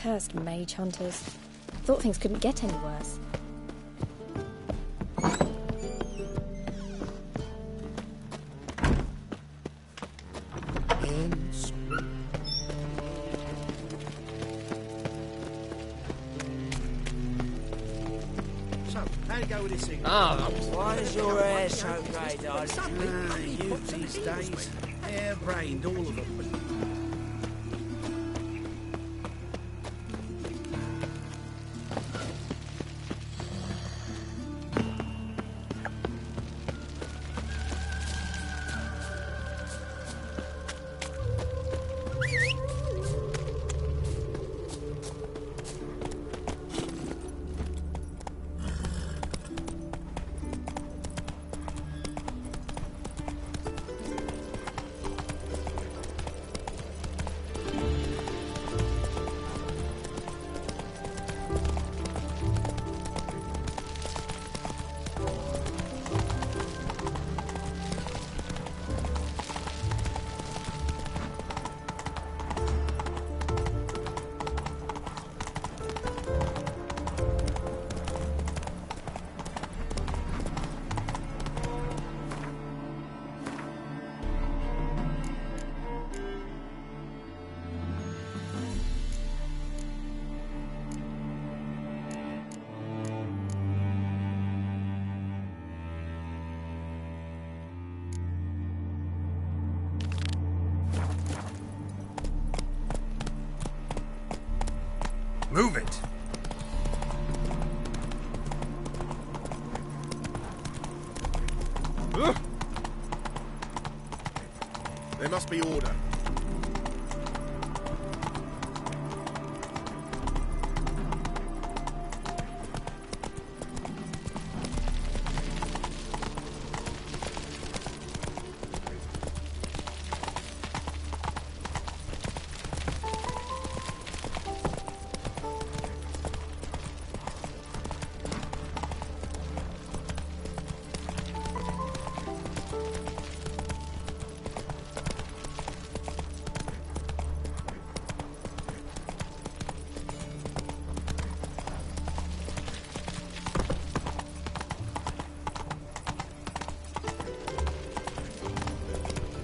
Cursed mage hunters. Thought things couldn't get any worse. Why is your hair so grey, darling? Youth these days. Hair-brained, all of them. Move it! There must be order.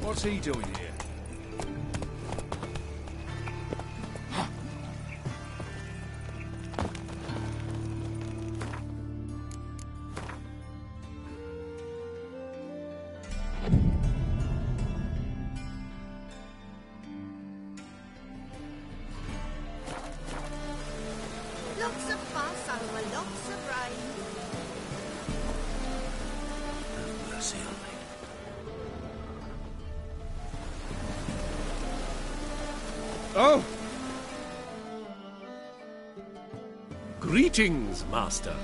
What's he doing here? Lots of fuss over lots of rain. Mercy on me. Oh! Greetings, Master.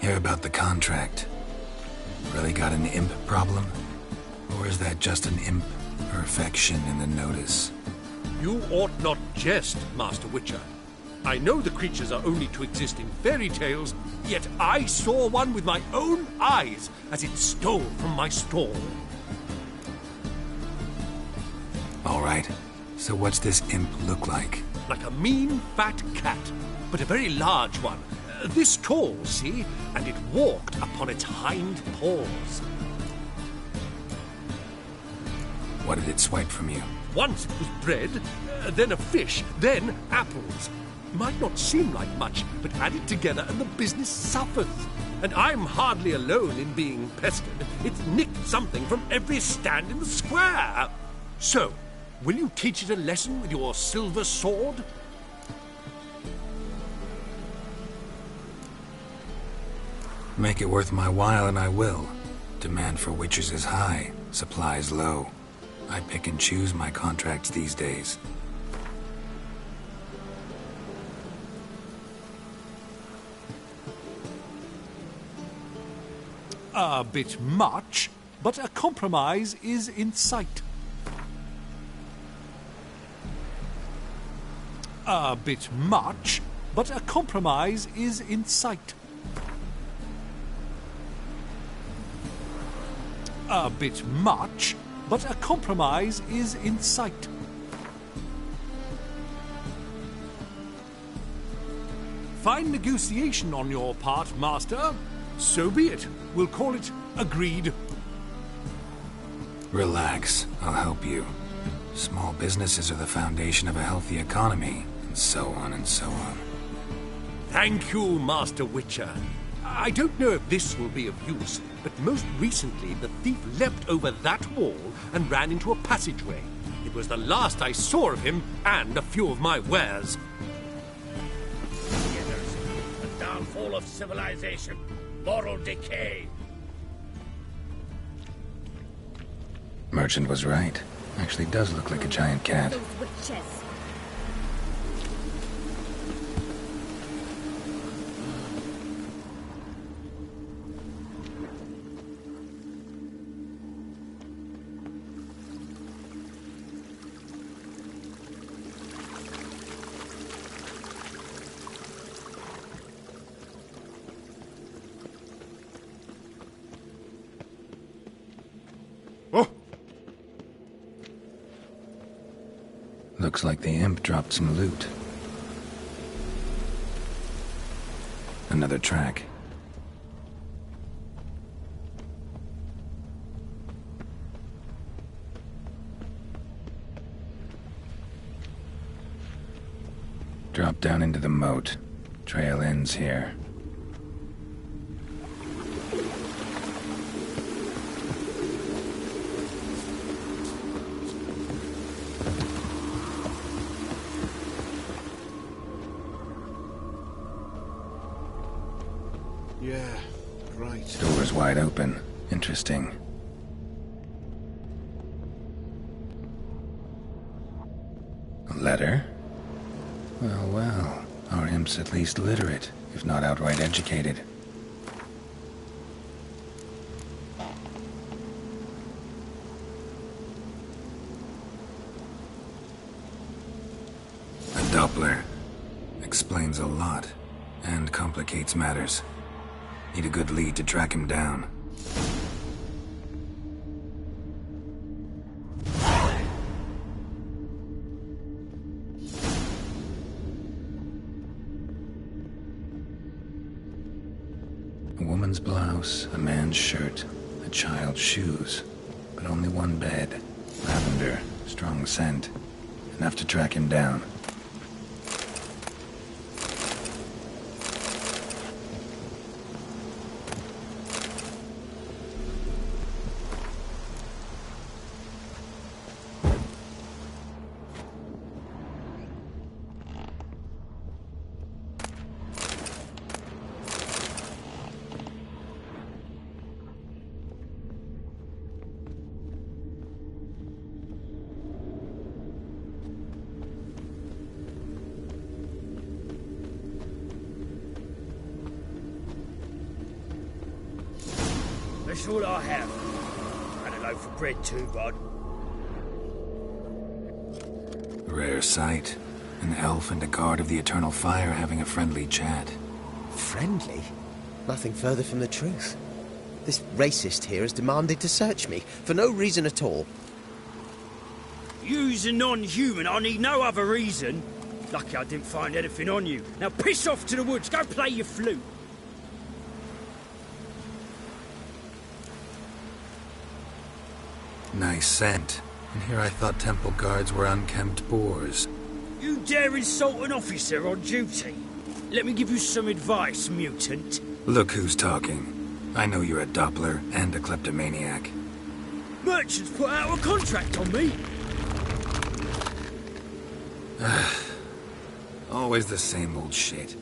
Hear about the contract. Really got an imp problem? Or is that just an imp perfection in the notice? You ought not jest, Master Witcher. I know the creatures are only to exist in fairy tales, yet I saw one with my own eyes as it stole from my stall. All right. So what's this imp look like? Like a mean, fat cat, but a very large one. This tall, see? And it walked upon its hind paws. What did it swipe from you? Once it was bread, then a fish, then apples. Might not seem like much, but add it together and the business suffers. And I'm hardly alone in being pestered. It's nicked something from every stand in the square. So, will you teach it a lesson with your silver sword? Make it worth my while and I will. Demand for witches is high, supplies low. I pick and choose my contracts these days. A bit much, but a compromise is in sight. A bit much, but a compromise is in sight. A bit much, but a compromise is in sight. fine negotiation on your part, Master. So be it. We'll call it agreed. Relax. I'll help you. Small businesses are the foundation of a healthy economy, and so on and so on. Thank you, Master Witcher. I don't know if this will be of use, but most recently the thief leapt over that wall and ran into a passageway. It was the last I saw of him and a few of my wares. The downfall of civilization. Moral decay. Merchant was right. Actually does look like a giant cat. Those witches. Looks like the imp dropped some loot. Another track. Drop down into the moat. Trail ends here. Yeah, right. Door's wide open. Interesting. A letter? Well, well. Our imp's at least literate, if not outright educated. A Doppler. Explains a lot, and complicates matters. Need a good lead to track him down. A woman's blouse, a man's shirt, a child's shoes, but only one bed. Lavender, strong scent. Enough to track him down. That's all I have. And a loaf of bread too, bud. Rare sight. An elf and a guard of the Eternal Fire having a friendly chat. Friendly? Nothing further from the truth. This racist here has demanded to search me, for no reason at all. You's a non-human, I need no other reason. Lucky I didn't find anything on you. Now piss off to the woods, go play your flute. Nice scent. And here I thought temple guards were unkempt boors. You dare insult an officer on duty? Let me give you some advice, mutant. Look who's talking. I know you're a Doppler and a kleptomaniac. Merchants put out a contract on me. Always the same old shit.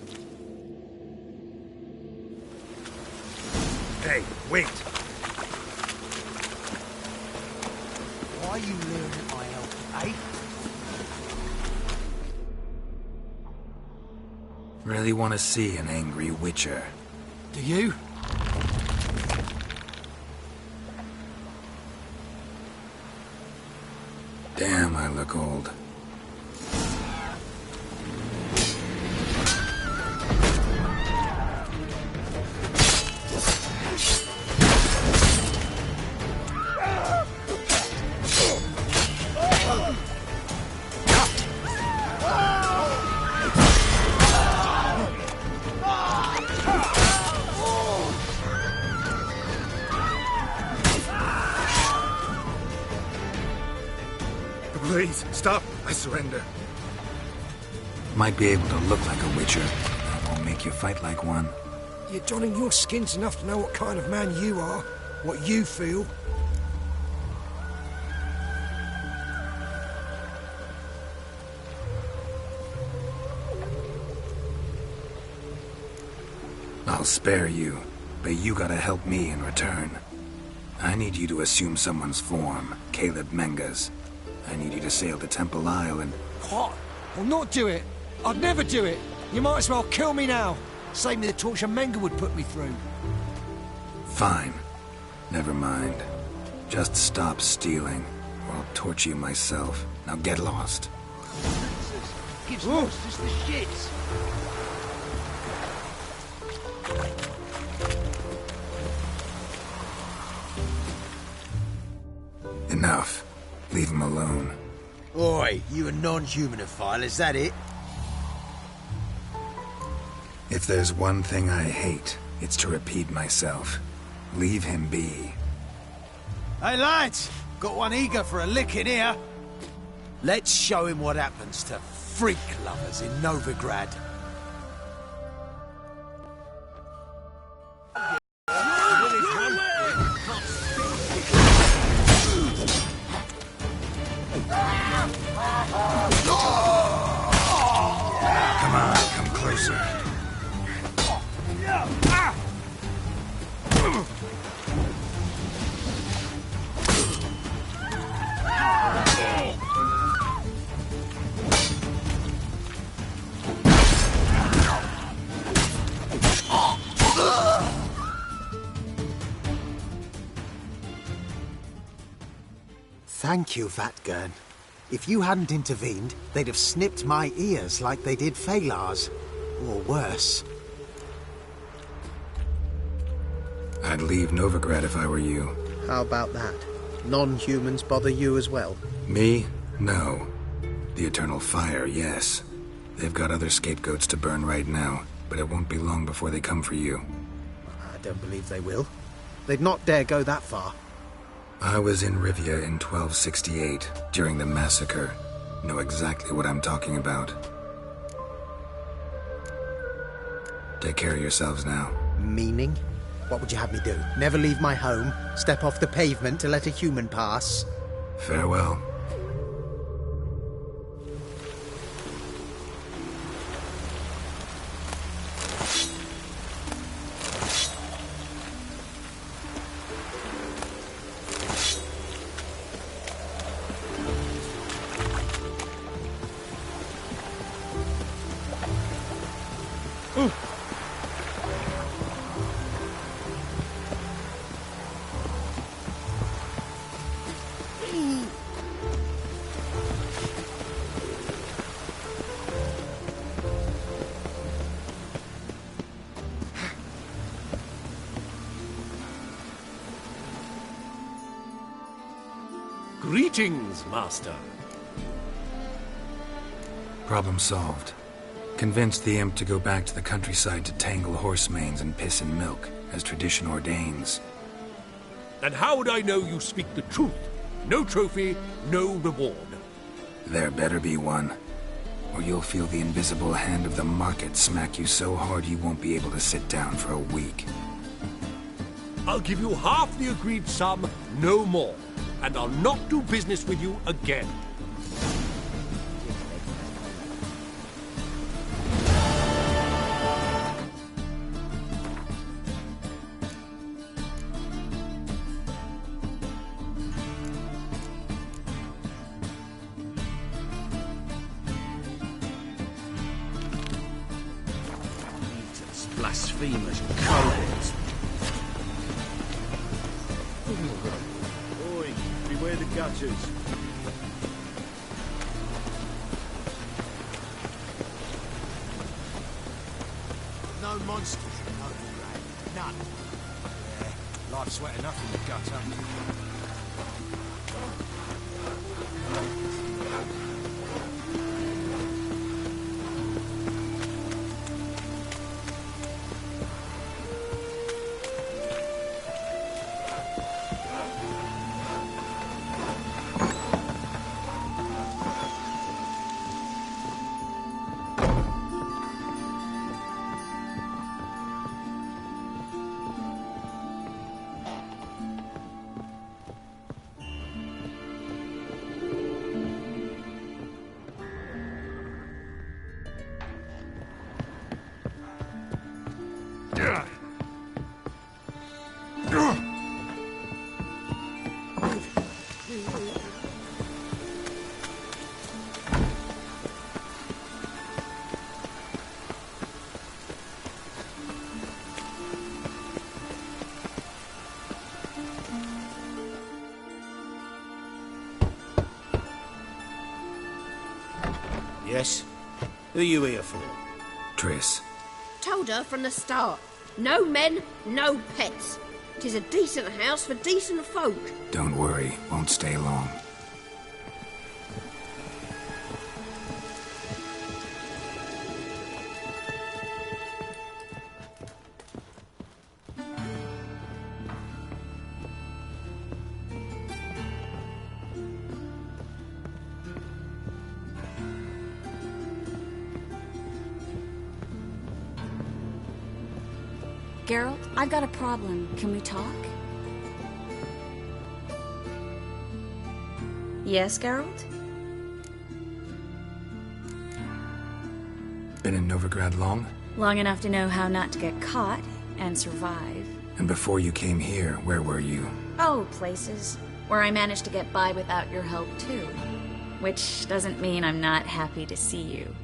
Hey, wait. Why are you leering at my elf, eh? Really want to see an angry witcher. Do you? Damn, I look old. Please, stop. I surrender. Might be able to look like a witcher. That won't make you fight like one. You're donning your skins enough to know what kind of man you are, what you feel. I'll spare you, but you gotta help me in return. I need you to assume someone's form, Caleb Menges. I need you to sail to Temple Isle and... What? I'll not do it. I'd never do it. You might as well kill me now. Save me the torture Menga would put me through. Fine. Never mind. Just stop stealing, or I'll torture you myself. Now get lost. Gives monsters the shits. Enough. Leave him alone. Oi, you a non-humanophile, is that it? If there's one thing I hate, it's to repeat myself. Leave him be. Hey lads, got one eager for a lick in here. Let's show him what happens to freak lovers in Novigrad. Come on, come closer. Thank you, Vatgern. If you hadn't intervened, they'd have snipped my ears like they did Phalar's. Or worse. I'd leave Novigrad if I were you. How about that? Non-humans bother you as well? Me? No. The Eternal Fire, yes. They've got other scapegoats to burn right now, but it won't be long before they come for you. I don't believe they will. They'd not dare go that far. I was in Rivia in 1268, during the massacre. Know exactly what I'm talking about. Take care of yourselves now. Meaning? What would you have me do? Never leave my home? Step off the pavement to let a human pass? Farewell. Greetings, Master. Problem solved. Convinced the imp to go back to the countryside to tangle horse manes and piss in milk, as tradition ordains. And how would I know you speak the truth? No trophy, no reward. There better be one. Or you'll feel the invisible hand of the market smack you so hard you won't be able to sit down for a week. I'll give you half the agreed sum, no more. And I'll not do business with you again. Blasphemous cowards. Oi, beware the gutters. No monsters in Novigrad. None. Yeah, life's wet enough in the gutter. Yes? Who are you here for? Triss. Told her from the start. No men, no pets. 'Tis a decent house for decent folk. Don't worry, won't stay long. Geralt, I've got a problem. Can we talk? Yes, Geralt? Been in Novigrad long? Long enough to know how not to get caught and survive. And before you came here, where were you? Oh, places where I managed to get by without your help, too. Which doesn't mean I'm not happy to see you.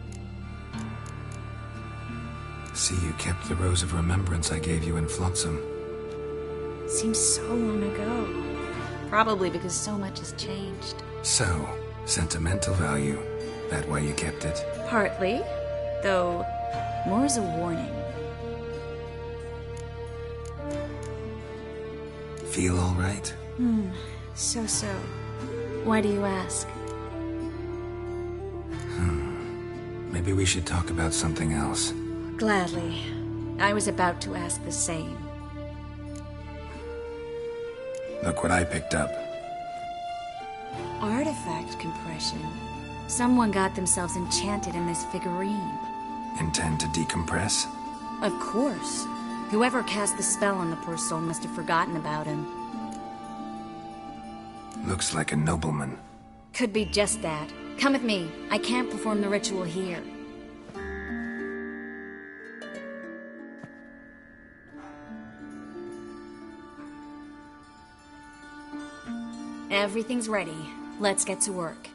See, you kept the Rose of Remembrance I gave you in Flotsam. Seems so long ago. Probably because so much has changed. So, sentimental value. That why you kept it? Partly, though more as a warning. Feel all right? So. Why do you ask? Maybe we should talk about something else. Gladly. I was about to ask the same. Look what I picked up. Artifact compression. Someone got themselves enchanted in this figurine. Intend to decompress? Of course. Whoever cast the spell on the poor soul must have forgotten about him. Looks like a nobleman. Could be just that. Come with me. I can't perform the ritual here. Everything's ready. Let's get to work.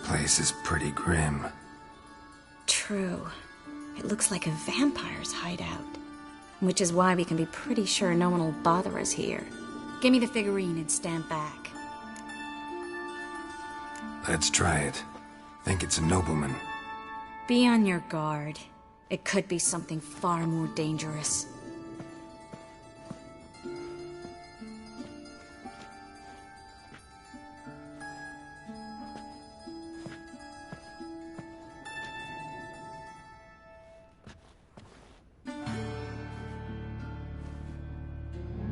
Place is pretty grim. True. It looks like a vampire's hideout. Which is why we can be pretty sure no one will bother us here. Give me the figurine and stand back. Let's try it. Think it's a nobleman. Be on your guard. It could be something far more dangerous.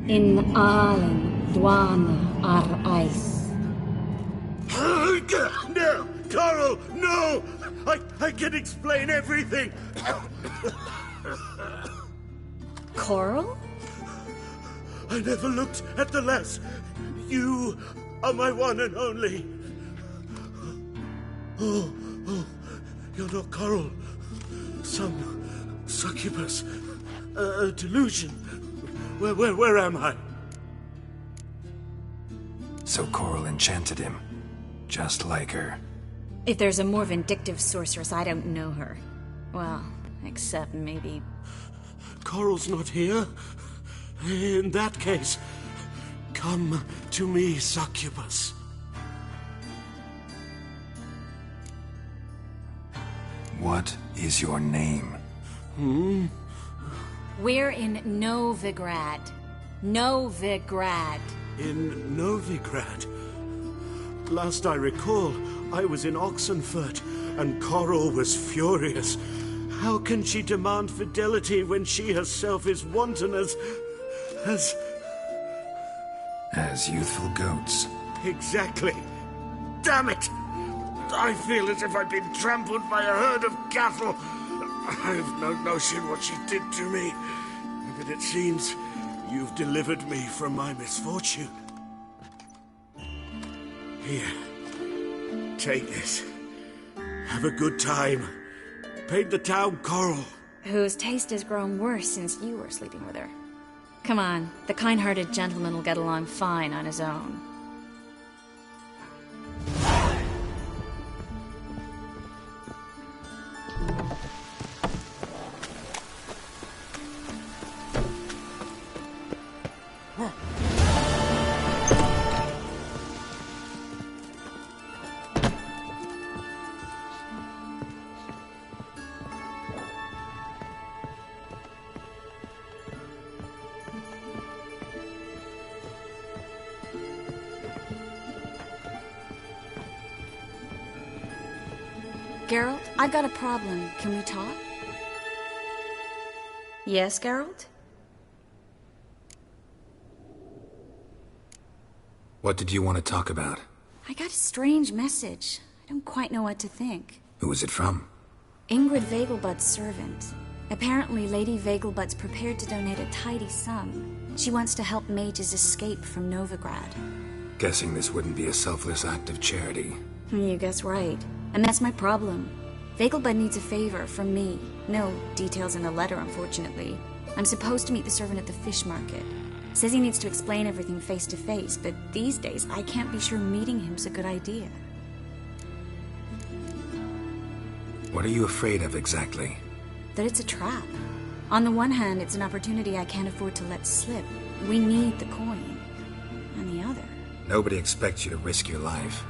In Allen, Dwana, ar Ice. No! Coral, no! I can explain everything! Coral? I never looked at the lass. You are my one and only. Oh, you're not Coral. Some succubus. A delusion. Where am I? So Coral enchanted him. Just like her. If there's a more vindictive sorceress, I don't know her. Well, except maybe... Coral's not here. In that case, come to me, succubus. What is your name? We're in Novigrad. Novigrad. In Novigrad? Last I recall, I was in Oxenfurt, and Coral was furious. How can she demand fidelity when she herself is wanton as youthful goats. Exactly. Damn it! I feel as if I've been trampled by a herd of cattle. I've no notion what she did to me, but it seems you've delivered me from my misfortune. Here, take this. Have a good time. Paint the town Coral. Whose taste has grown worse since you were sleeping with her. Come on, the kind-hearted gentleman will get along fine on his own. Geralt, I've got a problem. Can we talk? Yes, Geralt? What did you want to talk about? I got a strange message. I don't quite know what to think. Who was it from? Ingrid Vegelbud's servant. Apparently, Lady Vegelbud's prepared to donate a tidy sum. She wants to help mages escape from Novigrad. Guessing this wouldn't be a selfless act of charity. You guess right. And that's my problem. Vegelbud needs a favor from me. No details in the letter, unfortunately. I'm supposed to meet the servant at the fish market. Says he needs to explain everything face to face, but these days I can't be sure meeting him's a good idea. What are you afraid of exactly? That it's a trap. On the one hand, it's an opportunity I can't afford to let slip. We need the coin. On the other... Nobody expects you to risk your life.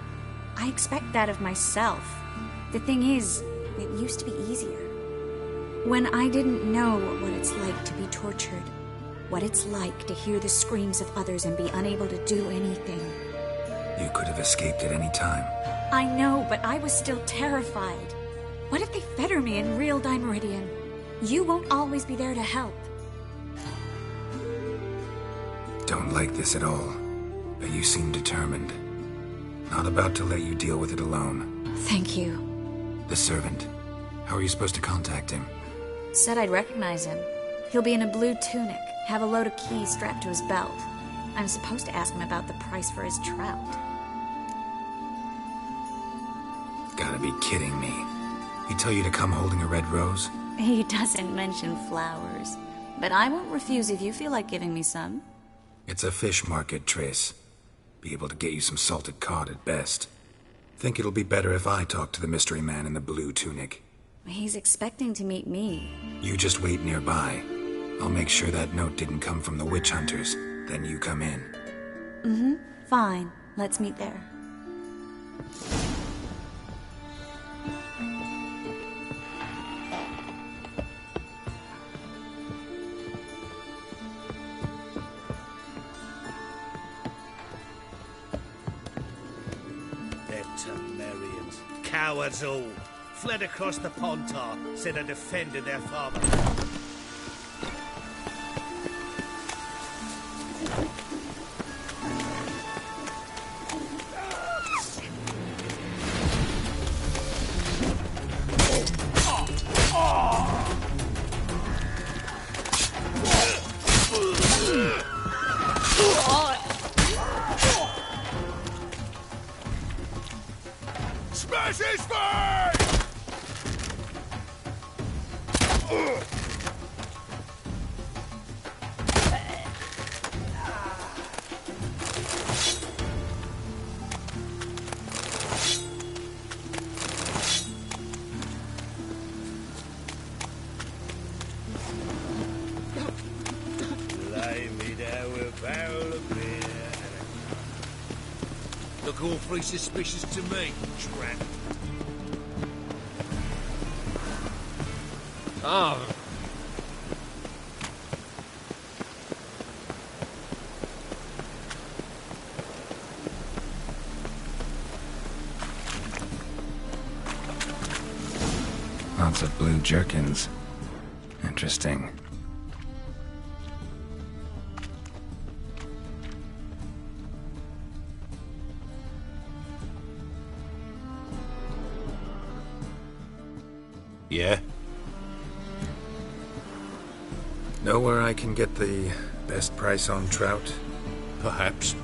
I expect that of myself. The thing is, it used to be easier. When I didn't know what it's like to be tortured, what it's like to hear the screams of others and be unable to do anything. You could have escaped at any time. I know, but I was still terrified. What if they fetter me in real Dimeridian? You won't always be there to help. Don't like this at all, but you seem determined. Not about to let you deal with it alone. Thank you. The servant. How are you supposed to contact him? Said I'd recognize him. He'll be in a blue tunic, have a load of keys strapped to his belt. I'm supposed to ask him about the price for his trout. Gotta be kidding me. He tell you to come holding a red rose? He doesn't mention flowers. But I won't refuse if you feel like giving me some. It's a fish market, Triss. Be able to get you some salted cod at best. Think it'll be better if I talk to the mystery man in the blue tunic. He's expecting to meet me. You just wait nearby. I'll make sure that note didn't come from the witch hunters. Then you come in. Mm-hmm. Fine. Let's meet there. Cowards all. Fled across the Pontar, said I defended their father. Smash his face! Lay me down with a barrel of beer. Look awfully suspicious to me, tramp. Ah. Lots of blue jerkins. Interesting. Yeah? Know where I can get the best price on trout? Perhaps.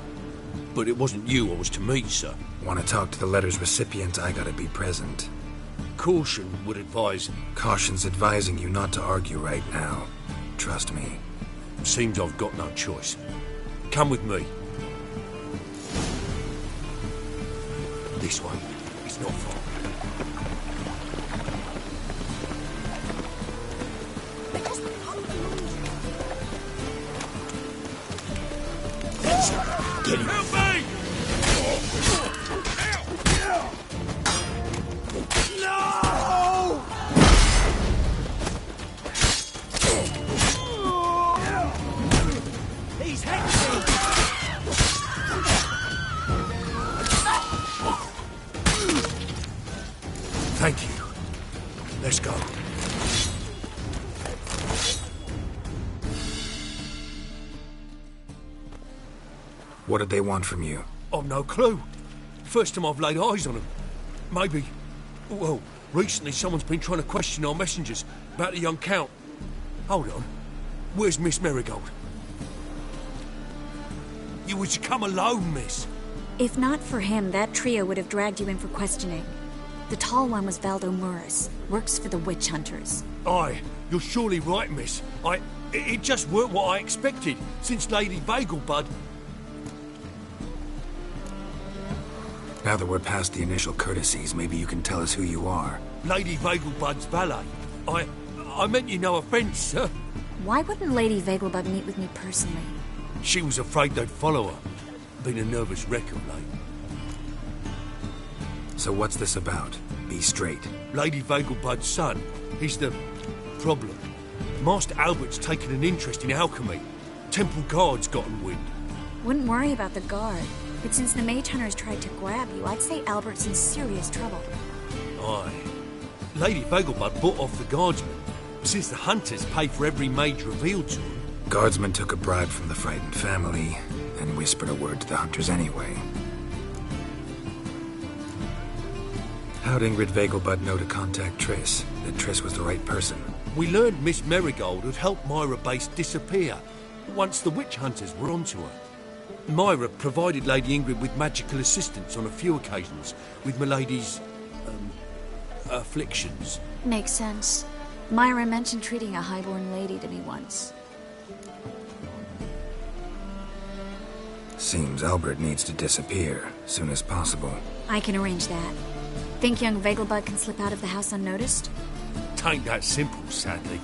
But it wasn't you I was to meet, sir. Want to talk to the letter's recipient, I gotta be present. Caution would advise... Caution's advising you not to argue right now. Trust me. Seems I've got no choice. Come with me. This way. It's not far. Get him. Help me! No! He's hexing! Thank you. Let's go. What did they want from you? I've no clue. First time I've laid eyes on them. Maybe... Well, recently someone's been trying to question our messengers about the young Count. Hold on. Where's Miss Marigold? You was to come alone, miss. If not for him, that trio would have dragged you in for questioning. The tall one was Valdo Murris, works for the witch hunters. Aye, you're surely right, miss. It just weren't what I expected, since Lady Vegelbud... Now that we're past the initial courtesies, maybe you can tell us who you are. Lady Vegelbud's valet. I meant you no offence, sir. Why wouldn't Lady Vegelbud meet with me personally? She was afraid they'd follow her. Been a nervous wreck of late. So what's this about? Be straight. Lady Vegelbud's son. He's the... problem. Master Albert's taken an interest in alchemy. Temple Guard's gotten wind. Wouldn't worry about the guard. But since the mage hunters tried to grab you, I'd say Albert's in serious trouble. Aye. Lady Vegelbud bought off the guardsmen, since the hunters pay for every mage revealed to them. Guardsmen took a bribe from the frightened family, and whispered a word to the hunters anyway. How'd Ingrid Vegelbud know to contact Triss? That Triss was the right person? We learned Miss Marigold had helped Myra Base disappear, once the witch hunters were onto her. Myra provided Lady Ingrid with magical assistance on a few occasions with Milady's... afflictions. Makes sense. Myra mentioned treating a highborn lady to me once. Seems Albert needs to disappear, soon as possible. I can arrange that. Think young Vegelbud can slip out of the house unnoticed? Tain't that simple, sadly.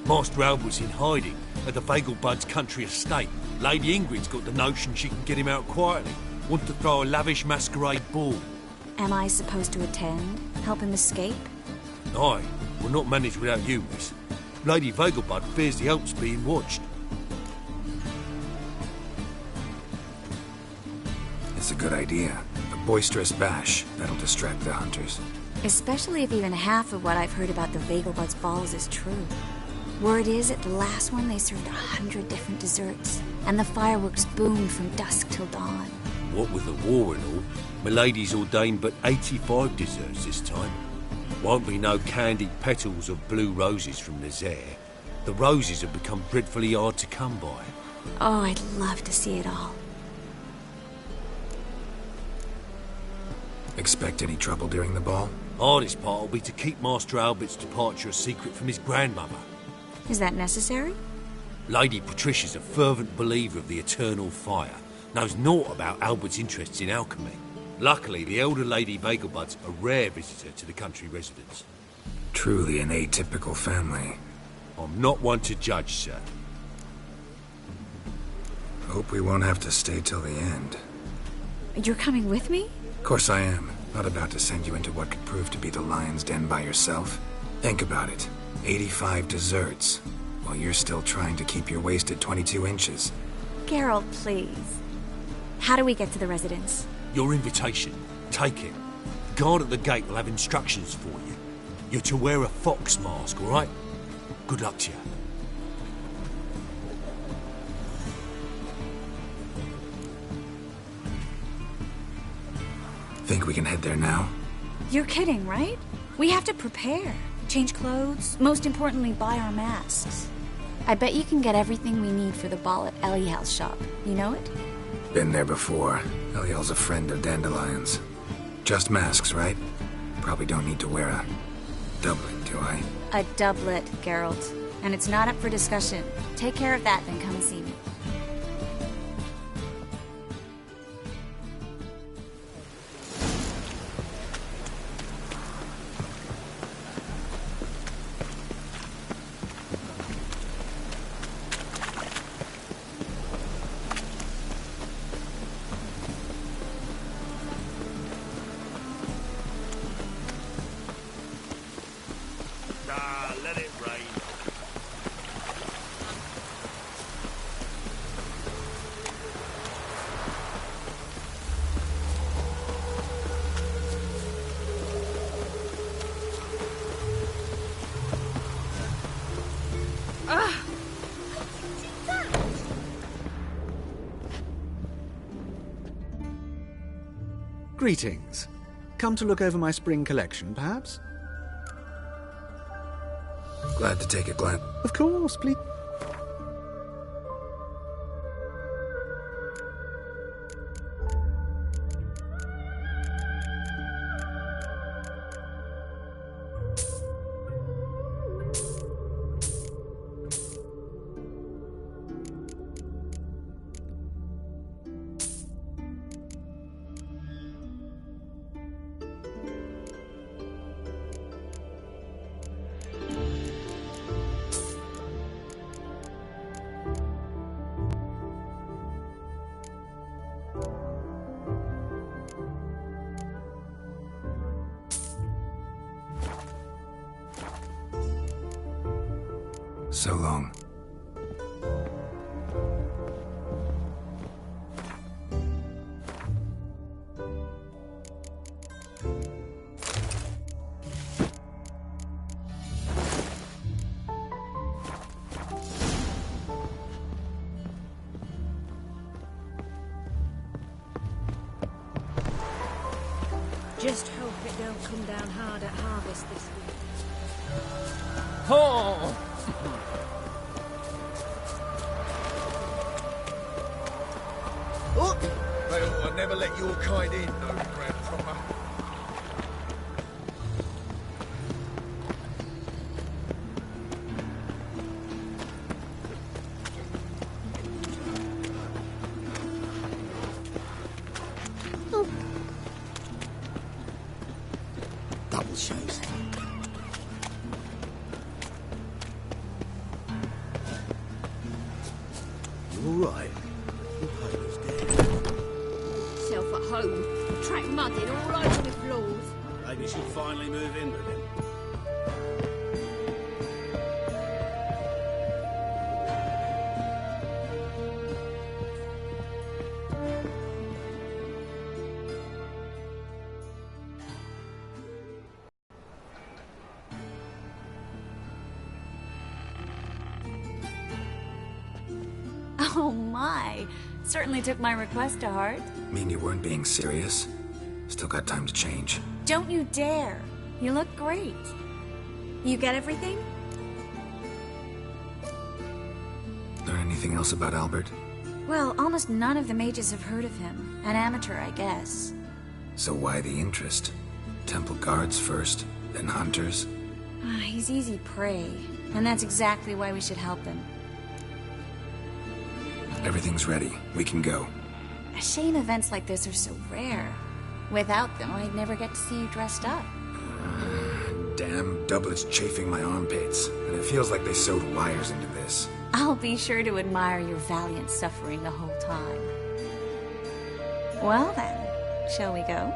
Master Albert's in hiding at the Vegelbud's country estate. Lady Ingrid's got the notion she can get him out quietly. Want to throw a lavish masquerade ball. Am I supposed to attend? Help him escape? Aye, we'll not manage without you, miss. Lady Vegelbud fears the Alps being watched. It's a good idea. A boisterous bash. That'll distract the hunters. Especially if even half of what I've heard about the Vegelbud's balls is true. Word is, at the last one they served 100 different desserts, and the fireworks boomed from dusk till dawn. What with the war and all, Milady's ordained but 85 desserts this time. Won't be no candied petals of blue roses from Nazaire. The roses have become dreadfully hard to come by. Oh, I'd love to see it all. Expect any trouble during the ball? Hardest part will be to keep Master Albert's departure a secret from his grandmother. Is that necessary? Lady Patricia's a fervent believer of the eternal fire. Knows naught about Albert's interests in alchemy. Luckily, the elder Lady Vegelbud's a rare visitor to the country residence. Truly an atypical family. I'm not one to judge, sir. Hope we won't have to stay till the end. You're coming with me? Of course I am. Not about to send you into what could prove to be the lion's den by yourself. Think about it. 85 desserts, while you're still trying to keep your waist at 22 inches. Geralt, please. How do we get to the residence? Your invitation. Take it. The guard at the gate will have instructions for you. You're to wear a fox mask, all right? Good luck to you. Think we can head there now? You're kidding, right? We have to prepare. Change clothes. Most importantly, buy our masks. I bet you can get everything we need for the ball at Eliel's shop. You know it? Been there before. Eliel's a friend of Dandelion's. Just masks, right? Probably don't need to wear a doublet, do I? A doublet, Geralt. and it's not up for discussion. Take care of that, then come and see me. Let it rain. Greetings. Come to look over my spring collection, perhaps? Glad to take it, Glenn. Of course, please. So long. Just hope it don't come down hard at harvest this week. Oh! They ought to never let your kind in, no grand proper. Double shows. You all right? Self at home, track mudding all over the floors. Maybe she'll finally move in with him. Oh my! Certainly took my request to heart. Mean you weren't being serious? Still got time to change. Don't you dare! You look great. You get everything? Learn anything else about Albert? Well, almost none of the mages have heard of him. An amateur, I guess. So why the interest? Temple guards first, then hunters? He's easy prey, and that's exactly why we should help him. Everything's ready. We can go. A shame events like this are so rare. Without them, I'd never get to see you dressed up. Damn doublets chafing my armpits, and it feels like they sewed wires into this. I'll be sure to admire your valiant suffering the whole time. Well then, shall we go?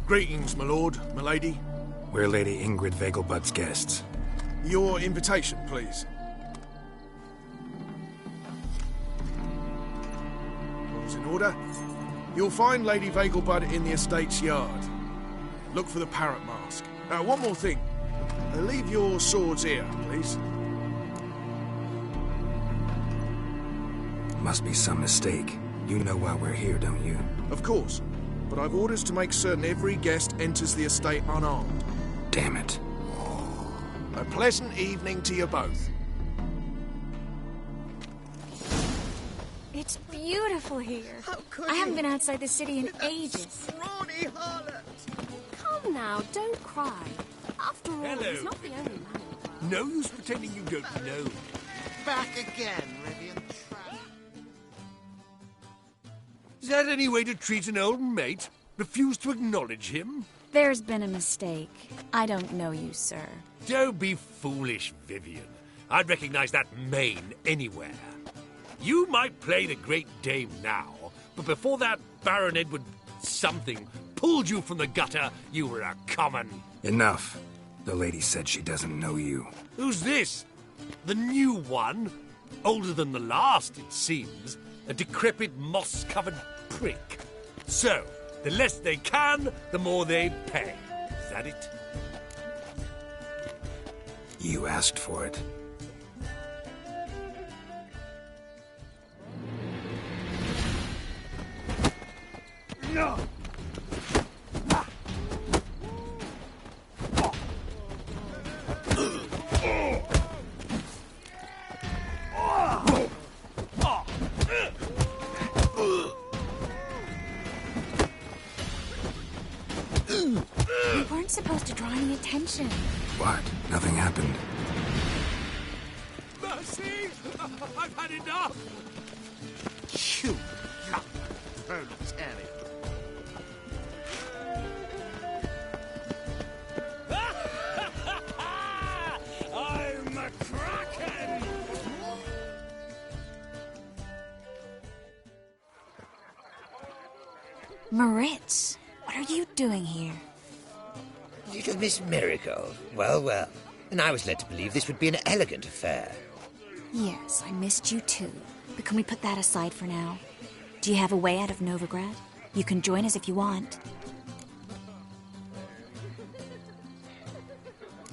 Greetings, my lord, my lady. We're Lady Ingrid Vegelbud's guests. Your invitation, please. All's in order. You'll find Lady Vegelbud in the estate's yard. Look for the parrot mask. Now, one more thing. Leave your swords here, please. Must be some mistake. You know why we're here, don't you? Of course. But I've orders to make certain every guest enters the estate unarmed. Damn it. A pleasant evening to you both. It's beautiful here. I haven't been outside the city in ages. Come now, don't cry. After all, Hello. he's not the only man. No use pretending you don't know. Back again, Rivian Trap. Is that any way to treat an old mate? Refuse to acknowledge him? There's been a mistake. I don't know you, sir. Don't be foolish, Vivian. I'd recognize that mane anywhere. You might play the Great Dame now, but before that Baron Edward something pulled you from the gutter, you were a common... Enough. The lady said she doesn't know you. Who's this? The new one? Older than the last, it seems. A decrepit, moss-covered prick. So, the less they can, the more they pay. Is that it? You asked for it. No! We weren't supposed to draw any attention. What? Nothing happened. Mercy! I've had enough! You lucky proletariat. I'm a kraken! Moritz, what are you doing here? Little Miss Marigold. Well, well. And I was led to believe this would be an elegant affair. Yes, I missed you too. But can we put that aside for now? Do you have a way out of Novigrad? You can join us if you want.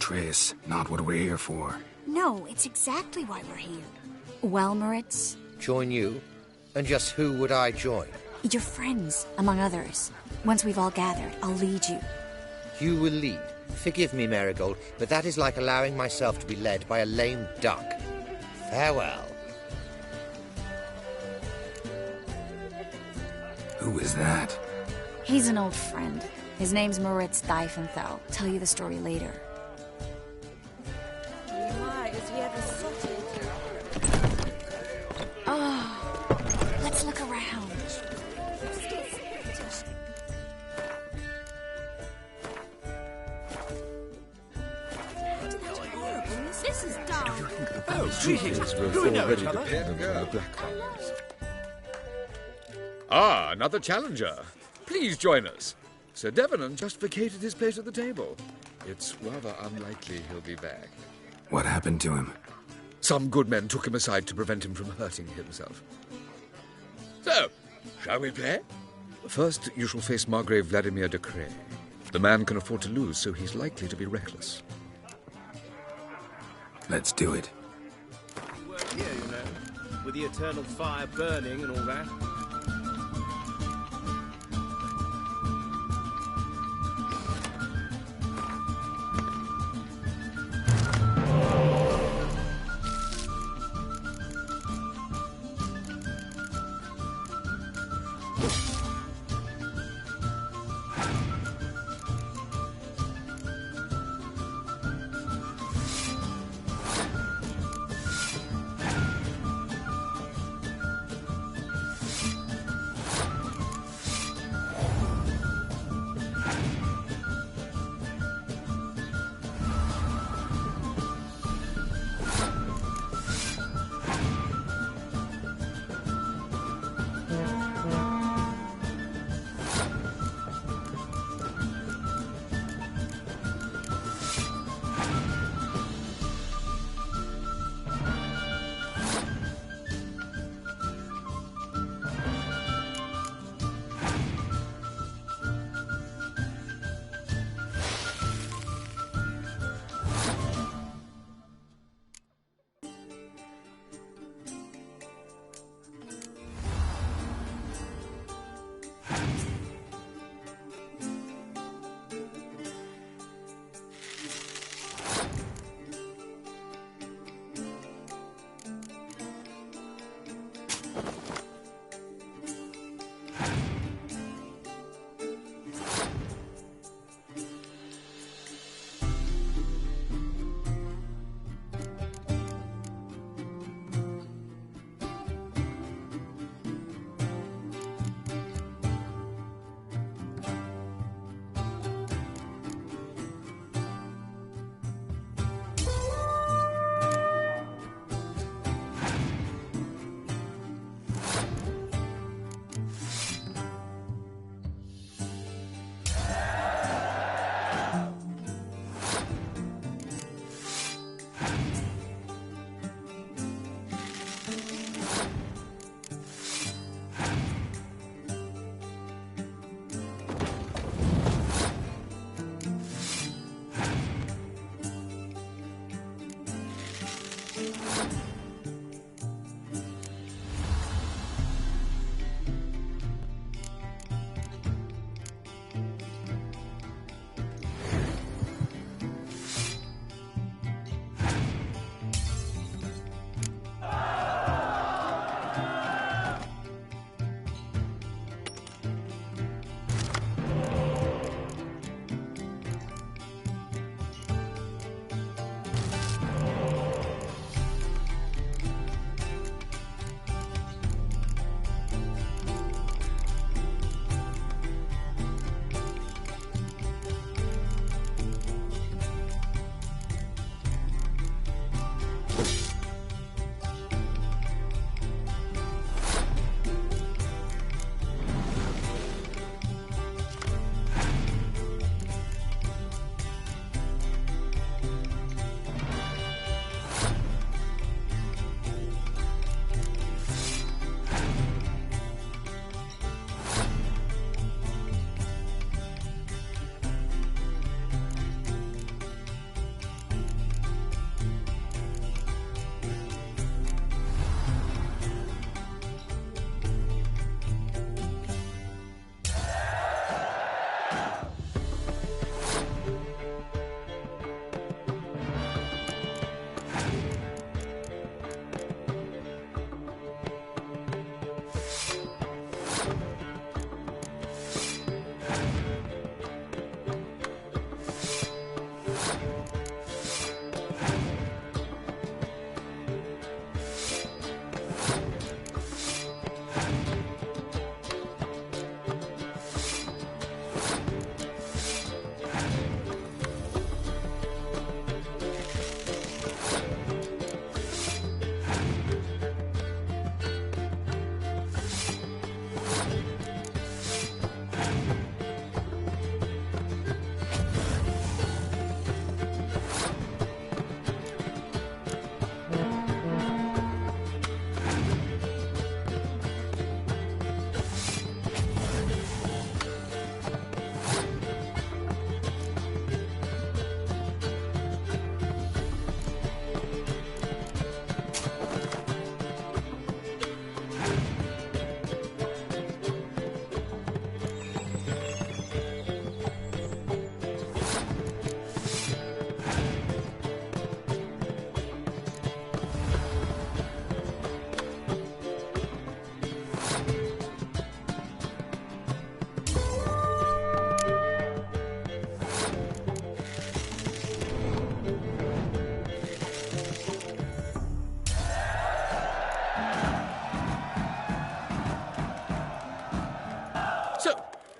Triss, not what we're here for. No, it's exactly why we're here. Well, Moritz? Join you? And just who would I join? Your friends, among others. Once we've all gathered, I'll lead you. You will lead. Forgive me, Marigold, but that is like allowing myself to be led by a lame duck. Farewell. Who is that? He's an old friend. His name's Moritz Diefenthal. Tell you the story later. Why, has he ever sotted? Oh, let's look around. This is dark. Greetings. Do we know each other? Ah, another challenger. Please join us. Sir Devenant just vacated his place at the table. It's rather unlikely he'll be back. What happened to him? Some good men took him aside to prevent him from hurting himself. So, shall we play? First, you shall face Margrave Vladimir de Cray. The man can afford to lose, so he's likely to be reckless. Let's do it. Work here, you know, with the eternal fire burning and all that.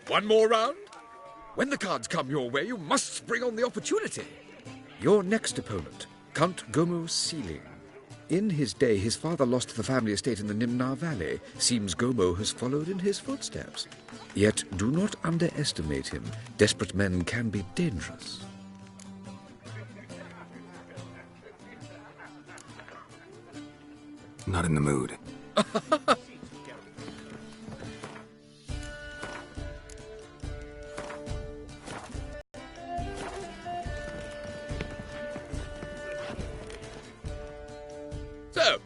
one more round? When the cards come your way, you must spring on the opportunity. Your next opponent, Count Gomo Sealing. In his day, his father lost the family estate in the Nimnar Valley. Seems Gomo has followed in his footsteps. Yet do not underestimate him. Desperate men can be dangerous. Not in the mood. So,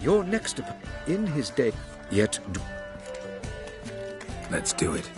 your next opponent, in his day, yet do... Let's do it.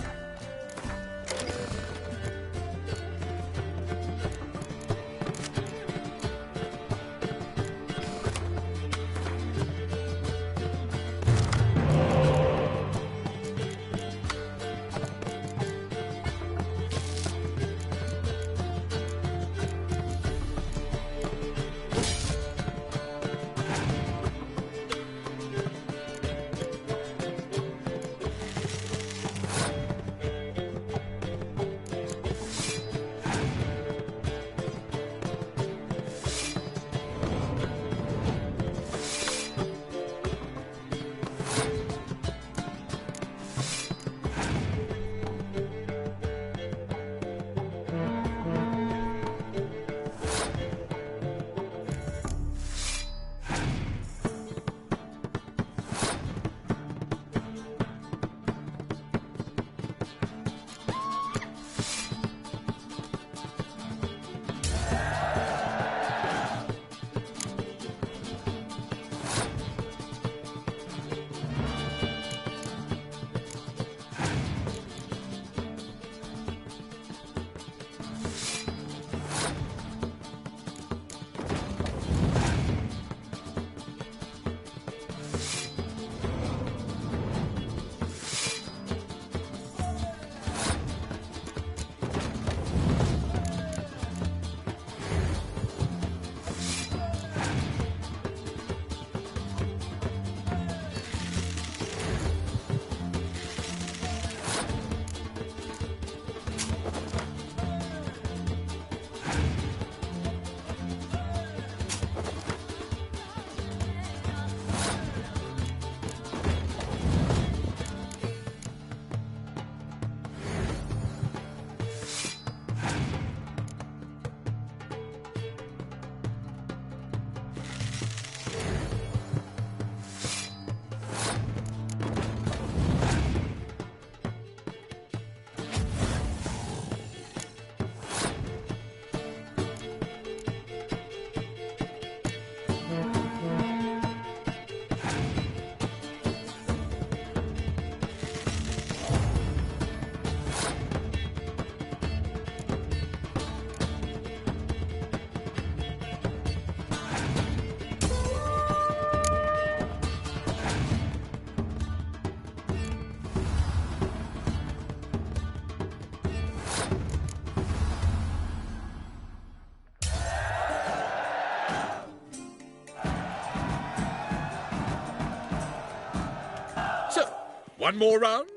One more round?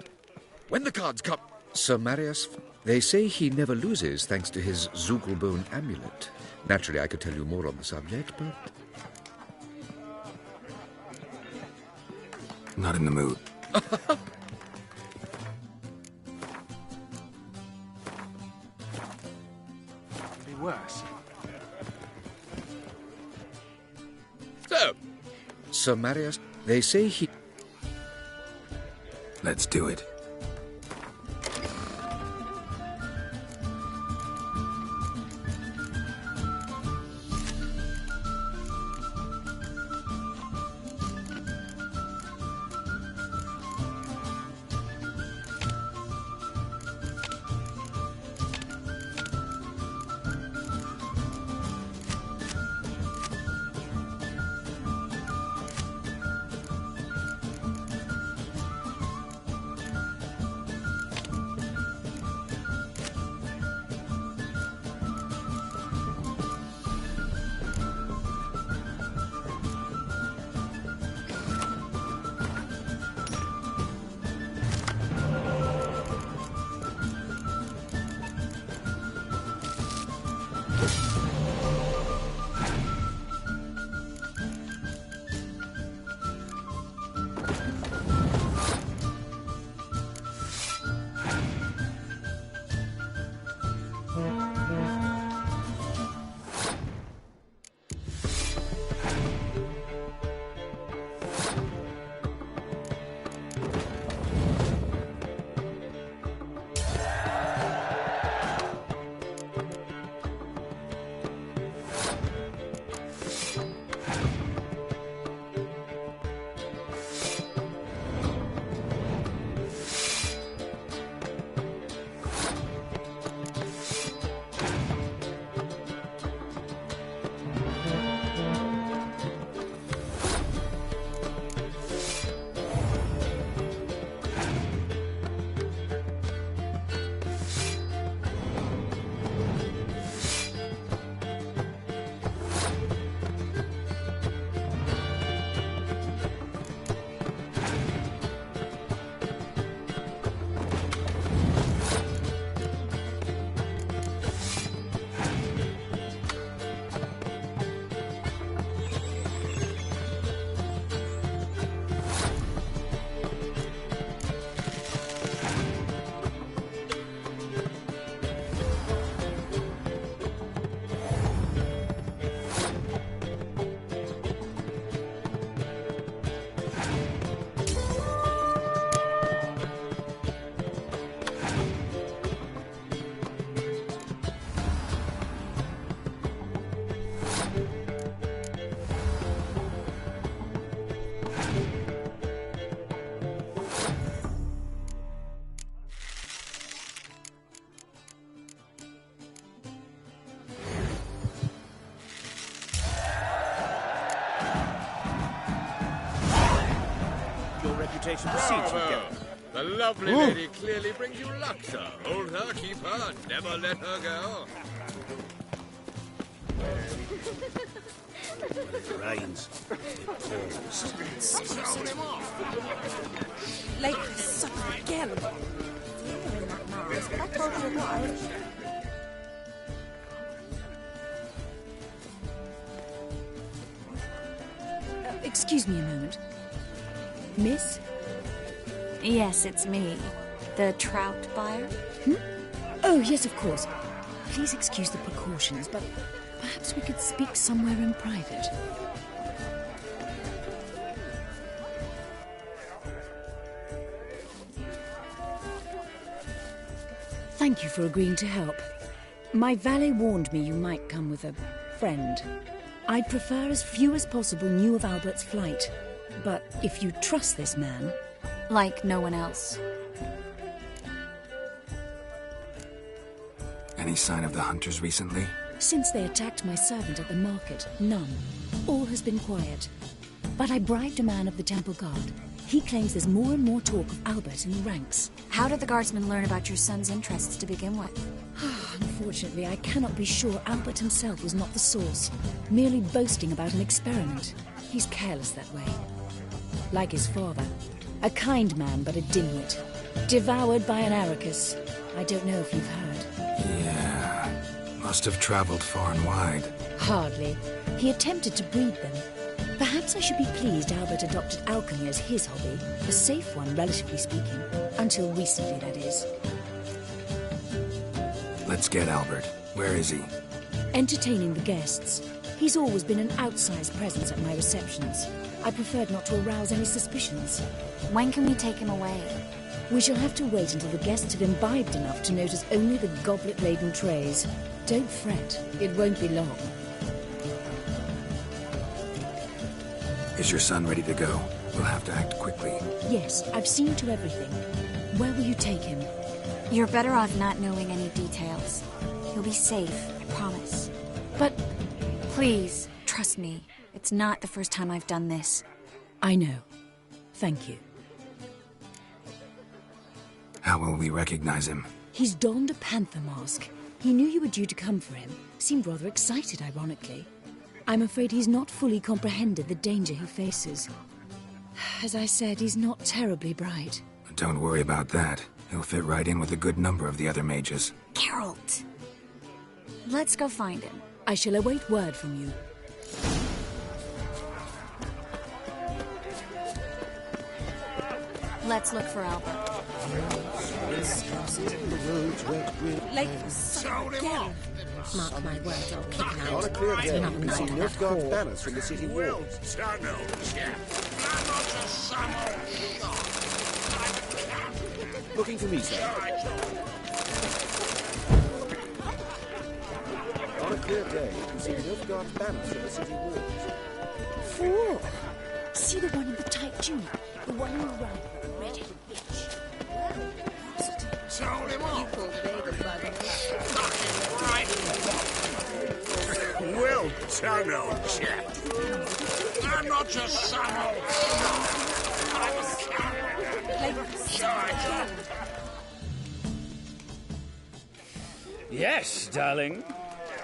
When the cards come... Sir Marius, they say he never loses thanks to his Zugelbone amulet. Naturally, I could tell you more on the subject, but... Not in the mood. Be worse. So, Sir Marius, they say he... Let's do it. reputation precedes you, Garen. The lovely lady clearly brings you luck, sir. Hold her, keep her, never let her go. It rains. Late for supper again. In that mask, but I told you about. Excuse me a moment. Miss? Yes, it's me. The trout buyer? Oh, yes, of course. Please excuse the precautions, but perhaps we could speak somewhere in private. Thank you for agreeing to help. My valet warned me you might come with a friend. I'd prefer as few as possible knew of Albert's flight. But if you trust this man... Like no one else. Any sign of the hunters recently? Since they attacked my servant at the market, none. All has been quiet. But I bribed a man of the Temple Guard. He claims there's more and more talk of Albert in the ranks. How did the guardsmen learn about your son's interests to begin with? Unfortunately, I cannot be sure Albert himself was not the source, merely boasting about an experiment. He's careless that way. Like his father. A kind man, but a dimwit. Devoured by an Arrakis. I don't know if you've heard. Yeah. Must have traveled far and wide. Hardly. He attempted to breed them. Perhaps I should be pleased Albert adopted alchemy as his hobby. A safe one, relatively speaking. Until recently, that is. Let's get Albert. Where is he? Entertaining the guests. He's always been an outsized presence at my receptions. I preferred not to arouse any suspicions. When can we take him away? We shall have to wait until the guests have imbibed enough to notice only the goblet-laden trays. Don't fret. It won't be long. Is your son ready to go? We'll have to act quickly. Yes, I've seen to everything. Where will you take him? You're better off not knowing any details. He'll be safe, I promise. But... Please, trust me. It's not the first time I've done this. I know. Thank you. How will we recognize him? He's donned a panther mask. He knew you were due to come for him. Seemed rather excited, ironically. I'm afraid he's not fully comprehended the danger he faces. As I said, he's not terribly bright. Don't worry about that. He'll fit right in with a good number of the other mages. Geralt! Let's go find him. I shall await word from you. Let's look for Albert. Late for supper again. Mark my words, I'll kick him On a out. clear It's day, another you can see night in that Nilfgaard's hall. banners from the city walls. Looking for me, sir. On a clear day, you can see Nilfgaard's banners from the city walls. Fool! See the one in the tight tunic? The one who ran red-headed bitch. Sold him off. Well done, old chap. I'm not your son, old I'm a coward. Yes, darling.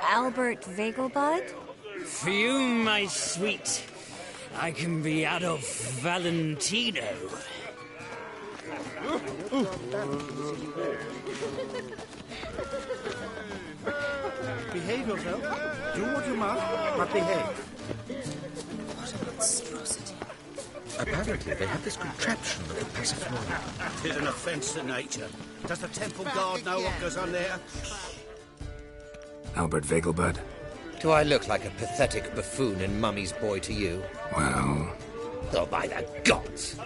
Albert Vegelbud? For you, my sweet, I can be Adolf Valentino. Behave yourself. Do what you must, but behave. What a monstrosity. Apparently, they have this contraption of the Passiflora. Tis an offence to nature. Does the Temple Guard know what goes on there? Albert Vegelbud? Do I look like a pathetic buffoon and Mummy's boy to you? Well... Oh, by the gods!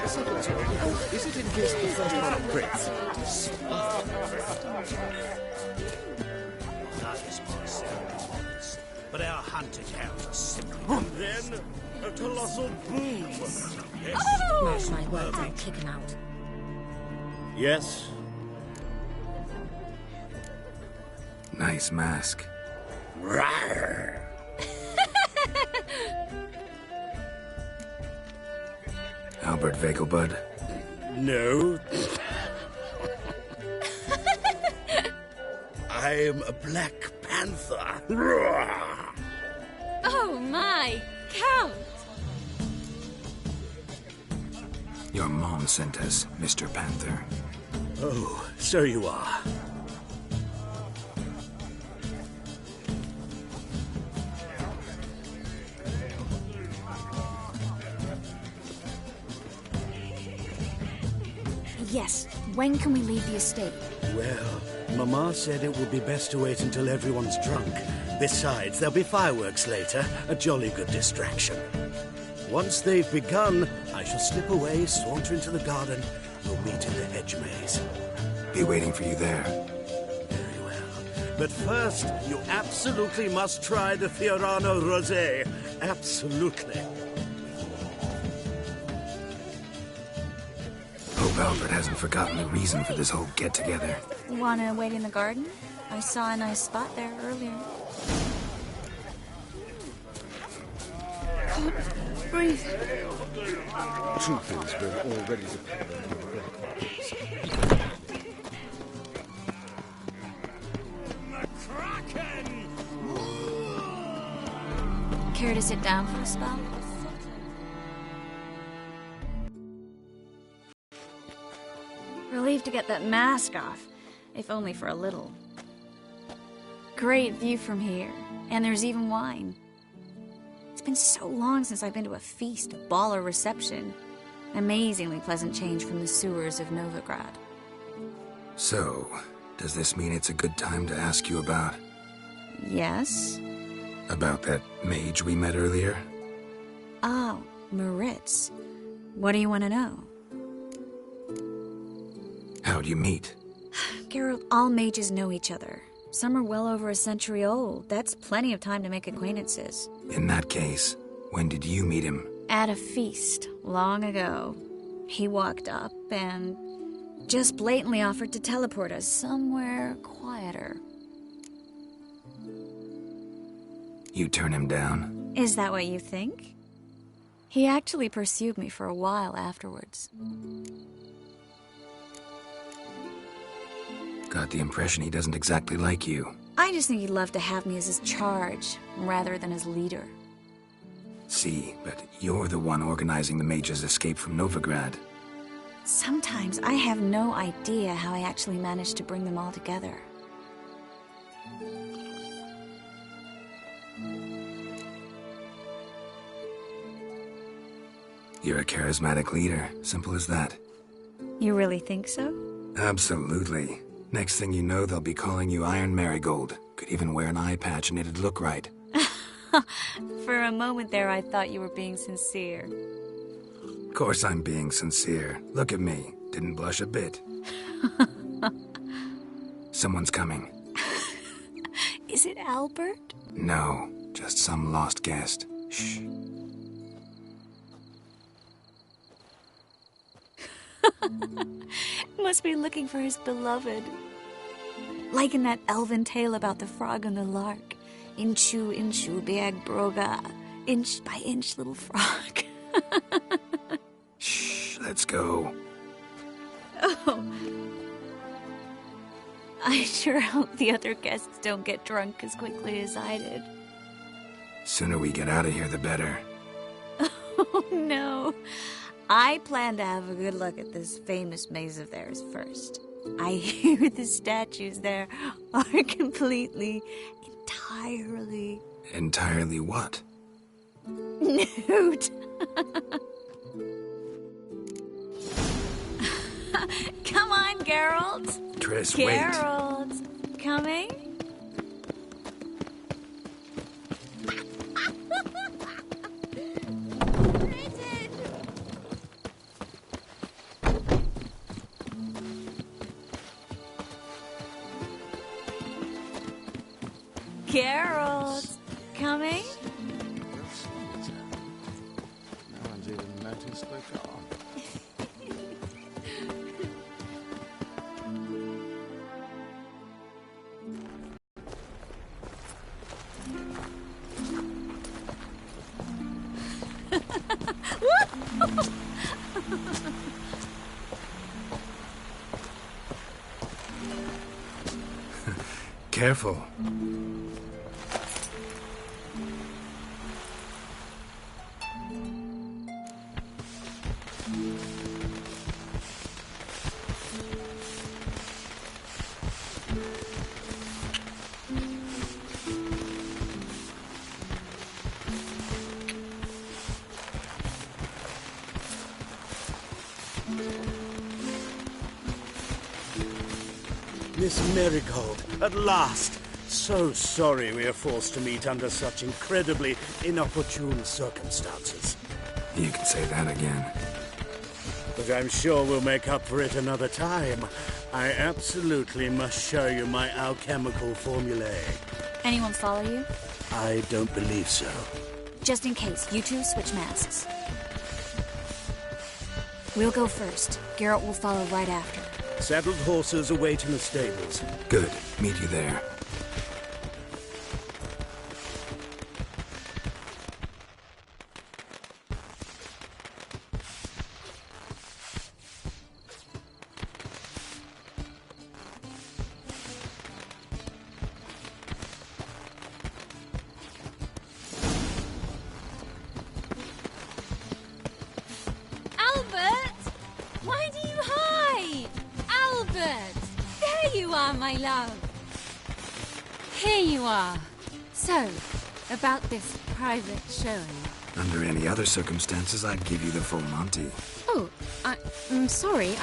Is it in case the first one of Prince? That is my ceremonies. But our hunting hounds are simply... And then, a colossal boom. Yes. Mark my words, I'll kick him out. Yes? Nice mask. Rawr. Albert Vegelbud? No. I'm a Black Panther. Oh my, Count! Your mom sent us, Mr. Panther. Oh, so you are. Yes, when can we leave the estate? Well, Mama said it would be best to wait until everyone's drunk. Besides, there'll be fireworks later, a jolly good distraction. Once they've begun, I shall slip away, saunter into the garden. We'll meet in the hedge maze. Be waiting for you there. Very well. But first, you absolutely must try the Fiorano Rosé. Absolutely. Hope Albert hasn't forgotten the reason for this whole get-together. Wanna wait in the garden? I saw a nice spot there earlier. Breathe. Truth is, we're all ready to pay them in the black markets. Care to sit down for a spell? Relieved to get that mask off, if only for a little. Great view from here, and there's even wine. It's been so long since I've been to a feast, a ball or reception. Amazingly pleasant change from the sewers of Novigrad. So, does this mean it's a good time to ask you about... Yes? About that mage we met earlier? Oh, Moritz. What do you want to know? How'd you meet? Geralt, all mages know each other. Some are well over a century old. That's plenty of time to make acquaintances. In that case, when did you meet him? At a feast, long ago. He walked up and just blatantly offered to teleport us somewhere quieter. You turn him down? Is that what you think? He actually pursued me for a while afterwards. Got the impression he doesn't exactly like you. I just think he'd love to have me as his charge, rather than his leader. See, but you're the one organizing the mage's escape from Novigrad. Sometimes I have no idea how I actually managed to bring them all together. You're a charismatic leader, simple as that. You really think so? Absolutely. Next thing you know, they'll be calling you Iron Marigold. Could even wear an eye patch and it'd look right. For a moment there, I thought you were being sincere. Of course I'm being sincere. Look at me. Didn't blush a bit. Someone's coming. Is it Albert? No, just some lost guest. Shh. Must be looking for his beloved. Like in that elven tale about the frog and the lark. Inchu, inchu, beag broga. Inch by inch, little frog. Shh, let's go. Oh. I sure hope the other guests don't get drunk as quickly as I did. Sooner we get out of here, the better. Oh, no. I plan to have a good look at this famous maze of theirs first. I hear the statues there are entirely... Entirely what? Nude. Come on, Geralt. Triss, Geralt. Wait. Coming? Geralt, coming? No one's even noticed the car. careful. Miss Marigold, at last! So sorry we are forced to meet under such incredibly inopportune circumstances. You can say that again. But I'm sure we'll make up for it another time. I absolutely must show you my alchemical formulae. Anyone follow you? I don't believe so. Just in case, you two switch masks. We'll go first. Garrett will follow right after. Saddled horses await in the stables. Good. Meet you there. My love. Here you are. So, about this private showing. Under any other circumstances, I'd give you the full Monty. Oh, I'm sorry,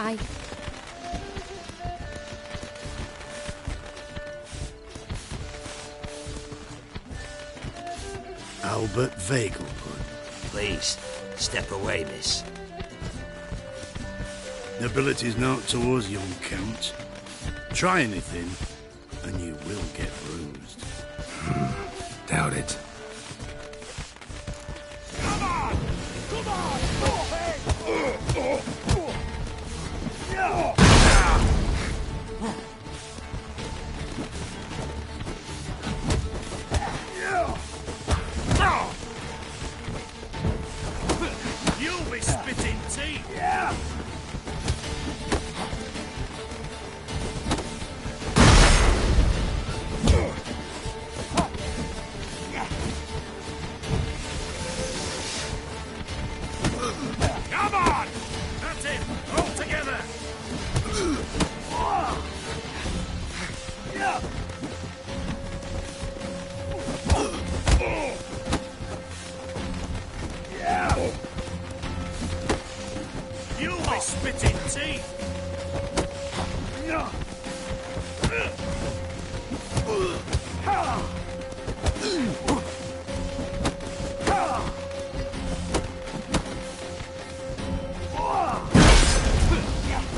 Albert Vegelbud. Please, step away, miss. Nobility's not towards young Count. Try anything, and you will get bruised. Doubt it. Come on! Come on! You'll be spitting teeth! Yeah! Come on! That's it! All together! You'll be spitting teeth!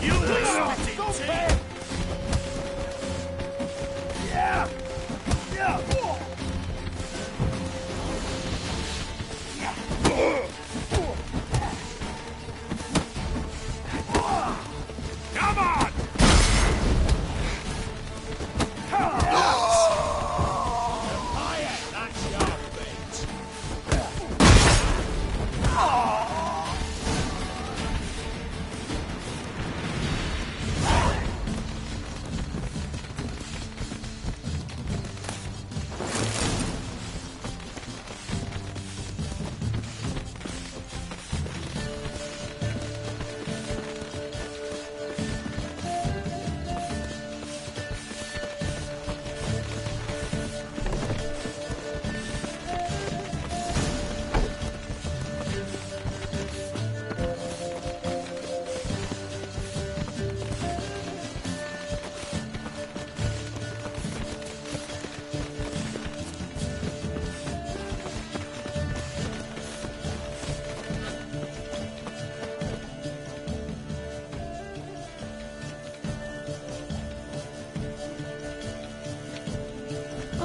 You'll be spitting teeth! Yeah! Yeah! Come on! That's your bait.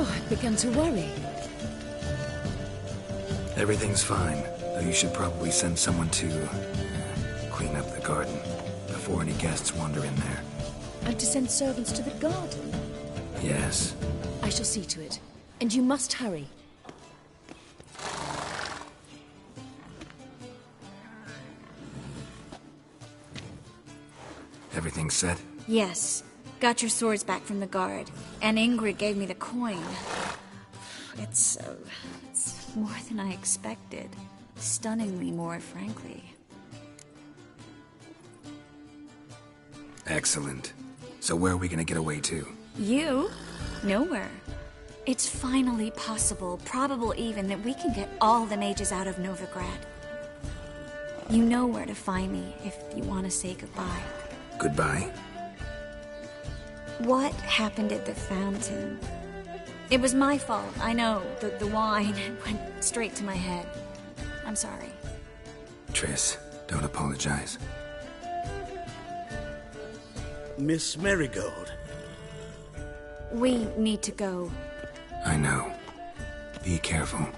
Oh, I've begun to worry. Everything's fine, though you should probably send someone to clean up the garden before any guests wander in there. And to send servants to the garden? Yes. I shall see to it. And you must hurry. Everything's set? Yes. Got your swords back from the guard, and Ingrid gave me the coin. It's more than I expected. Stunningly more, frankly. Excellent. So where are we gonna get away to? You? Nowhere. It's finally possible, probable even, that we can get all the mages out of Novigrad. You know where to find me if you want to say goodbye. Goodbye? What happened at the fountain? It was my fault, I know. The wine went straight to my head. I'm sorry. Triss, don't apologize. Miss Marigold. We need to go. I know. Be careful.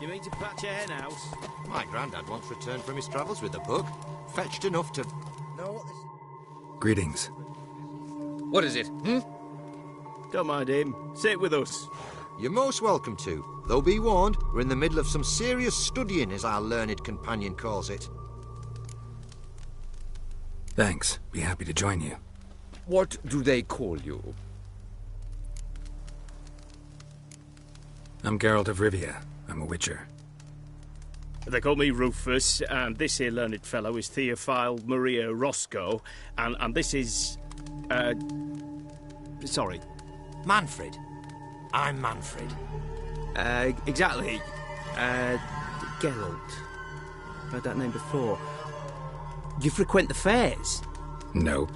You mean to patch a hen house? My granddad once returned from his travels with a book. Fetched enough to... know what this... Greetings. What is it, Don't mind him. Sit with us. You're most welcome to. Though be warned, we're in the middle of some serious studying, as our learned companion calls it. Thanks. Be happy to join you. What do they call you? I'm Geralt of Rivia. I'm a witcher. They call me Rufus, and this here learned fellow is Theophile Maria Roscoe, and this is... sorry. Manfred. I'm Manfred. Exactly. Geralt. Heard that name before. You frequent the fairs? Nope.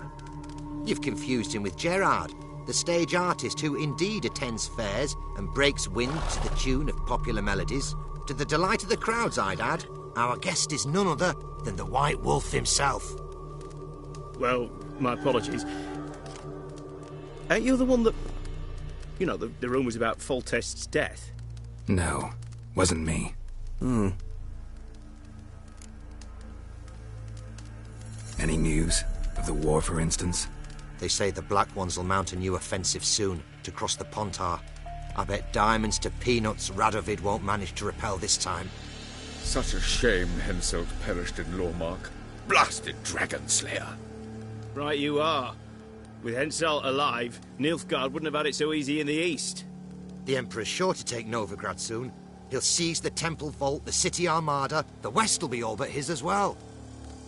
You've confused him with Gerard, the stage artist who indeed attends fairs and breaks wind to the tune of popular melodies. To the delight of the crowds, I'd add. Our guest is none other than the White Wolf himself. Well, my apologies. Ain't you the one that... You know, the rumours about Foltest's death? No, wasn't me. Any news of the war, for instance? They say the Black Ones will mount a new offensive soon to cross the Pontar. I bet diamonds to peanuts Radovid won't manage to repel this time. Such a shame Henselt perished in Lormark. Blasted dragon slayer. Right you are. With Henselt alive, Nilfgaard wouldn't have had it so easy in the east. The Emperor's sure to take Novigrad soon. He'll seize the Temple Vault, the City Armada. The west will be all but his as well.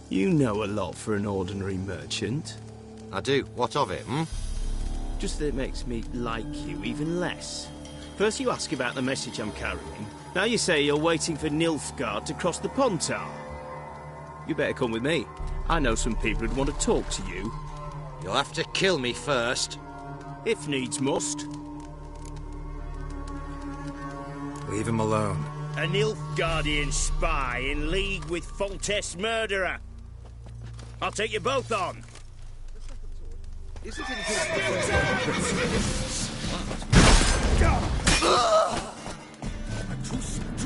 You know a lot for an ordinary merchant. I do. What of it, Just that it makes me like you even less. First you ask about the message I'm carrying. Now you say you're waiting for Nilfgaard to cross the Pontar. You better come with me. I know some people who'd want to talk to you. You'll have to kill me first. If needs must. Leave him alone. A Nilfgaardian spy in league with Foltest's murderer. I'll take you both on. Isn't it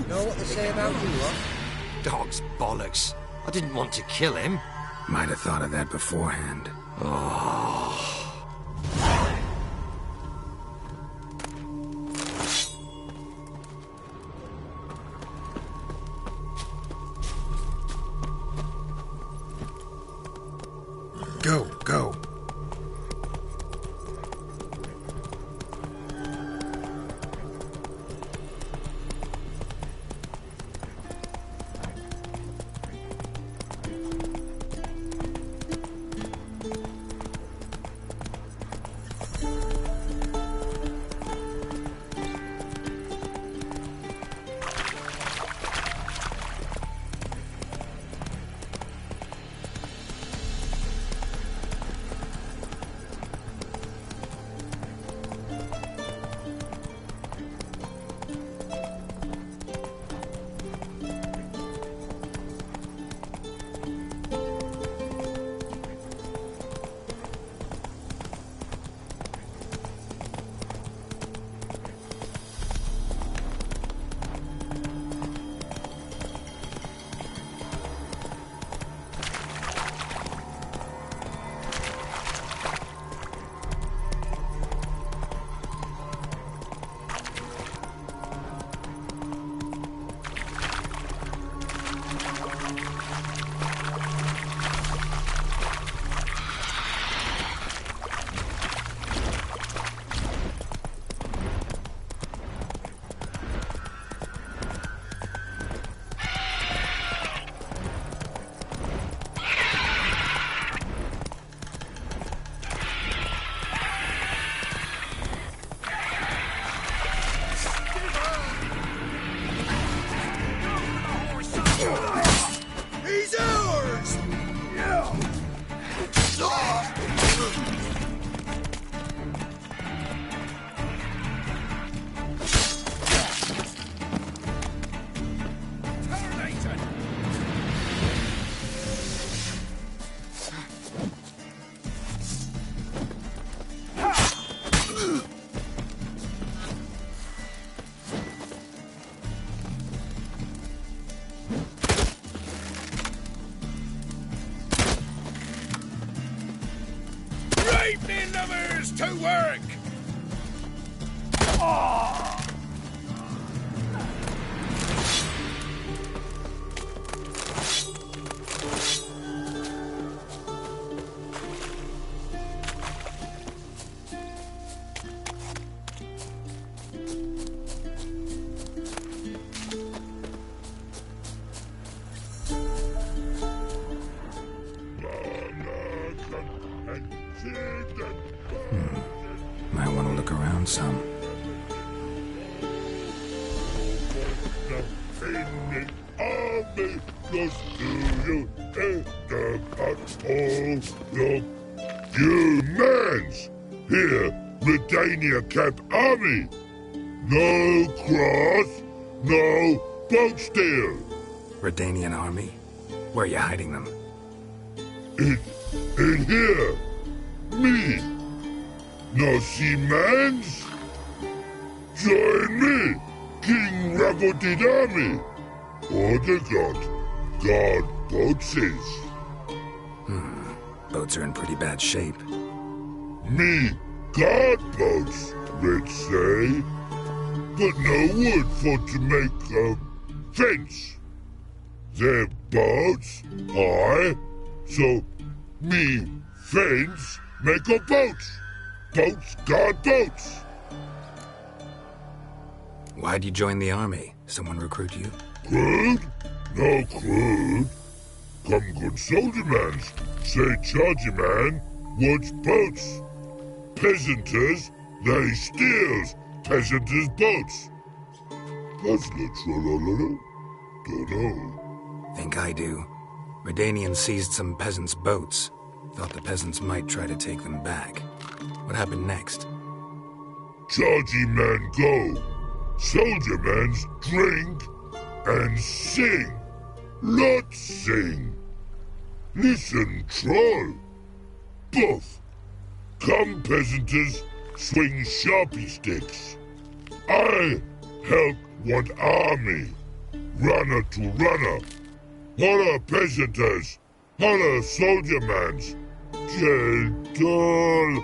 know what they say about you, what? Dog's bollocks. I didn't want to kill him. Might have thought of that beforehand. Oh. Go. To work! Might want to look around some. Humans! Here, Redania Camp Army! No cross, no boat steer! Redanian army? Where are you hiding them? In here! Me! No seamans? Join me, King Ravodid Army! Order God boats is. Boats are in pretty bad shape. Me, God boats, let's say. But no wood for to make a fence. Their boats high, so me fence Make up boats! Boats guard boats! Why'd you join the army? Someone recruit you? Crude? No crude. Come good soldier mans. Say charger man wants boats. Peasanters, they steals peasanters' boats. Puzzler trollololo? Dunno. Think I do. Redanian seized some peasants' boats. Thought the peasants might try to take them back. What happened next? Chargy man go. Soldier mans drink and sing. Lot sing. Listen, troll. Buff. Come, peasanters, swing sharpie sticks. I help one army. Runner to runner. Holla, peasanters. Holla, soldier mans. Gentle.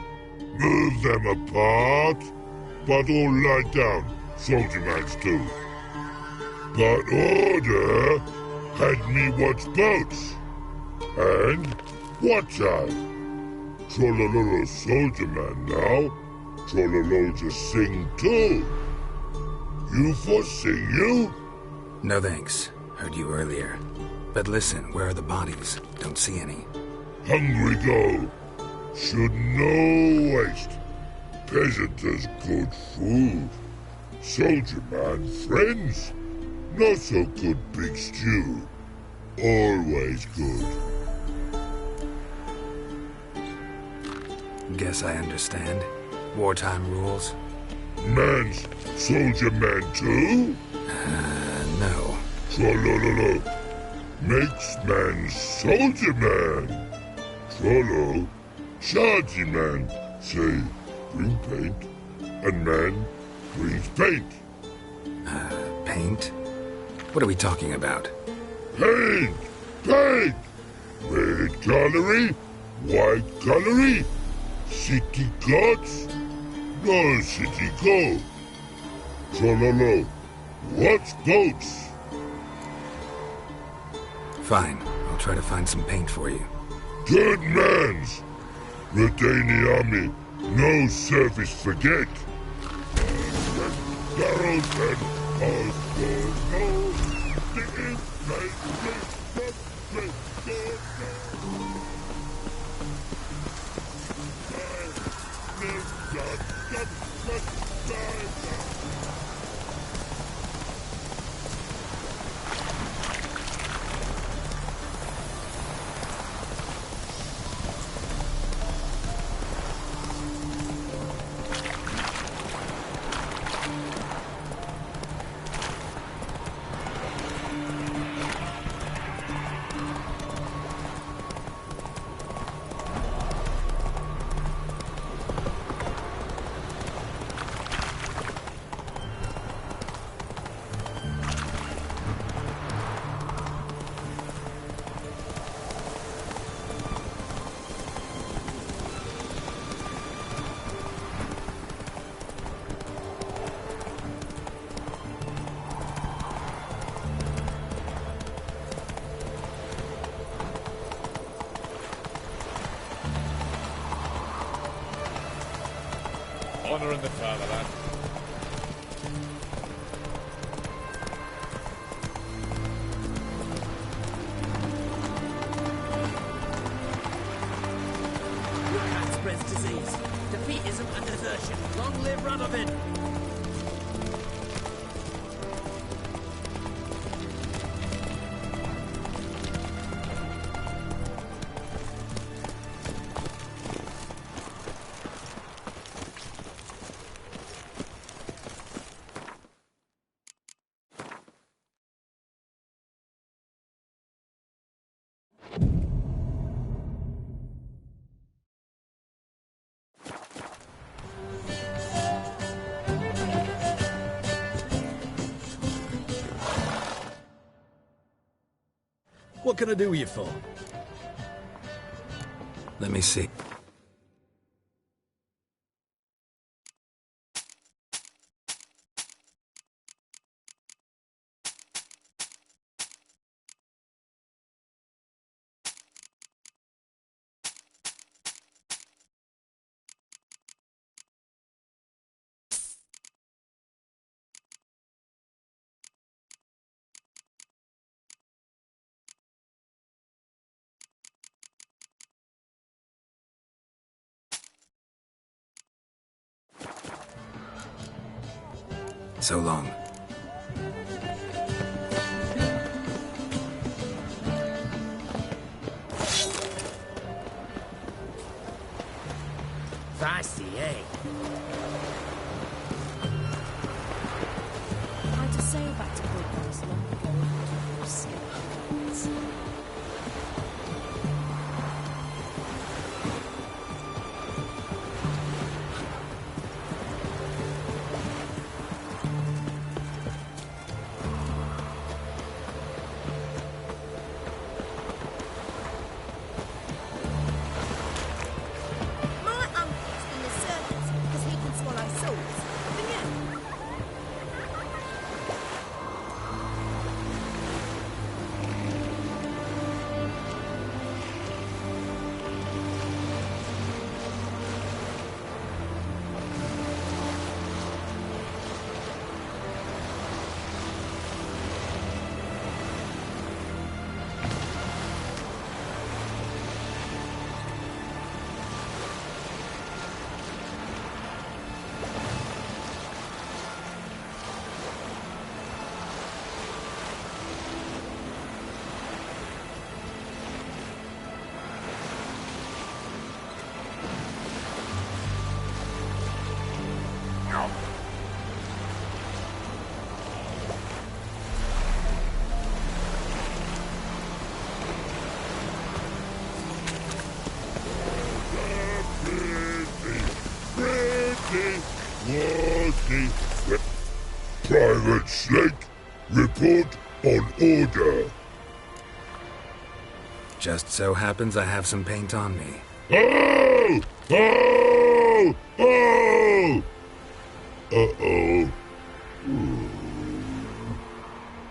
Move them apart. But all lie down, soldier mans too. But order had me watch boats. And watch I. Trollololo soldier man now. Trollolo just sing too. You for sing you? No thanks. Heard you earlier. But listen, where are the bodies? Don't see any. Hungry go. Should no waste. Peasanters good food. Soldier man friends. Not so good big stew. Always good. Guess I understand. Wartime rules? Man's soldier man too? No. Trollololo. Makes man soldier man. Trollo. Chargy man. Say, bring paint. And man brings paint. Paint? What are we talking about? Paint! Paint! Red colory, white colory, city gods, no city go. Trollolo, what's boats? Fine, I'll try to find some paint for you. Good mans! Redani army, no service forget. Honor in the fatherland. Your cat spreads disease. Defeatism and desertion. Long live Radovid! What can I do you for? Let me see. So long. Feisty, eh? I had to sail back to Portland long ago for sea. My uncle's in the circus because he can swallow swords. Can you? Private Slate, report on order. Just so happens I have some paint on me. Oh! Oh! Oh! Uh-oh.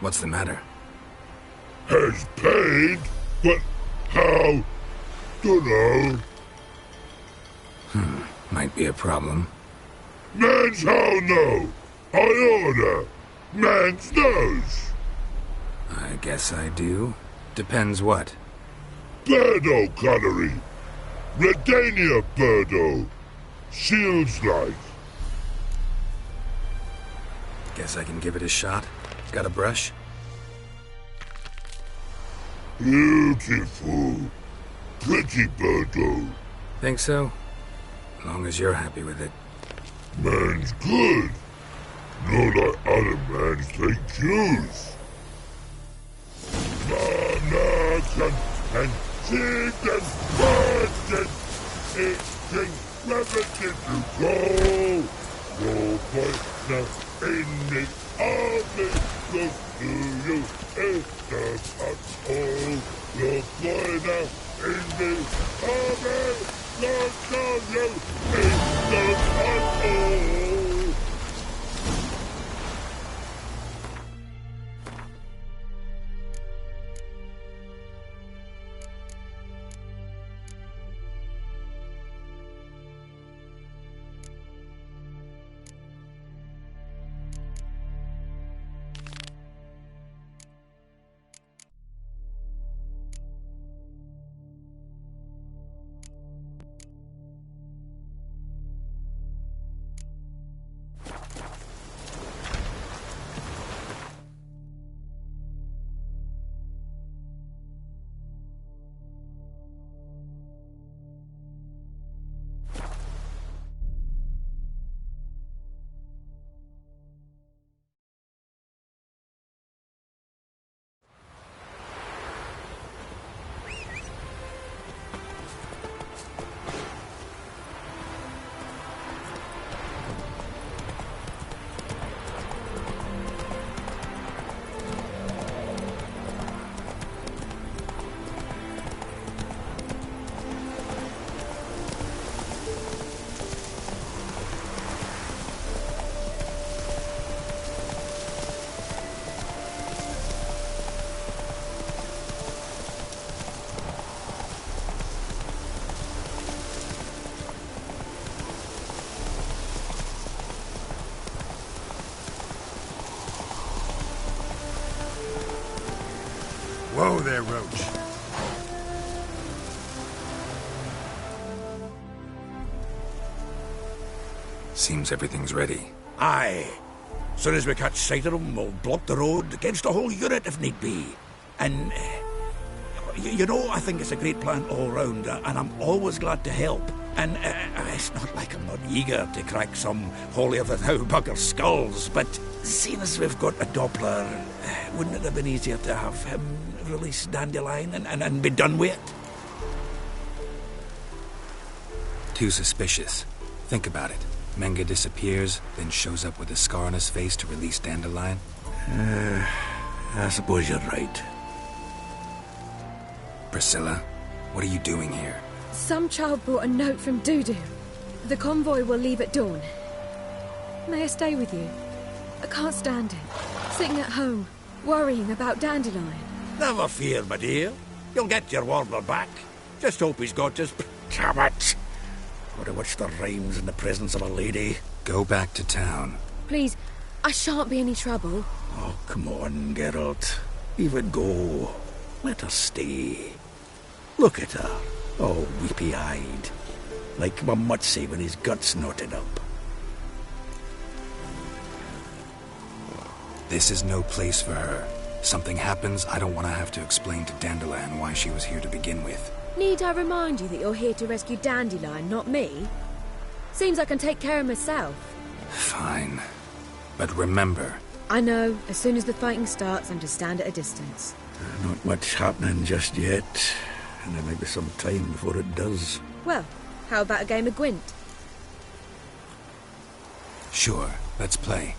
What's the matter? Has paint, but how? Dunno. Might be a problem. Man's how no? I order. Man's nose. I guess I do. Depends what. Birdo colory. Redania Birdo. Shields like. Guess I can give it a shot. Got a brush? Beautiful. Pretty Birdo. Think so? As long as you're happy with it. Man's good. Not like other mans take cues. Manakan and chicken virgin. Eating gravity to go. Your partner in the army goes to you in the patrol. Your partner in the army goes to you in the patrol. Whoa there, Roach. Seems everything's ready. Aye. Soon as we catch sight of them, we'll block the road against the whole unit if need be. And, you know, I think it's a great plan all round, and I'm always glad to help. And it's not like I'm not eager to crack some holier-than-thou bugger skulls, but seeing as we've got a Doppler, wouldn't it have been easier to have him release Dandelion and be done with it? Too suspicious. Think about it. Menge disappears, then shows up with a scar on his face to release Dandelion. I suppose you're right. Priscilla, what are you doing here? Some child brought a note from Dudu. The convoy will leave at dawn. May I stay with you? I can't stand it. Sitting at home, worrying about Dandelion. Never fear, my dear. You'll get your warbler back. Just hope he's got his... Damn it! Would have watched the rhymes in the presence of a lady. Go back to town. Please, I shan't be any trouble. Oh, come on, Geralt. Leave it go. Let her stay. Look at her. Oh, weepy-eyed. Like Mamutsi when his guts knotted up. This is no place for her. Something happens, I don't want to have to explain to Dandelion why she was here to begin with. Need I remind you that you're here to rescue Dandelion, not me? Seems I can take care of myself. Fine. But remember... I know. As soon as the fighting starts, I'm to stand at a distance. Not much happening just yet. And there may be some time before it does. Well, how about a game of Gwent? Sure, let's play.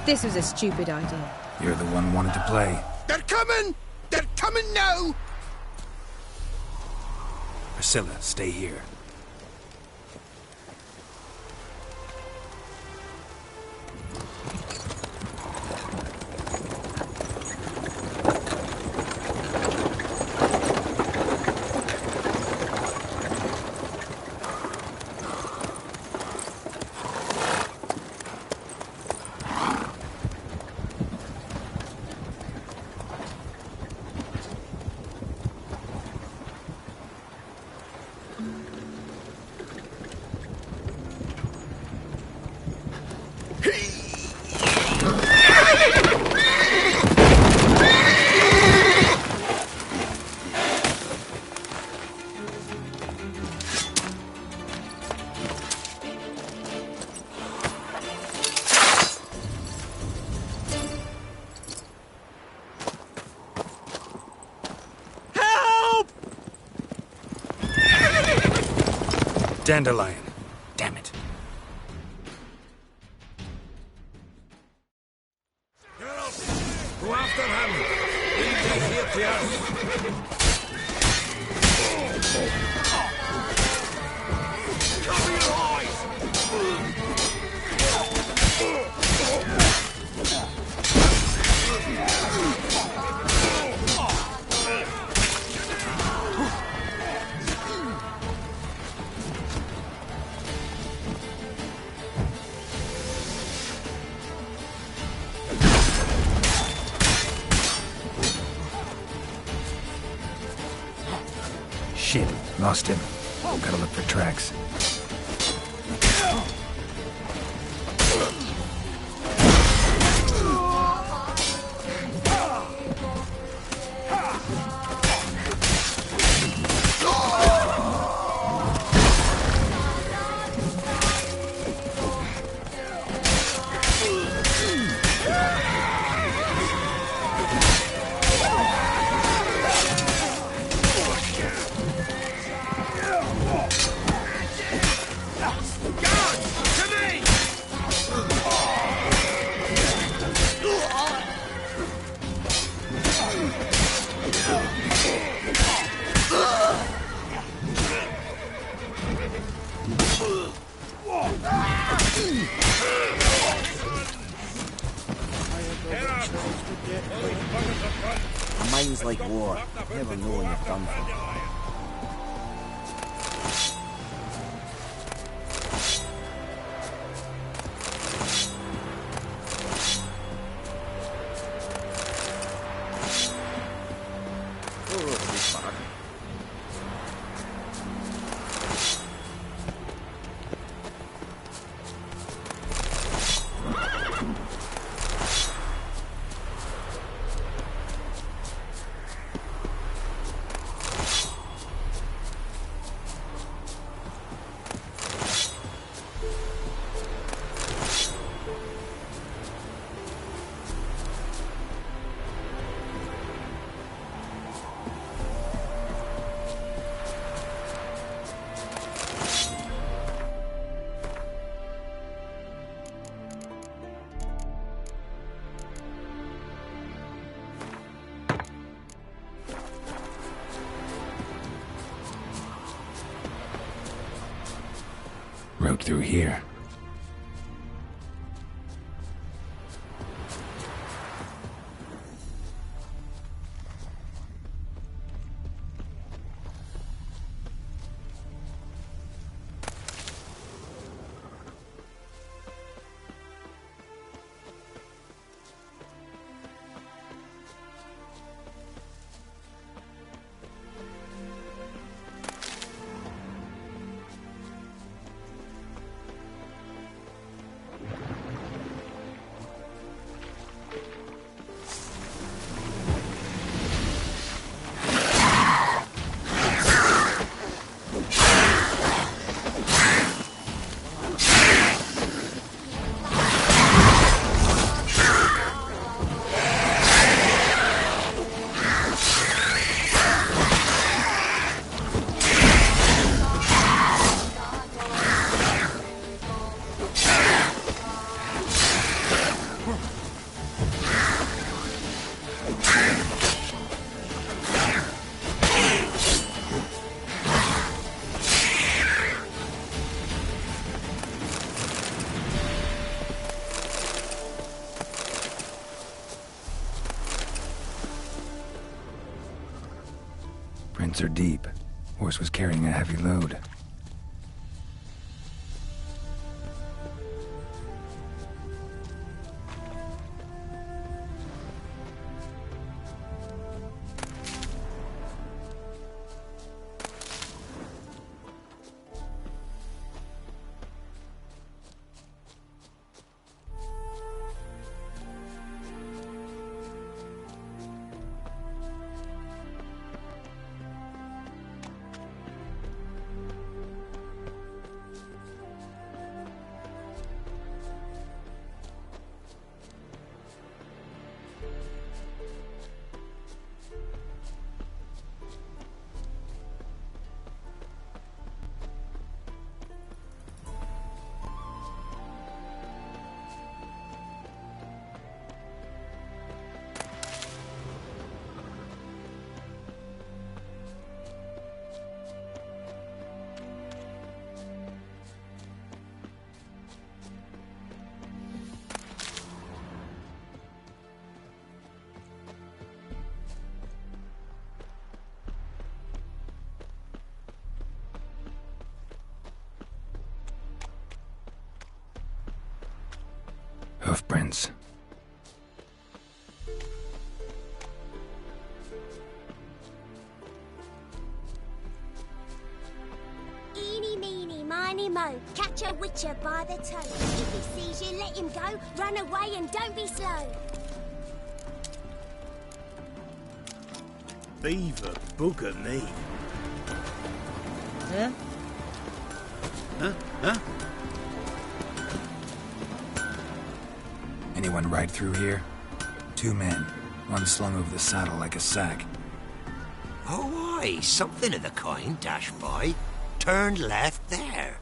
This was a stupid idea. You're the one wanted to play. They're coming! They're coming now! Priscilla, stay here. Dandelion. Damn it. Girls, go after him. Leave me here to us. Cover your eyes! Shit, lost him. Gotta look for tracks. A mind's like war. Never know when you're done for. Road through here. Roots are deep. Horse was carrying a heavy load. Hoofprints. Eeny, meeny, miny, mo. Catch a witcher by the toe. If he sees you, let him go. Run away and don't be slow. Beaver bugger me. Huh? Huh? Anyone ride through here? 2 men. One slung over the saddle like a sack. Oh, aye, something of the kind, dashed by. Turned left there.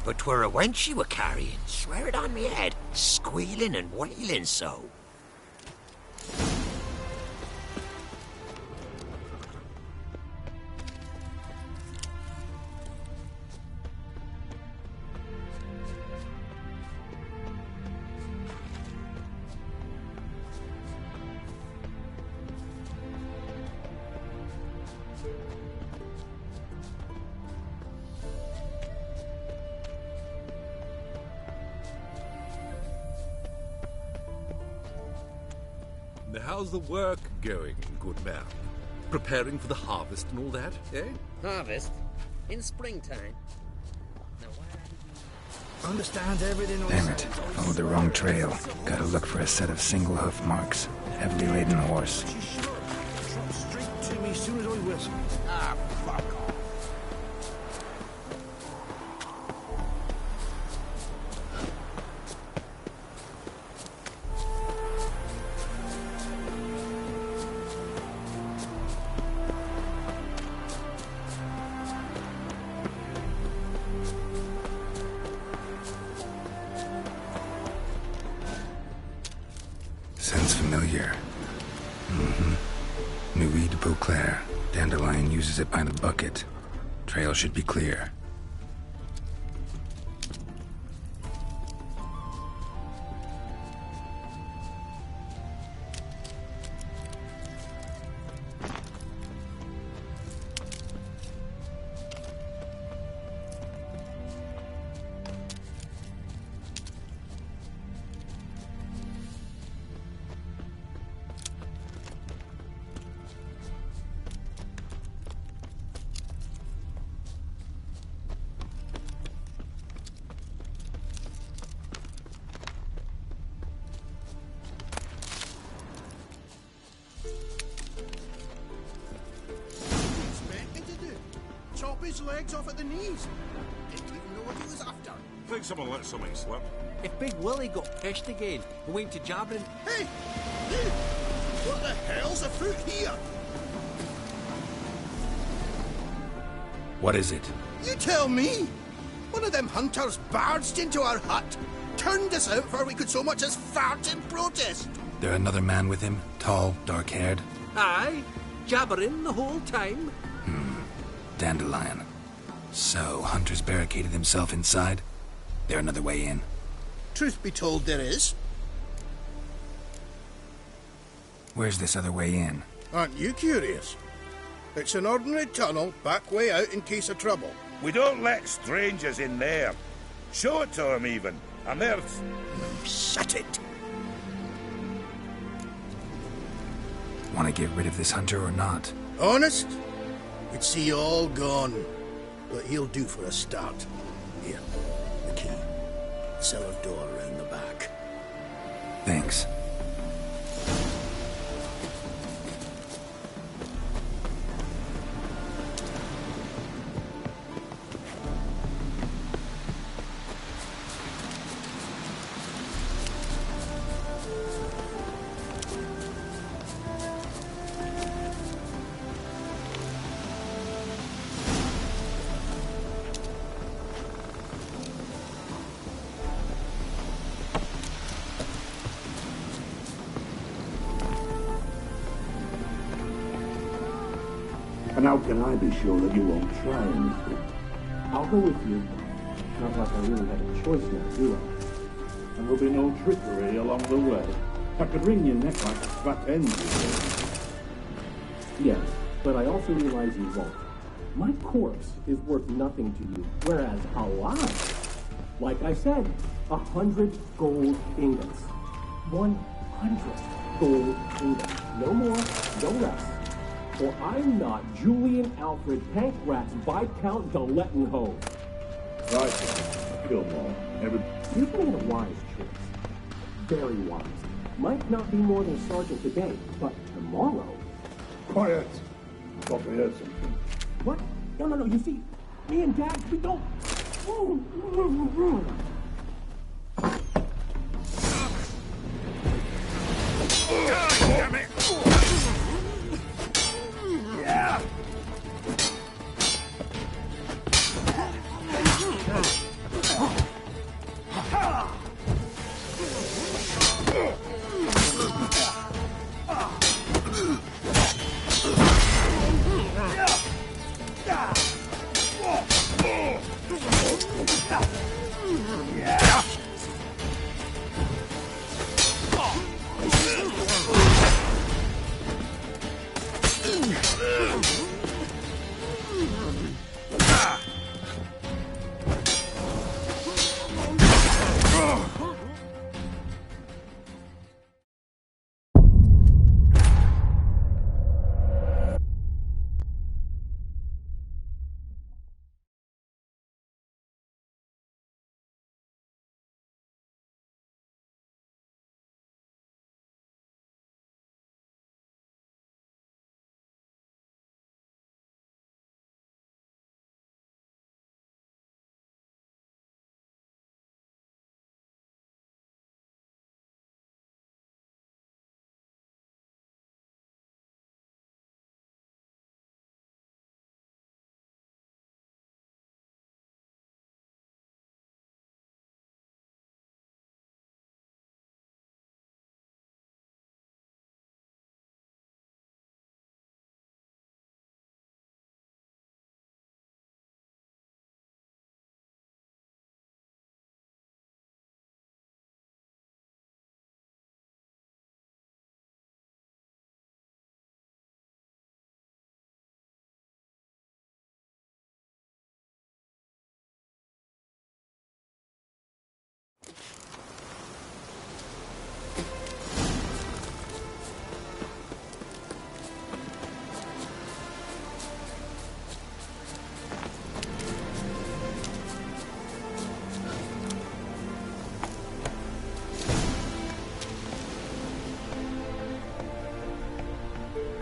But 'twere a wench you were carrying, swear it on me head, squealing and wailing so. How's the work going, good man? Preparing for the harvest and all that, eh? Harvest? In springtime? Understand everything. Damn it. Followed the wrong trail. Gotta look for a set of single hoof marks. Heavily laden horse. Trot straight to me as soon as I whistle. Ah, fuck off. Sounds familiar. Nuit de Beauclair. Dandelion uses it by the bucket. Trail should be clear. Chop his legs off at the knees. Didn't even know what he was after. Think someone let something slip. If Big Willie got pissed again and went to jabbering... Hey! Hey! What the hell's afoot here? What is it? You tell me! One of them hunters barged into our hut, turned us out before we could so much as fart in protest. There another man with him? Tall, dark-haired? Aye, jabbering the whole time. Dandelion. So, Hunter's barricaded himself inside? There another way in? Truth be told, there is. Where's this other way in? Aren't you curious? It's an ordinary tunnel, back way out in case of trouble. We don't let strangers in there. Show it to them, even. And there's... Shut it! Want to get rid of this hunter or not? Honest? We'd see you all gone. But he'll do for a start. Here, the key. Cellar door around the back. Thanks. And how can I be sure that you won't try anything? I'll go with you. Not like I really have a choice now, do I? And there'll be no trickery along the way. I could wring your neck like a fat hen, you know. Yes, but I also realize you won't. My corpse is worth nothing to you, whereas alive, like I said, 100 gold ingots. 100 gold ingots. No more, no less. Or I'm not Julian Alfred Pancratz Viscount de Lettenhove. Right, Gilmore. You've made a wise choice. Very wise. Might not be more than a sergeant today, but tomorrow... Quiet! I thought we heard something. What? No. You see, me and Dax, we don't... Damn it! Yeah!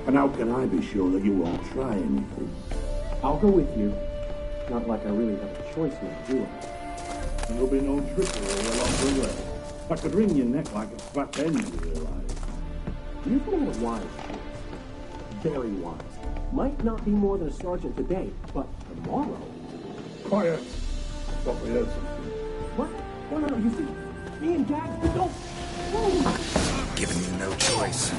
And how can I be sure that you won't try anything? I'll go with you. Not like I really have a choice now, do I? And there'll be no trickery along the way. I could wring your neck like a fat hen, you realize. You've made a wise choice. Very wise. Might not be more than a sergeant today, but tomorrow... Quiet! Thought we heard something. What? No. You see, me and Dax, we don't... Whoa. Giving you no choice.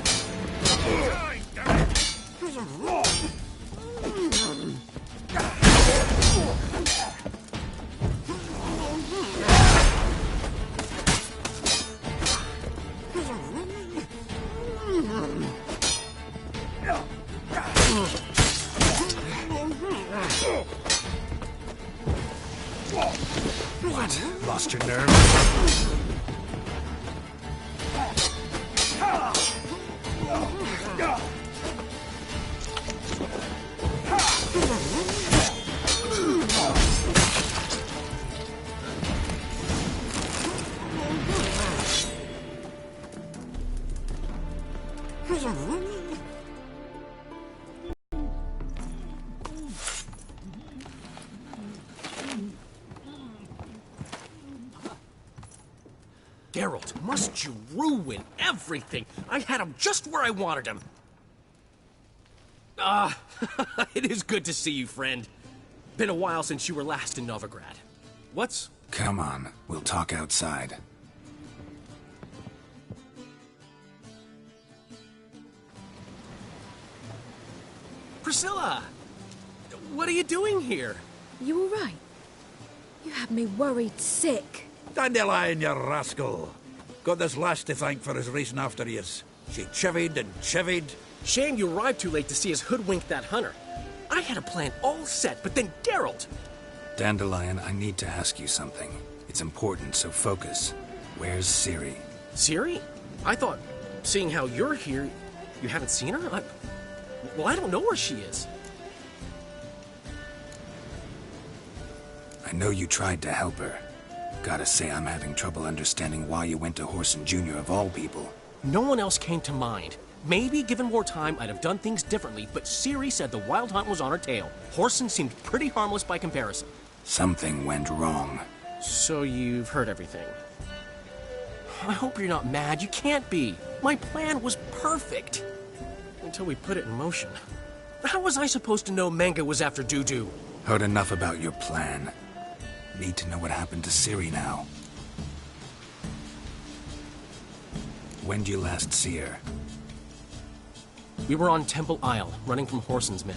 Geralt, must you ruin everything? I had him just where I wanted him. It is good to see you, friend. Been a while since you were last in Novigrad. What's... Come on, we'll talk outside. Priscilla! What are you doing here? You all right? You had me worried sick. Dandelion, you rascal. Got this lass to thank for his racing after yous. She chivied and chivied. Shame you arrived too late to see us hoodwink that hunter. I had a plan all set, but then Geralt... Dandelion, I need to ask you something. It's important, so focus. Where's Ciri? Ciri? I thought, seeing how you're here, you haven't seen her? Well, I don't know where she is. I know you tried to help her. Gotta say, I'm having trouble understanding why you went to Whoreson Jr. of all people. No one else came to mind. Maybe, given more time, I'd have done things differently, but Ciri said the Wild Hunt was on her tail. Whoreson seemed pretty harmless by comparison. Something went wrong. So you've heard everything. I hope you're not mad. You can't be. My plan was perfect. Until we put it in motion. How was I supposed to know Manga was after Dudu? Heard enough about your plan. Need to know what happened to Ciri now. When did you last see her? We were on Temple Isle, running from Whoreson's men.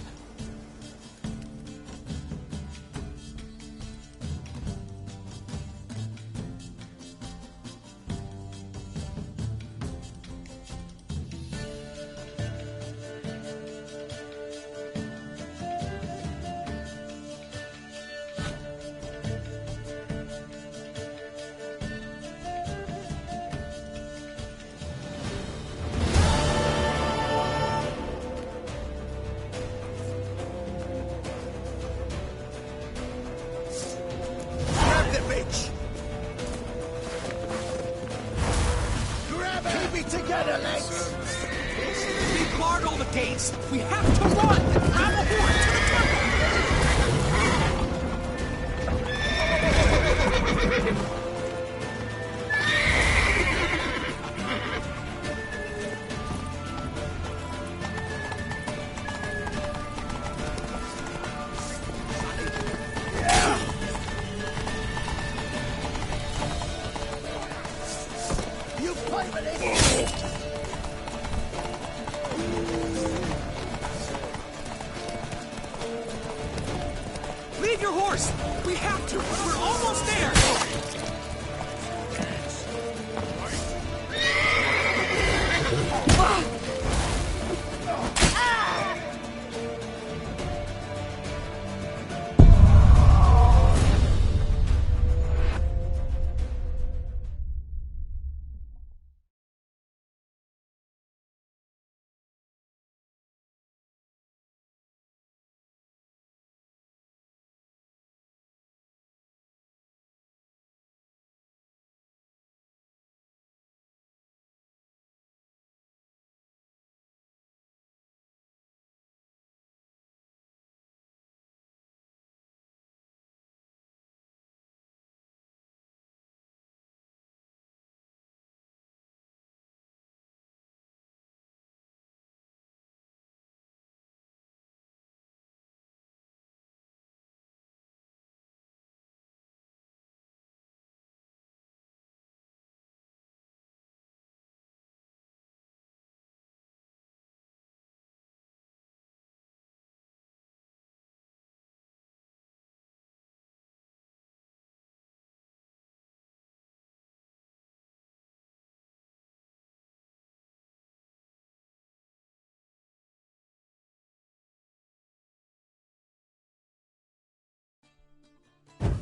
Leave your horse! We have to! We're almost there!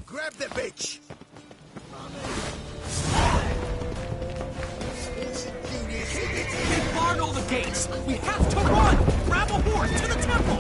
Grab the bitch! They barred all the gates! We have to run! Grab a horse to the temple!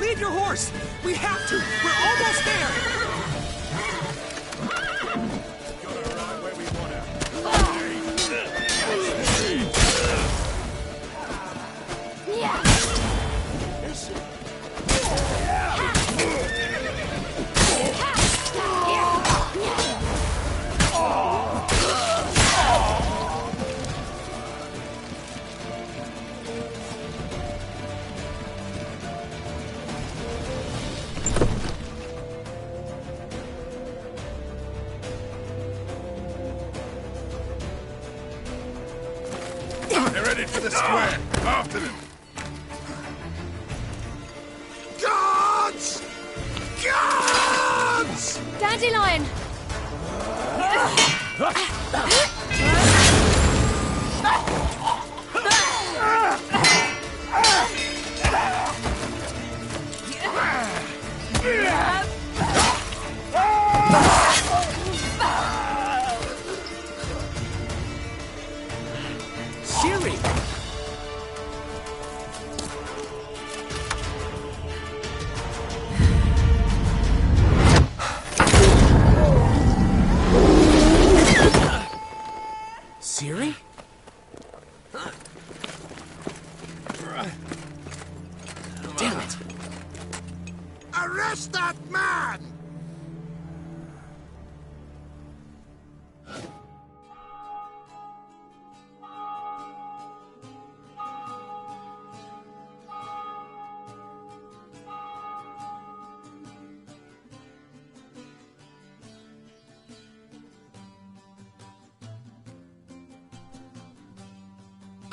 Leave your horse! We have to! We're almost there! They're headed for the square. After them. Guards! Guards! Dandelion! Ciri! Ciri? Damn it! Arrest that man!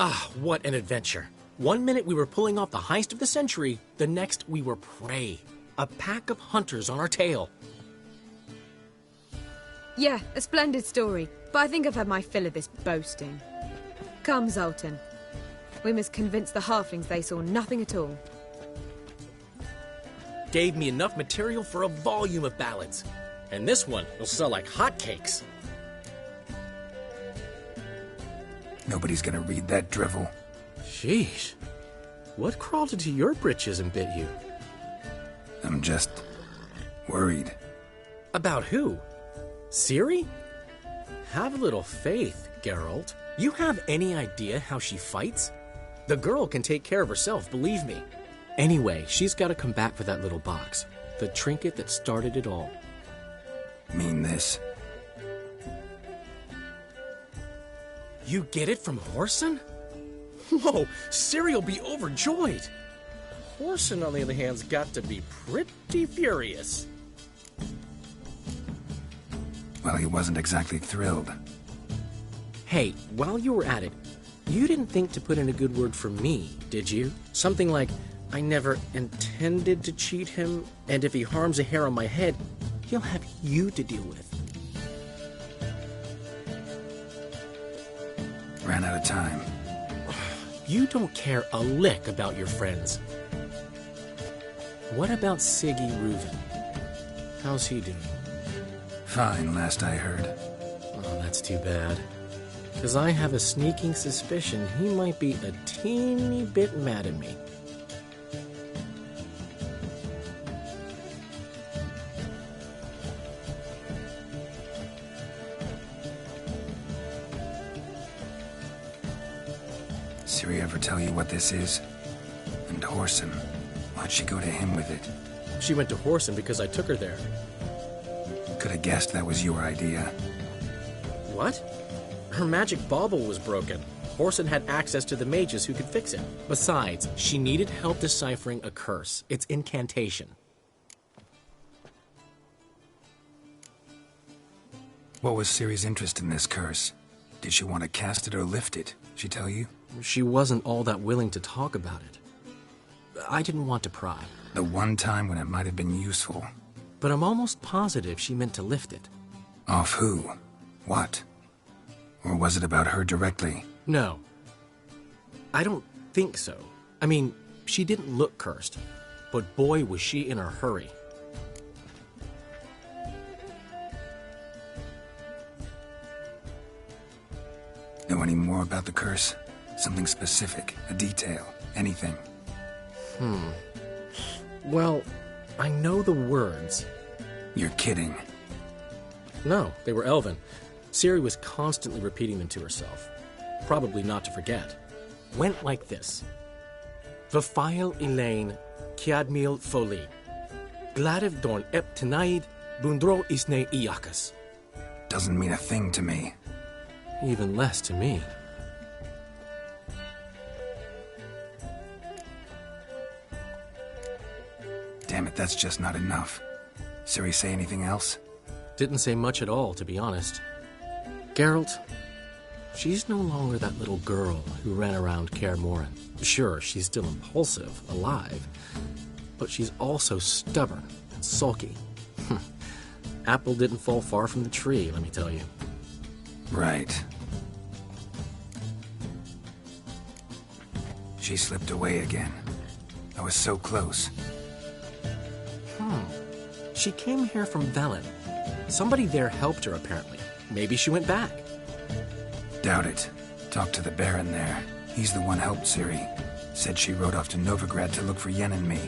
Ah, what an adventure. One minute we were pulling off the heist of the century, the next we were prey. A pack of hunters on our tail. Yeah, a splendid story, but I think I've had my fill of this boasting. Come, Zoltan. We must convince the halflings they saw nothing at all. Gave me enough material for a volume of ballads. And this one will sell like hotcakes. Nobody's gonna read that drivel. Sheesh. What crawled into your britches and bit you? I'm just worried. About who? Ciri? Have a little faith, Geralt. You have any idea how she fights? The girl can take care of herself, believe me. Anyway, she's got to come back for that little box. The trinket that started it all. Mean this? You get it from Whoreson? Whoa, Ciri will be overjoyed. Whoreson, on the other hand's got to be pretty furious. Well, he wasn't exactly thrilled. Hey, while you were at it, you didn't think to put in a good word for me, did you? Something like, I never intended to cheat him, and if he harms a hair on my head, he'll have you to deal with. Ran out of time. You don't care a lick about your friends. What about Siggy Reuven? How's he doing? Fine, last I heard. Oh, that's too bad. Because I have a sneaking suspicion he might be a teeny bit mad at me. Ciri ever tell you what this is? And Whoreson, why'd she go to him with it? She went to Whoreson because I took her there. Could have guessed that was your idea. What? Her magic bauble was broken. Whoreson had access to the mages who could fix it. Besides, she needed help deciphering a curse. It's incantation. What was Ciri's interest in this curse? Did she want to cast it or lift it? She tell you? She wasn't all that willing to talk about it. I didn't want to pry. The one time when it might have been useful. But I'm almost positive she meant to lift it. Off who? What? Or was it about her directly? No. I don't think so. I mean, she didn't look cursed. But boy, was she in a hurry. Know any more about the curse? Something specific, a detail, anything? Well, I know the words. You're kidding. No, they were Elven. Ciri was constantly repeating them to herself. Probably not to forget. Went like this. Vafile Elaine, Kiadmil Foli. Gladev Dorn Ep Tenaid, Bundro Isne Iakas. Doesn't mean a thing to me. Even less to me. Damn it, that's just not enough. Ciri say anything else? Didn't say much at all, to be honest. Geralt, she's no longer that little girl who ran around Kaer Morhen. Sure, she's still impulsive, alive, but she's also stubborn and sulky. Apple didn't fall far from the tree, let me tell you. Right. She slipped away again. I was so close. She came here from Velen. Somebody there helped her, apparently. Maybe she went back. Doubt it. Talked to the Baron there. He's the one helped Ciri. Said she rode off to Novigrad to look for Yen and me.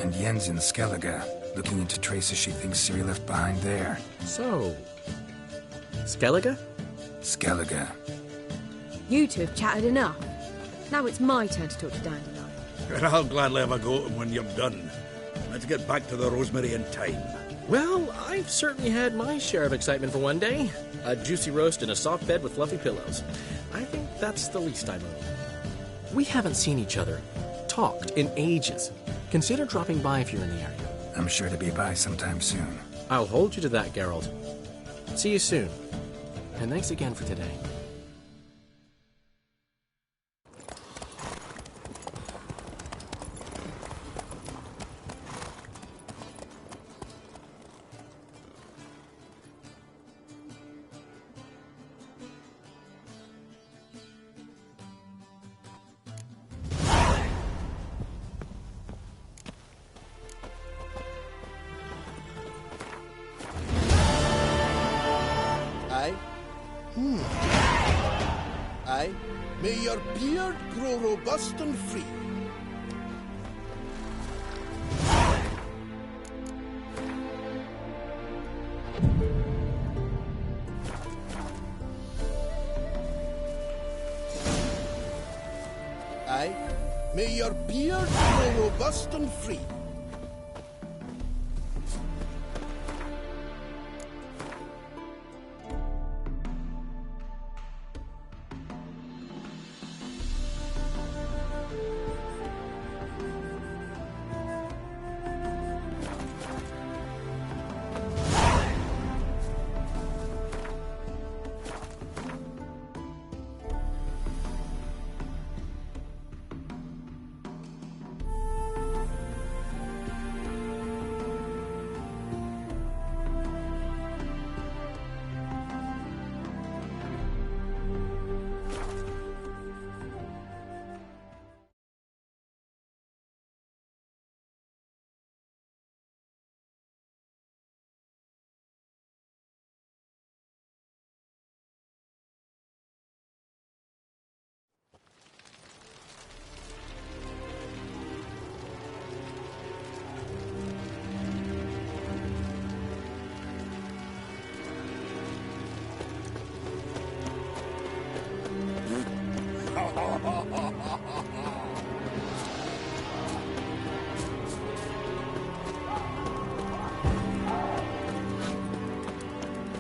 And Yen's in Skellige, looking into traces she thinks Ciri left behind there. So... Skellige? Skellige. You two have chatted enough. Now it's my turn to talk to Dandelion. And I'll gladly have a go at him when you're done. Let's get back to the Rosemary in time. Well, I've certainly had my share of excitement for one day. A juicy roast in a soft bed with fluffy pillows. I think that's the least I owe. We haven't seen each other, talked in ages. Consider dropping by if you're in the area. I'm sure to be by sometime soon. I'll hold you to that, Geralt. See you soon. And thanks again for today. Aye. May your beard grow robust and free. Aye. May your beard grow robust and free.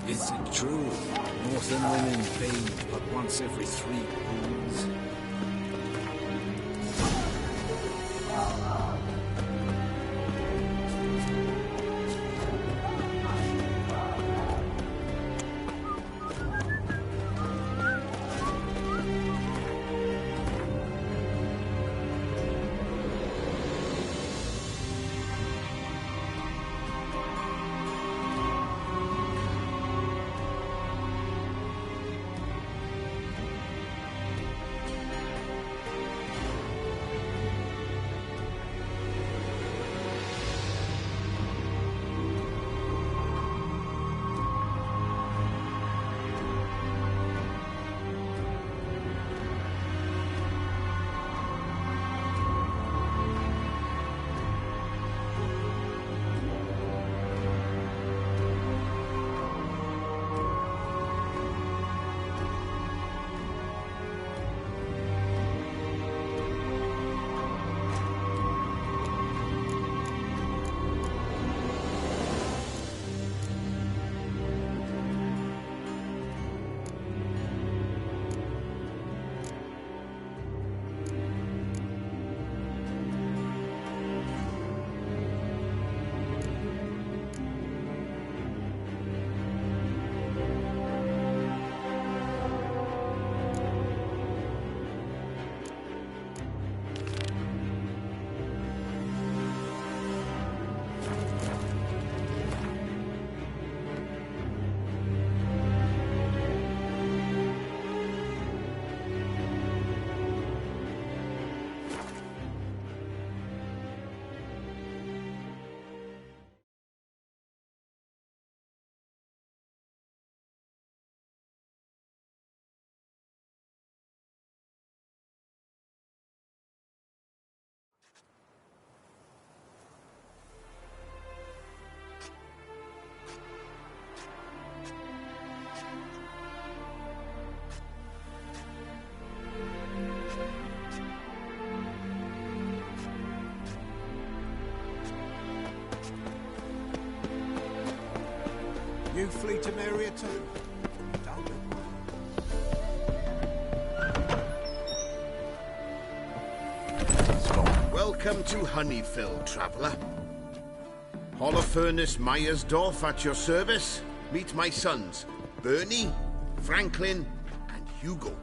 Is it true? Northern women bathe but once every 3 moons. You flee to Maria too? Welcome to Honeyfield, traveller. Holofernes Myersdorf at your service. Meet my sons, Bernie, Franklin, and Hugo.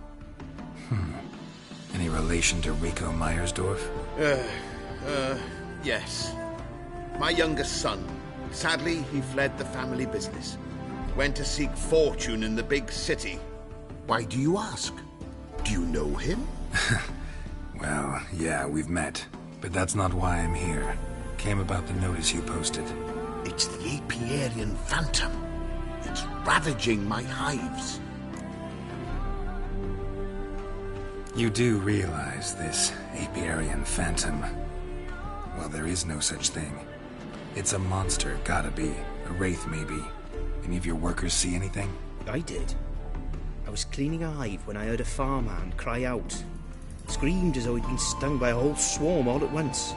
Any relation to Rico Myersdorf? Yes. My youngest son. Sadly, he fled the family business. Went to seek fortune in the big city. Why do you ask? Do you know him? Well, yeah, we've met. But that's not why I'm here. Came about the notice you posted. It's the Apiarian Phantom. It's ravaging my hives. You do realize this Apiarian Phantom? Well, there is no such thing. It's a monster, gotta be. A wraith, maybe. Any of your workers see anything? I did. I was cleaning a hive when I heard a farmhand cry out. Screamed as though he'd been stung by a whole swarm all at once.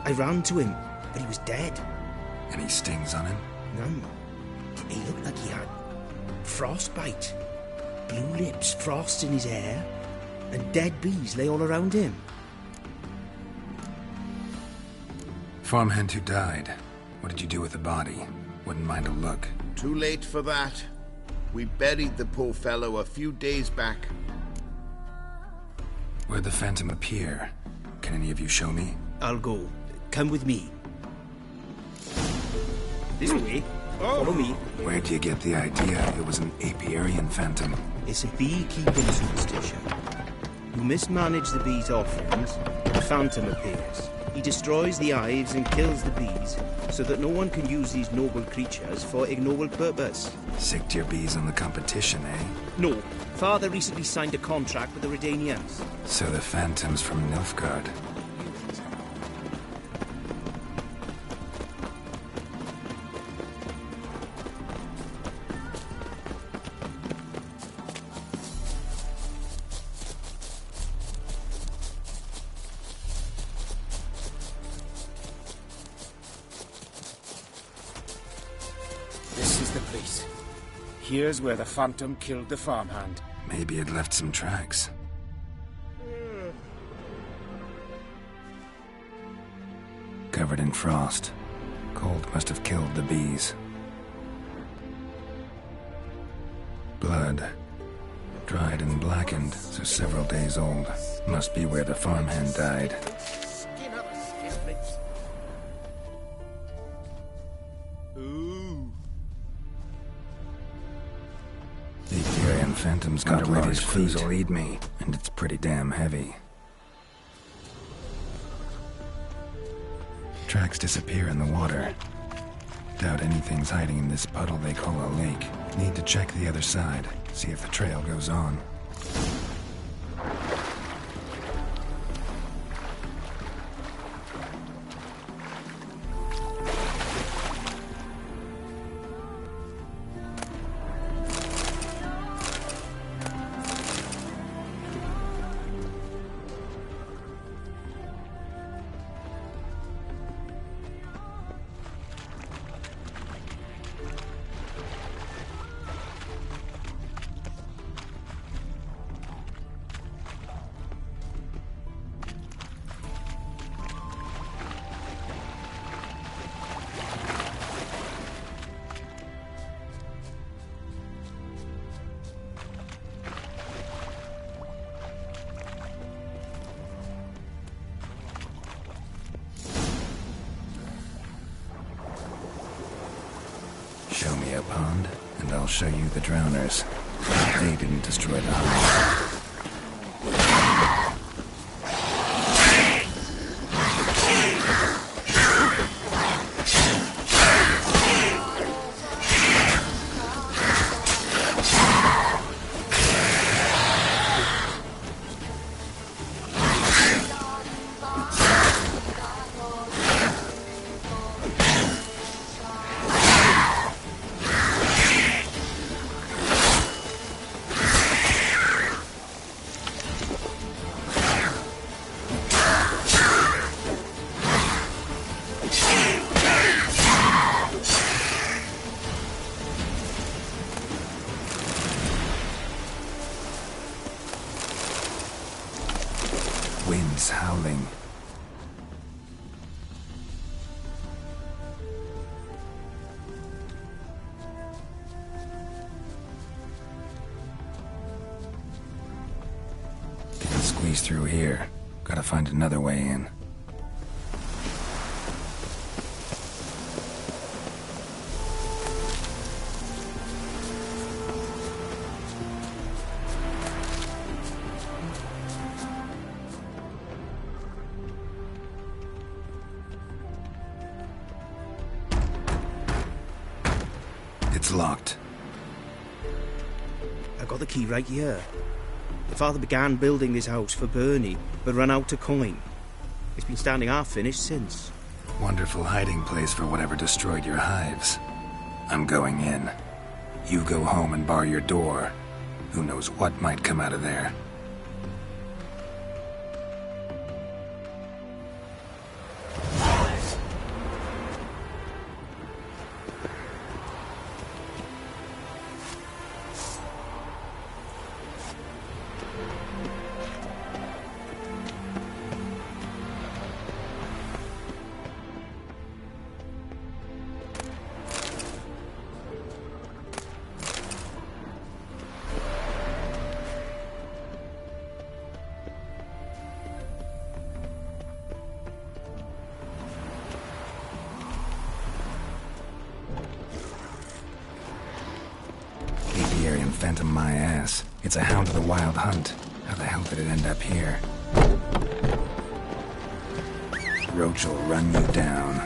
I ran to him, but he was dead. Any stings on him? None. He looked like he had frostbite. Blue lips, frost in his hair, and dead bees lay all around him. Farmhand who died. What did you do with the body? Wouldn't mind a look. Too late for that. We buried the poor fellow a few days back. Where'd the Phantom appear? Can any of you show me? I'll go. Come with me. This way. Follow me. Where'd you get the idea it was an Apiarian Phantom? It's a beekeeping superstition. You mismanage the bees' offerings, the Phantom appears. He destroys the hives and kills the bees, so that no one can use these noble creatures for ignoble purpose. Sicked your bees on the competition, eh? No. Father recently signed a contract with the Redanians. So the Phantom's from Nilfgaard. This is the place. Here's where the Phantom killed the farmhand. Maybe it left some tracks. Covered in frost. Cold must have killed the bees. Blood. Dried and blackened, so several days old. Must be where the farmhand died. The Apiarian Phantom's got where his clues will lead me, and it's pretty damn heavy. Tracks disappear in the water. Doubt anything's hiding in this puddle they call a lake. Need to check the other side, see if the trail goes on. Show me a pond, and I'll show you the drowners. They didn't destroy the hive. Wind's howling. Can't squeeze through here. Gotta find another way in. It's locked. I got the key right here. Father began building this house for Bernie, but ran out of coin. It's been standing half finished since. Wonderful hiding place for whatever destroyed your hives. I'm going in. You go home and bar your door. Who knows what might come out of there. Apiarian phantom my ass. It's a hound of the wild hunt. How the hell did it end up here? Roach will run you down.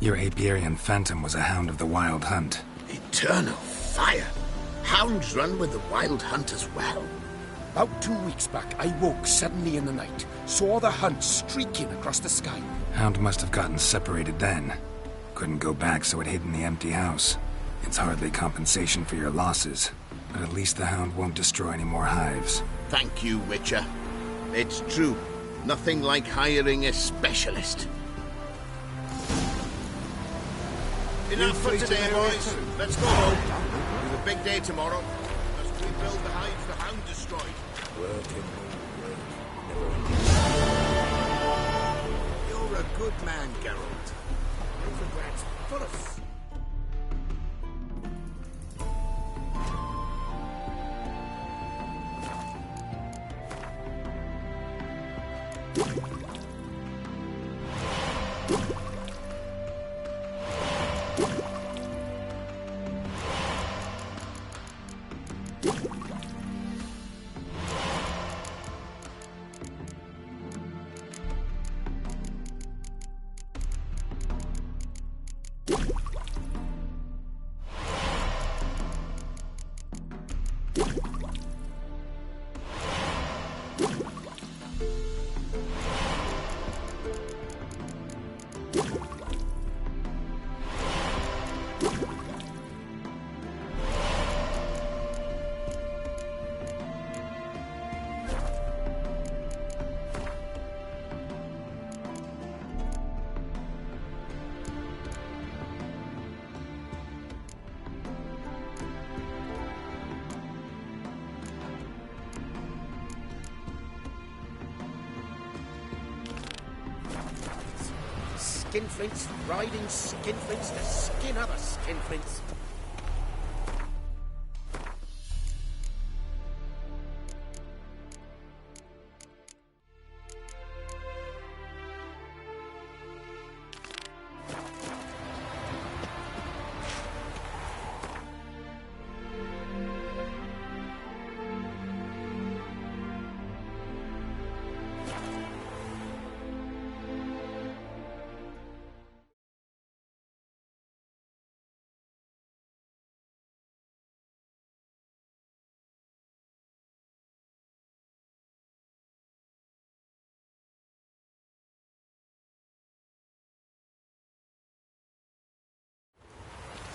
Your Apiarian Phantom was a hound of the Wild Hunt. Eternal fire! Hounds run with the Wild Hunt as well. About 2 weeks back, I woke suddenly in the night, saw the hunt streaking across the sky. Hound must have gotten separated then. Couldn't go back, so it hid in the empty house. It's hardly compensation for your losses, but at least the hound won't destroy any more hives. Thank you, Witcher. It's true. Nothing like hiring a specialist. Enough for today, boys. Let's go home. It's a big day tomorrow. Let's rebuild the hives the hound destroyed. You're a good man, Geralt. Novigrad's full of... Skinflints, riding skinflints to skin other skinflints.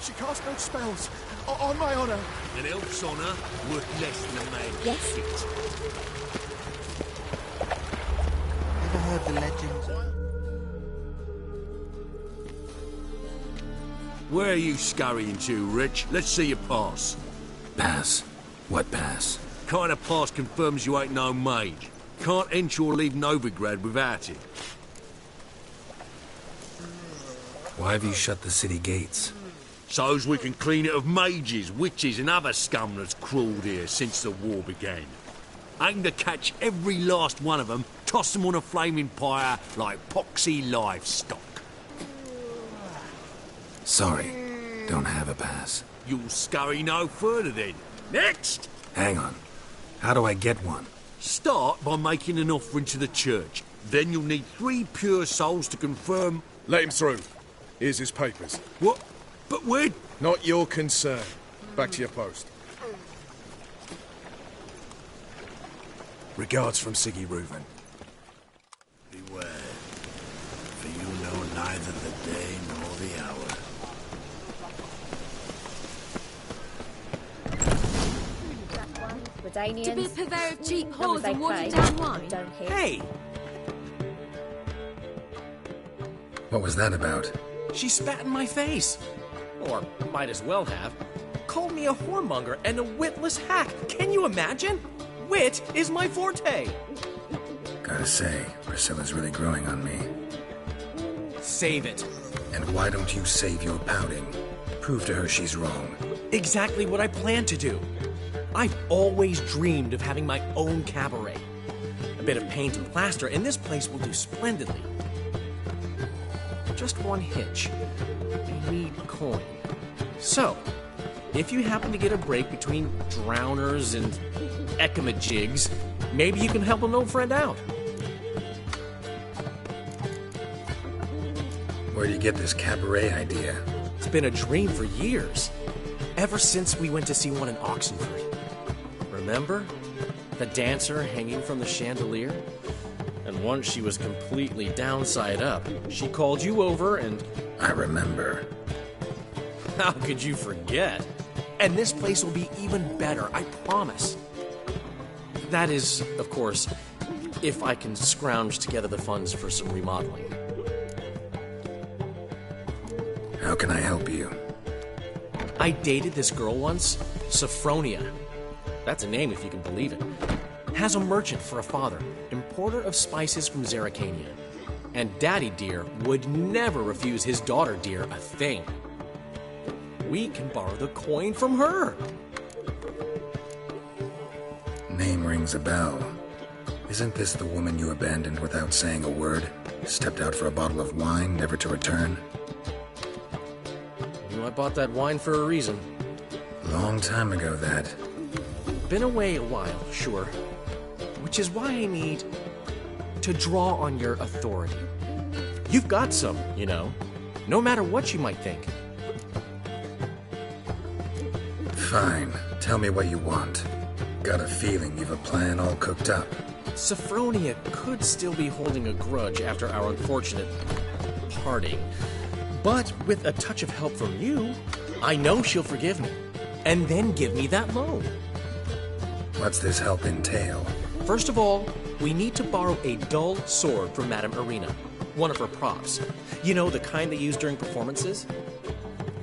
She cast no spells. On my honor. An elf's honor worth less than a man's. Yes. Ever heard the legends? Where are you scurrying to, Rich? Let's see your pass. Pass? What pass? Kind of pass confirms you ain't no mage. Can't enter or leave Novigrad without it. Why have you shut the city gates? So's we can clean it of mages, witches and other scum that's crawled here since the war began. Aim to catch every last one of them, toss them on a flaming pyre like poxy livestock. Sorry, don't have a pass. You'll scurry no further then. Next! Hang on. How do I get one? Start by making an offering to the church. Then you'll need 3 pure souls to confirm... Let him through. Here's his papers. What? But where... Not your concern. Back to your post. Regards from Siggy Reuven. Beware, for you know neither the day nor the hour. To be a purveyor of cheap whores and watered down wine. Hey! What was that about? She spat in my face. Or might as well have. Called me a whoremonger and a witless hack. Can you imagine? Wit is my forte. Gotta say, Priscilla's really growing on me. Save it. And why don't you save your pouting? Prove to her she's wrong. Exactly what I plan to do. I've always dreamed of having my own cabaret. A bit of paint and plaster, and this place will do splendidly. Just one hitch. I need coin. So, if you happen to get a break between drowners and ecamajigs, maybe you can help an old friend out. Where'd you get this cabaret idea? It's been a dream for years. Ever since we went to see one in Oxenford. Remember? The dancer hanging from the chandelier? And once she was completely downside up, she called you over and... I remember. How could you forget? And this place will be even better, I promise. That is, of course, if I can scrounge together the funds for some remodeling. How can I help you? I dated this girl once, Sophronia. That's a name if you can believe it. Has a merchant for a father, importer of spices from Zerrikania. And Daddy Dear would never refuse his daughter Dear a thing. We can borrow the coin from her. Name rings a bell. Isn't this the woman you abandoned without saying a word? Stepped out for a bottle of wine, never to return? I bought that wine for a reason. Long time ago, that. Been away a while, sure. Which is why I need to draw on your authority. You've got some, you know. No matter what you might think. Fine. Tell me what you want. Got a feeling you've a plan all cooked up. Sophronia could still be holding a grudge after our unfortunate parting. But with a touch of help from you, I know she'll forgive me. And then give me that loan. What's this help entail? First of all, we need to borrow a dull sword from Madame Irina. One of her props. You know, the kind they use during performances?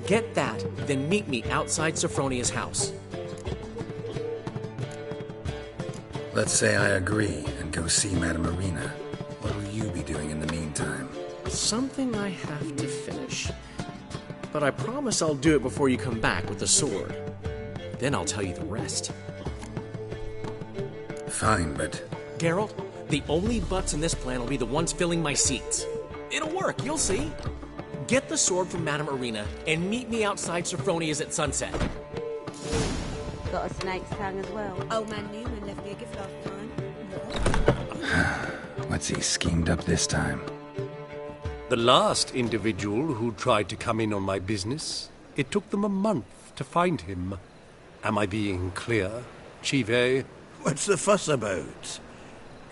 Get that, then meet me outside Sophronia's house. Let's say I agree and go see Madame Irina. What will you be doing in the meantime? Something I have to finish. But I promise I'll do it before you come back with the sword. Then I'll tell you the rest. Fine, but... Geralt, the only butts in this plan will be the ones filling my seats. It'll work, you'll see. Get the sword from Madame Irina and meet me outside Sophronia's at sunset. Got a snake's tongue as well. Old man Newman left me a gift last time. What's he schemed up this time? The last individual who tried to come in on my business, it took them a month to find him. Am I being clear, Chive? What's the fuss about?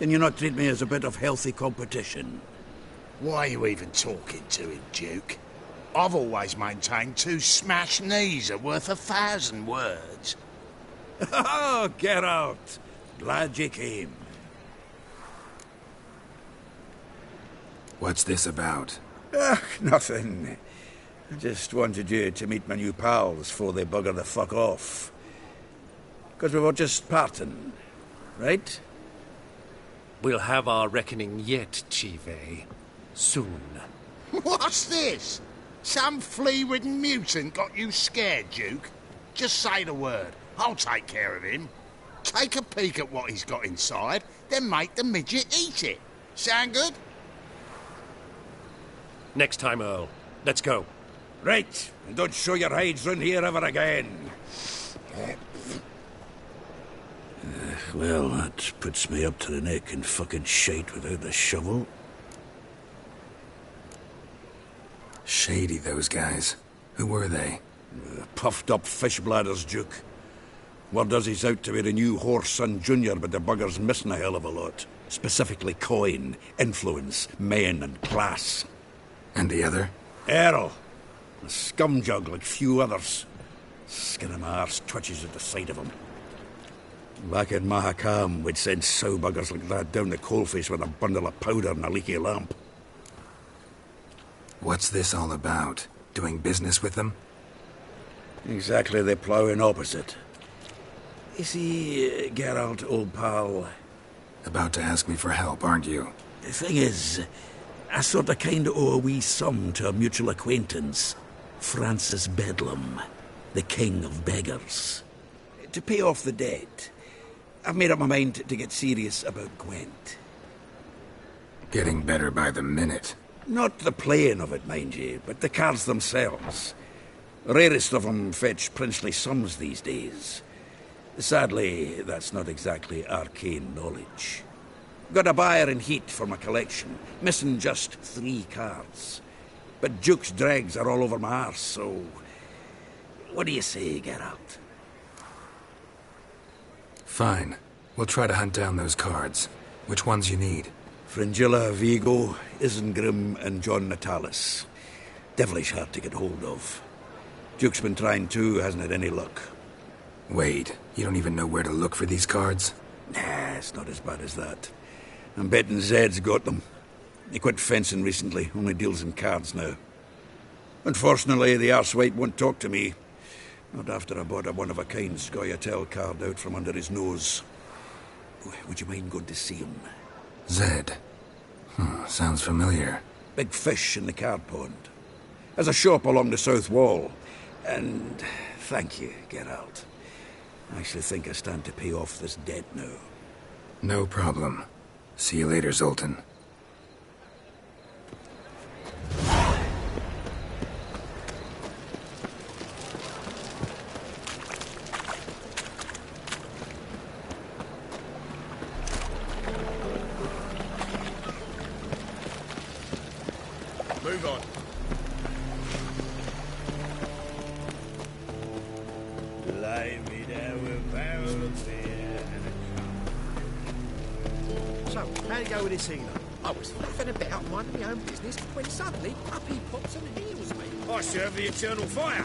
Can you not treat me as a bit of healthy competition? Why are you even talking to him, Duke? I've always maintained 2 smashed knees are worth 1,000 words. Oh, Geralt. Glad you came. What's this about? Nothing. I just wanted you to meet my new pals before they bugger the fuck off. Because we were just parting, right? We'll have our reckoning yet, Chive. Soon. What's this? Some flea-ridden mutant got you scared, Duke? Just say the word. I'll take care of him. Take a peek at what he's got inside, then make the midget eat it. Sound good? Next time, Earl. Let's go. Right, and don't show your hides round here ever again. Well, that puts me up to the neck in fucking shite without the shovel. Shady, those guys. Who were they? Puffed up fish bladders, Duke. Word does he's out to be the new Whoreson Jr., but the bugger's missing a hell of a lot. Specifically coin, influence, men, and class. And the other? Earl. A scumjug like few others. Skin of my arse twitches at the sight of him. Back in Mahakam, we'd send sow buggers like that down the coalface with a bundle of powder and a leaky lamp. What's this all about? Doing business with them? Exactly the ploughing opposite. You see, Geralt, old pal... About to ask me for help, aren't you? The thing is, I sort of kind of owe a wee sum to a mutual acquaintance. Francis Bedlam, the king of beggars. To pay off the debt, I've made up my mind to get serious about Gwent. Getting better by the minute. Not the playing of it, mind you, but the cards themselves. The rarest of them fetch princely sums these days. Sadly, that's not exactly arcane knowledge. Got a buyer in heat for my collection, missing just 3 cards. but Duke's dregs are all over my arse, so... What do you say, Geralt? Fine. We'll try to hunt down those cards. Which ones you need? Fringilla, Vigo, Isengrim, and John Natalis. Devilish hard to get hold of. Duke's been trying too, hasn't had any luck. Wait, you don't even know where to look for these cards? Nah, it's not as bad as that. I'm betting Zed's got them. He quit fencing recently, only deals in cards now. Unfortunately, the arsewite won't talk to me. Not after I bought a one-of-a-kind Scoia'tael card out from under his nose. Would you mind going to see him? Zed. Sounds familiar. Big fish in the card pond. Has a shop along the south wall. And thank you, Geralt. I actually think I stand to pay off this debt now. No problem. See you later, Zoltan. Move on. Lay me down with a barrel of beer and a cup. So, how'd it go with this healer? I was laughing about minding my own business when suddenly up he pops and heals me. I serve the eternal fire.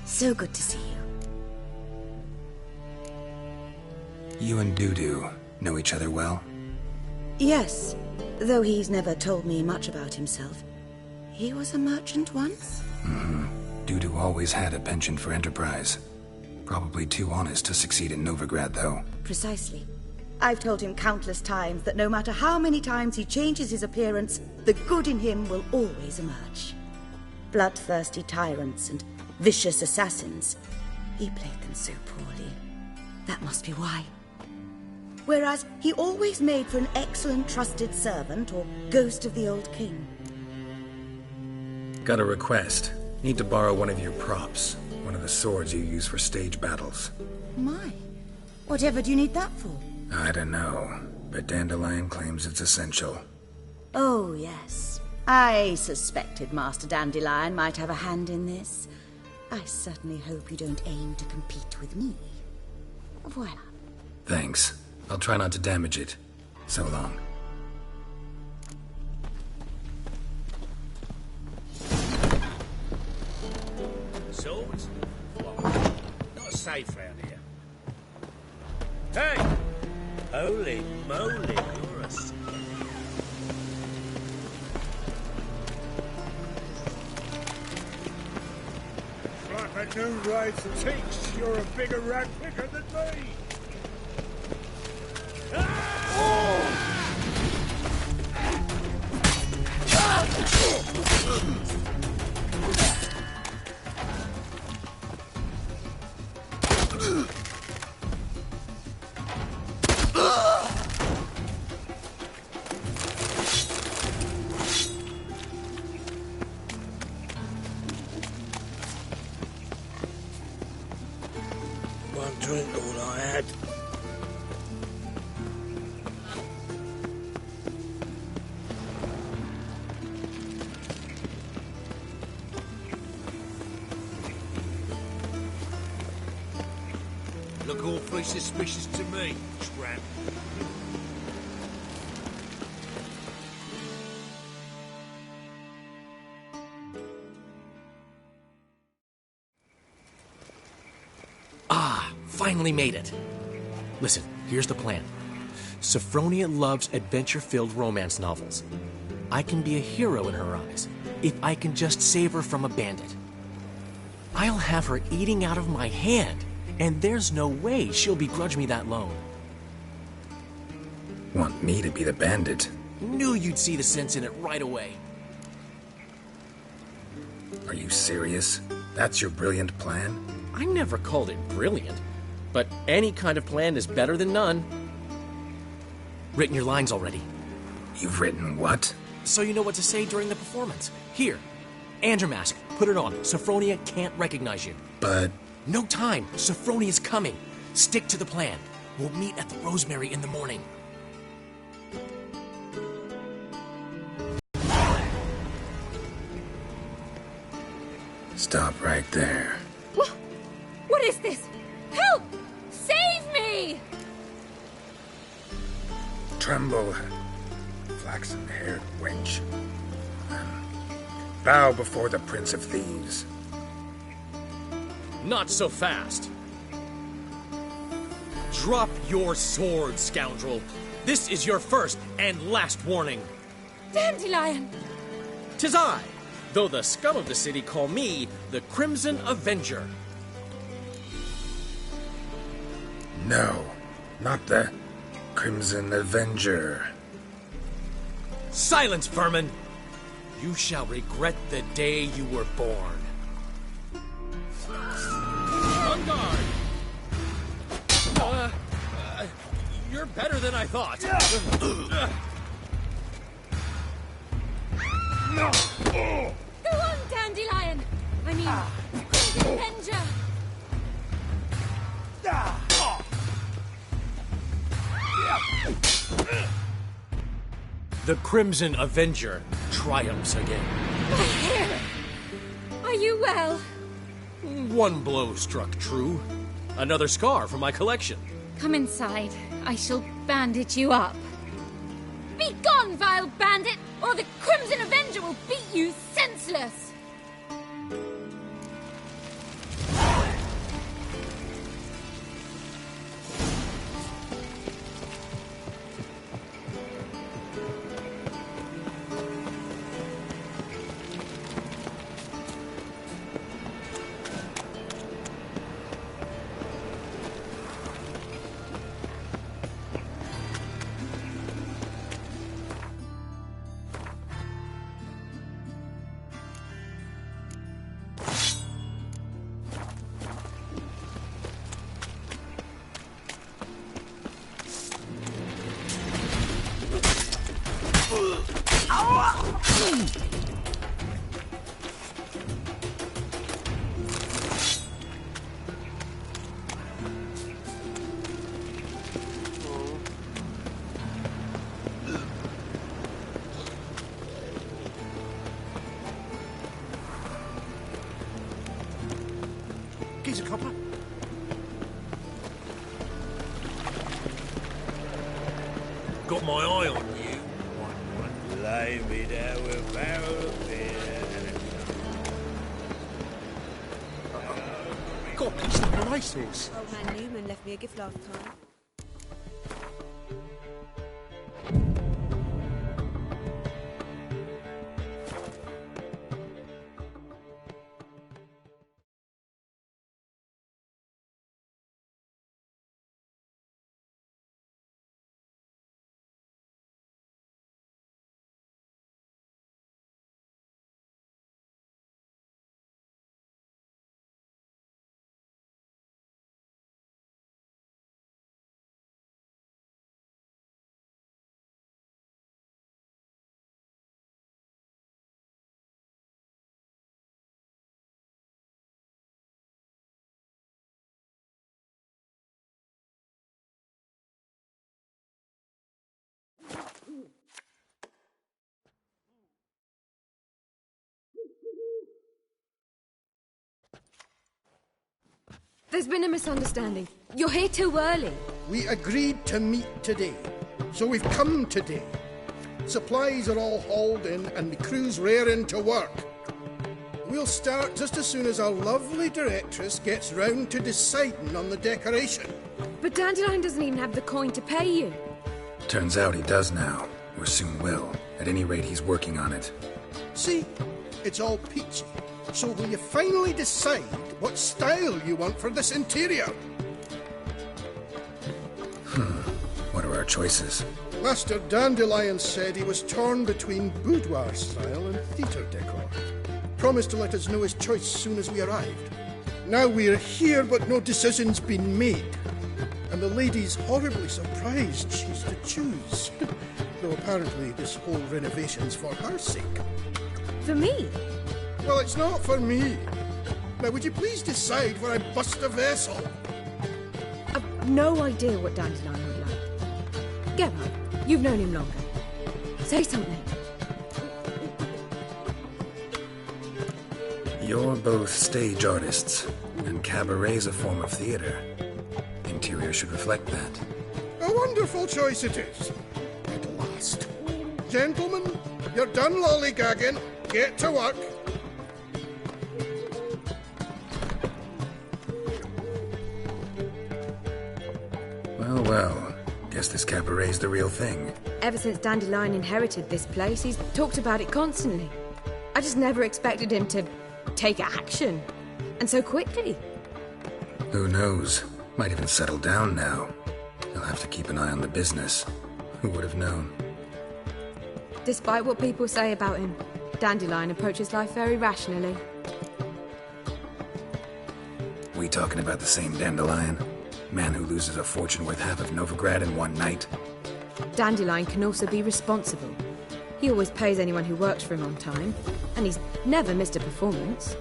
So good to see you. You and Dudu know each other well? Yes, though he's never told me much about himself. He was a merchant once? Dudu always had a penchant for enterprise. Probably too honest to succeed in Novigrad, though. Precisely. I've told him countless times that no matter how many times he changes his appearance, the good in him will always emerge. Bloodthirsty tyrants and vicious assassins. He played them so poorly. That must be why. Whereas he always made for an excellent trusted servant or ghost of the old king. Got a request. Need to borrow one of your props. One of the swords you use for stage battles. My. Whatever do you need that for? I don't know, but Dandelion claims it's essential. Oh, yes. I suspected Master Dandelion might have a hand in this. I certainly hope you don't aim to compete with me. Voila. Thanks. I'll try not to damage it. So long. Swords? Not safe round here. Hey! Holy moly, you're a... Like a new raid's teach, you're a bigger rat picker than me! One drink all I had. Look awfully suspicious to me, tramp. Finally made it. Listen, here's the plan. Sophronia loves adventure-filled romance novels. I can be a hero in her eyes if I can just save her from a bandit. I'll have her eating out of my hand, and there's no way she'll begrudge me that loan. Want me to be the bandit? Knew you'd see the sense in it right away. Are you serious? That's your brilliant plan? I never called it brilliant, but any kind of plan is better than none. Written your lines already. You've written what? so you know what to say during the performance. Here, Andromask, put it on. Sophronia can't recognize you. But... No time. Sophronia's coming. Stick to the plan. We'll meet at the Rosemary in the morning. Stop right there. What is this? Help! Save me! Tremble, flaxen-haired wench. Bow before the Prince of Thieves. Not so fast. Drop your sword, scoundrel. This is your first and last warning. Dandelion! 'Tis I, though the scum of the city call me the Crimson Avenger. No, not the Crimson Avenger. Silence, vermin! You shall regret the day you were born. On guard! You're better than I thought. Go on, Dandelion! I mean, Crimson Avenger! The Crimson Avenger triumphs again. My hair! Are you well? One blow struck true. Another scar from my collection. Come inside. I shall bandage you up. Be gone, vile bandit, or the Crimson Avenger will beat you senseless! Geezer copper. Got my eye on you. Lay me down with a barrel of beer. Got a piece of racehorse. Old man Newman left me a gift last time. There's been a misunderstanding. You're here too early. We agreed to meet today, so we've come today. Supplies are all hauled in and the crew's raring to work. We'll start just as soon as our lovely directress gets round to deciding on the decoration. But Dandelion doesn't even have the coin to pay you. Turns out he does now, or soon will. At any rate, he's working on it. See, it's all peachy. So will you finally decide what style you want for this interior? What are our choices? Master Dandelion said he was torn between boudoir style and theatre decor. Promised to let us know his choice soon as we arrived. Now we're here, but no decision's been made. And the lady's horribly surprised she's to choose. Though apparently this whole renovation's for her sake. For me? Well, it's not for me. Now, would you please decide where I bust a vessel? I've no idea what Dandelion would like. Gerard, you've known him longer. Say something. You're both stage artists, and cabaret's a form of theater. Interior should reflect that. A wonderful choice it is. At last. Gentlemen, you're done lollygagging. Get to work. Well, guess this cabaret's the real thing. Ever since Dandelion inherited this place, he's talked about it constantly. I just never expected him to take action. And so quickly. Who knows? Might even settle down now. He'll have to keep an eye on the business. Who would have known? Despite what people say about him, Dandelion approaches life very rationally. We talking about the same Dandelion? Man who loses a fortune worth half of Novigrad in one night? Dandelion can also be responsible. He always pays anyone who works for him on time, and he's never missed a performance.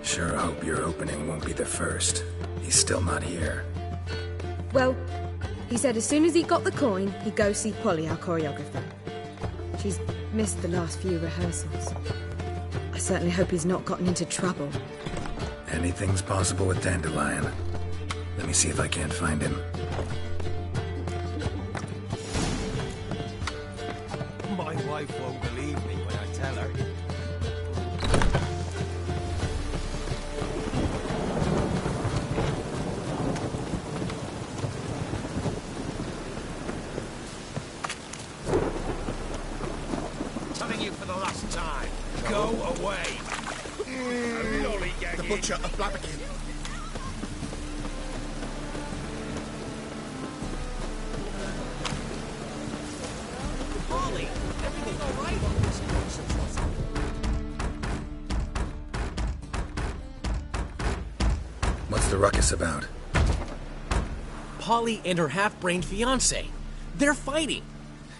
Sure hope your opening won't be the first. He's still not here. Well, he said as soon as he got the coin, he'd go see Polly, our choreographer. She's missed the last few rehearsals. I certainly hope he's not gotten into trouble. Anything's possible with Dandelion. Let me see if I can't find him. My wife won't believe me when I tell her. Telling you for the last time. Go away. The Butcher of Blaviken. Polly, everything all right? What's the ruckus about? Polly and her half-brained fiancé. They're fighting.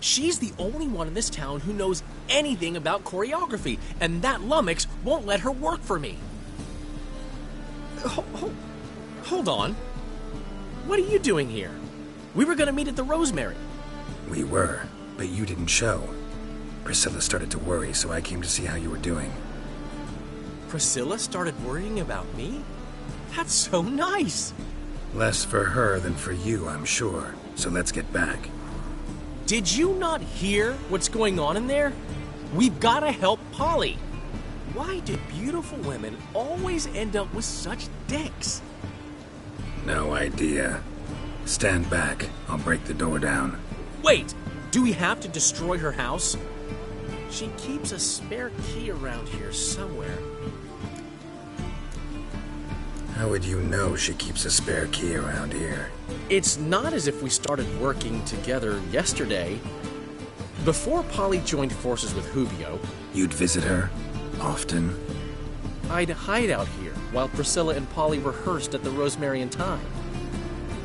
She's the only one in this town who knows anything about choreography, and that lummox won't let her work for me. Hold on. What are you doing here? We were going to meet at the Rosemary. We were, but you didn't show. Priscilla started to worry, so I came to see how you were doing. Priscilla started worrying about me? That's so nice. Less for her than for you, I'm sure. So let's get back. Did you not hear what's going on in there? We've got to help Polly. Why do beautiful women always end up with such dicks? No idea. Stand back. I'll break the door down. Wait! Do we have to destroy her house? She keeps a spare key around here somewhere. How would you know she keeps a spare key around here? It's not as if we started working together yesterday. Before Polly joined forces with Jubio... You'd visit her? Often? I'd hide out here while Priscilla and Polly rehearsed at the Rosemary and Thyme.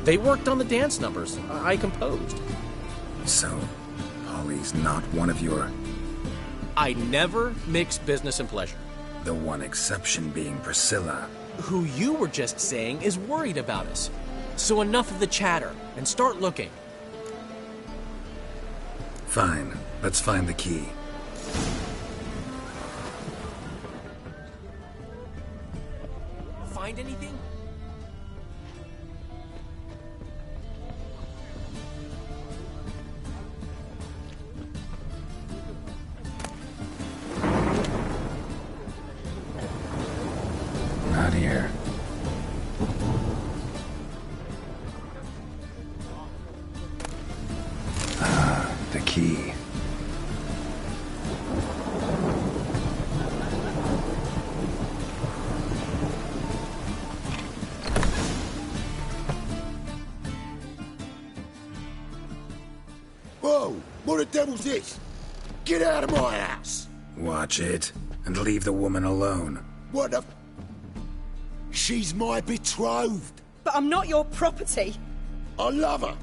They worked on the dance numbers I composed. So, Polly's not one of your... I never mix business and pleasure. The one exception being Priscilla. Who you were just saying is worried about us. So enough of the chatter, and start looking. Fine. Let's find the key. Find anything? Not here. Ah, the key. Whoa! What the devil's this? Get out of my house! Watch it, and leave the woman alone. What the... She's my betrothed. But I'm not your property. I love her.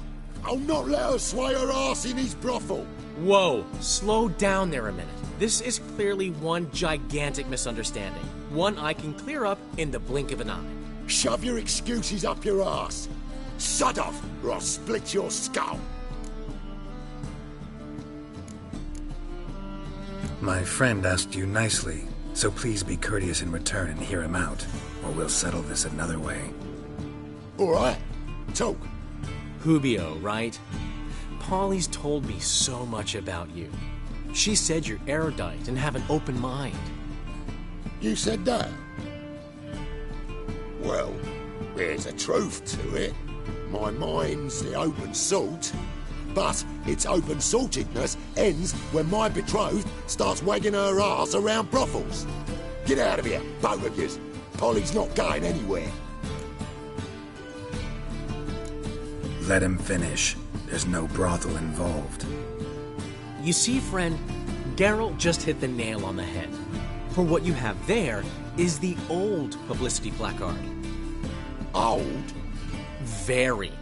I'll not let her sway her ass in his brothel. Whoa, slow down there a minute. This is clearly one gigantic misunderstanding. One I can clear up in the blink of an eye. Shove your excuses up your ass. Shut off, or I'll split your skull. My friend asked you nicely, so please be courteous in return and hear him out, or we'll settle this another way. All right, talk. Hubio, right? Polly's told me so much about you. She said you're erudite and have an open mind. You said that? Well, there's a truth to it. My mind's the open salt, but its open saltedness ends when my betrothed starts wagging her ass around brothels. Get out of here, both of yous. Polly's not going anywhere. Let him finish. There's no brothel involved. You see, friend, Geralt just hit the nail on the head. For what you have there is the old publicity placard. Old? Very.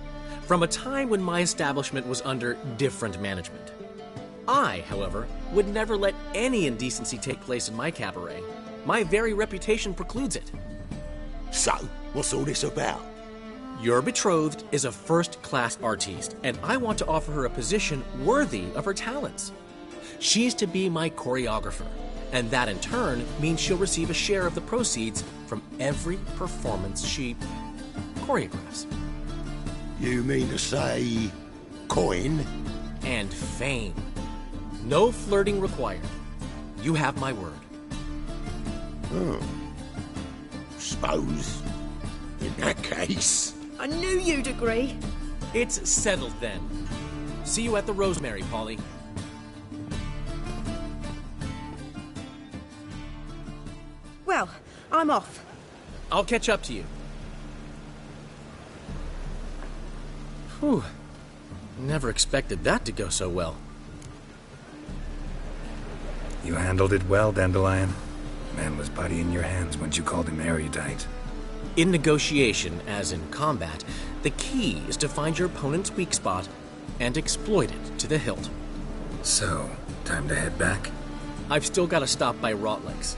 From a time when my establishment was under different management. I, however, would never let any indecency take place in my cabaret. My very reputation precludes it. So, what's all this about? Your betrothed is a first-class artiste, and I want to offer her a position worthy of her talents. She's to be my choreographer, and that in turn means she'll receive a share of the proceeds from every performance she choreographs. You mean to say coin? And fame. No flirting required. You have my word. Suppose, in that case... I knew you'd agree. It's settled then. See you at the Rosemary, Polly. Well, I'm off. I'll catch up to you. Whew. Never expected that to go so well. You handled it well, Dandelion. Man was body in your hands once you called him erudite. In negotiation, as in combat, the key is to find your opponent's weak spot and exploit it to the hilt. So, time to head back? I've still got to stop by Rotlick's.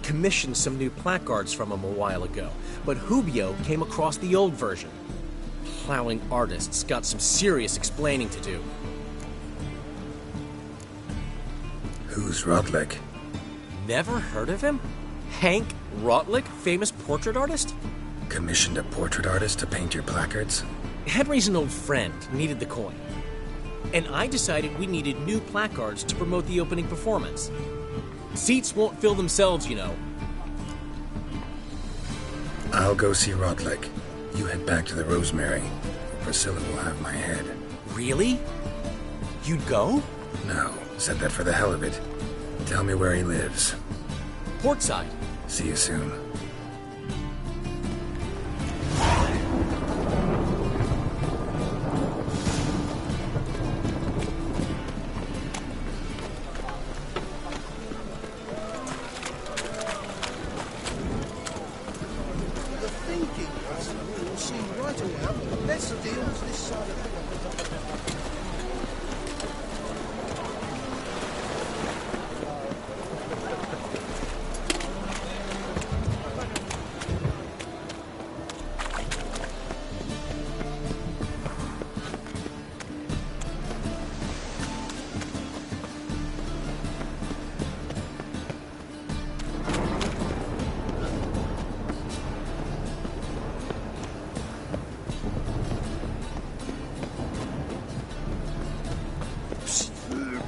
Commissioned some new placards from him a while ago, but Hubio came across the old version. Plowing artists got some serious explaining to do. Who's Rotlick? Never heard of him? Hank Rotlick, famous portrait artist? Commissioned a portrait artist to paint your placards? Henry's an old friend, needed the coin. And I decided we needed new placards to promote the opening performance. Seats won't fill themselves, you know. I'll go see Rotlick. You head back to the Rosemary. Priscilla will have my head. Really? You'd go? No, said that for the hell of it. Tell me where he lives. Portside. See you soon.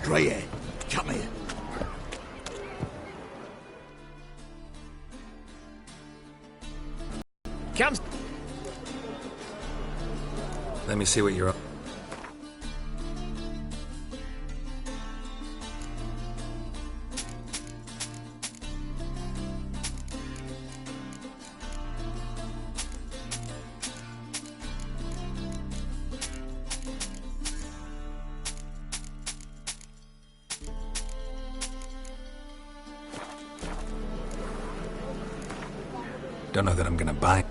Greyhead, come here. Come. Let me see what you're up. Don't know that I'm gonna buy.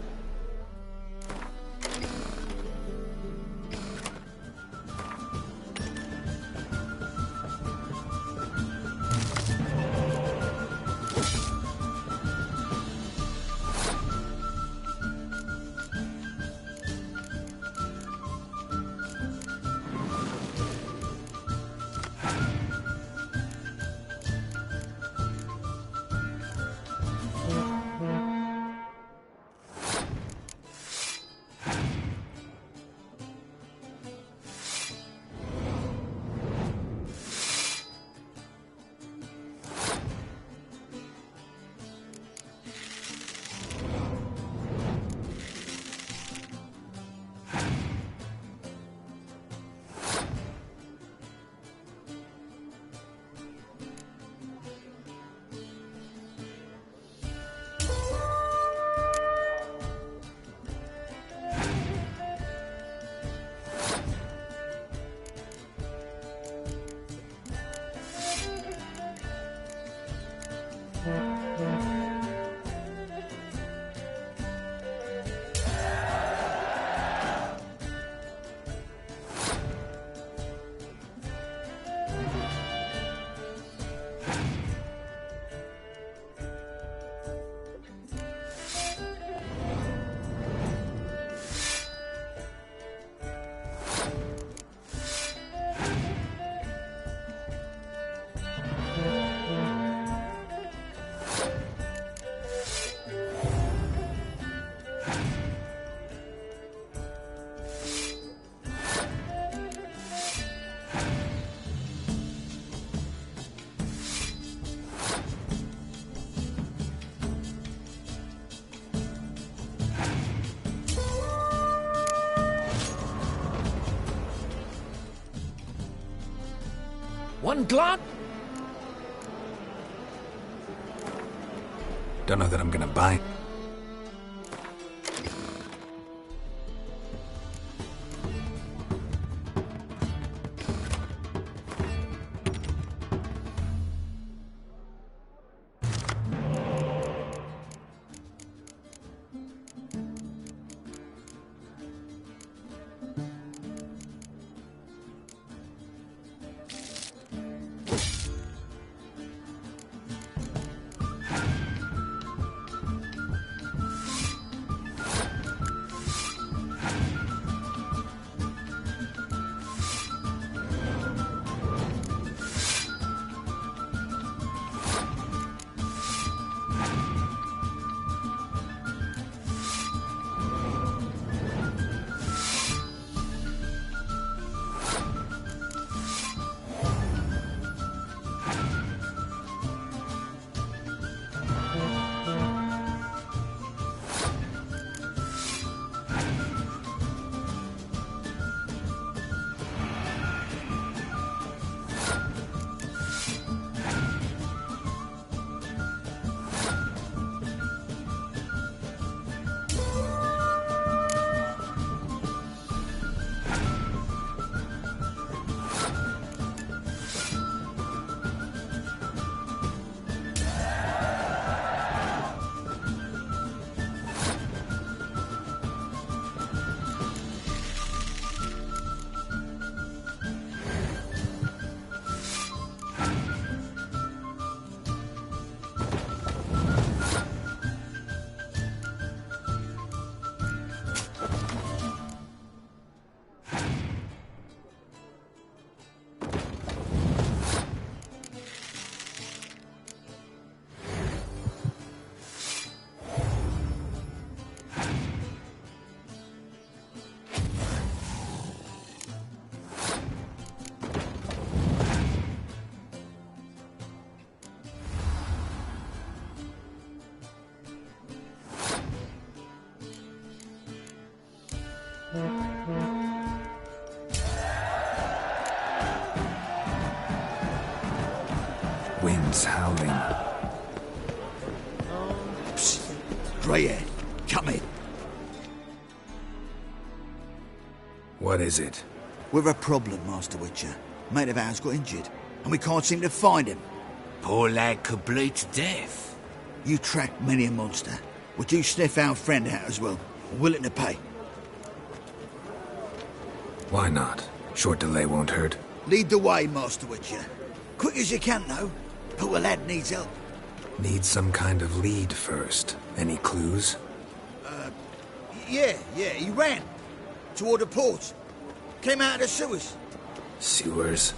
One glut? Don't know that I'm gonna buy. Wind's howling. Psst. Greyhead, come in. What is it? We're a problem, Master Witcher. Mate of ours got injured, and we can't seem to find him. Poor lad could bleed to death. You tracked many a monster. Would you sniff our friend out as well? Willing to pay? Why not? Short delay won't hurt. Lead the way, Master Witcher. Quick as you can, though. Poor lad needs help. Need some kind of lead first. Any clues? Yeah, he ran. Toward the port. Came out of the sewers. Sewers?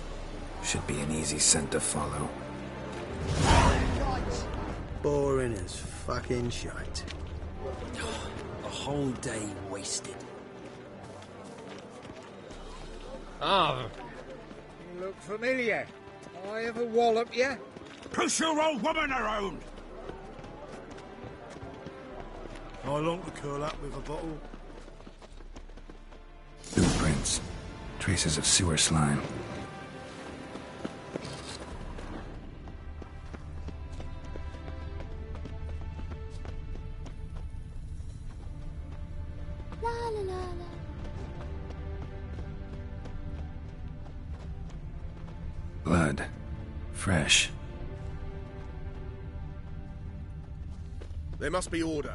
Should be an easy scent to follow. Boring as fucking shite. A whole day wasted. Ah, you look familiar. I ever wallop you? Push your old woman around! I long to curl up with a bottle. Blueprints. Traces of sewer slime. La la la la. Blood. Fresh. There must be order.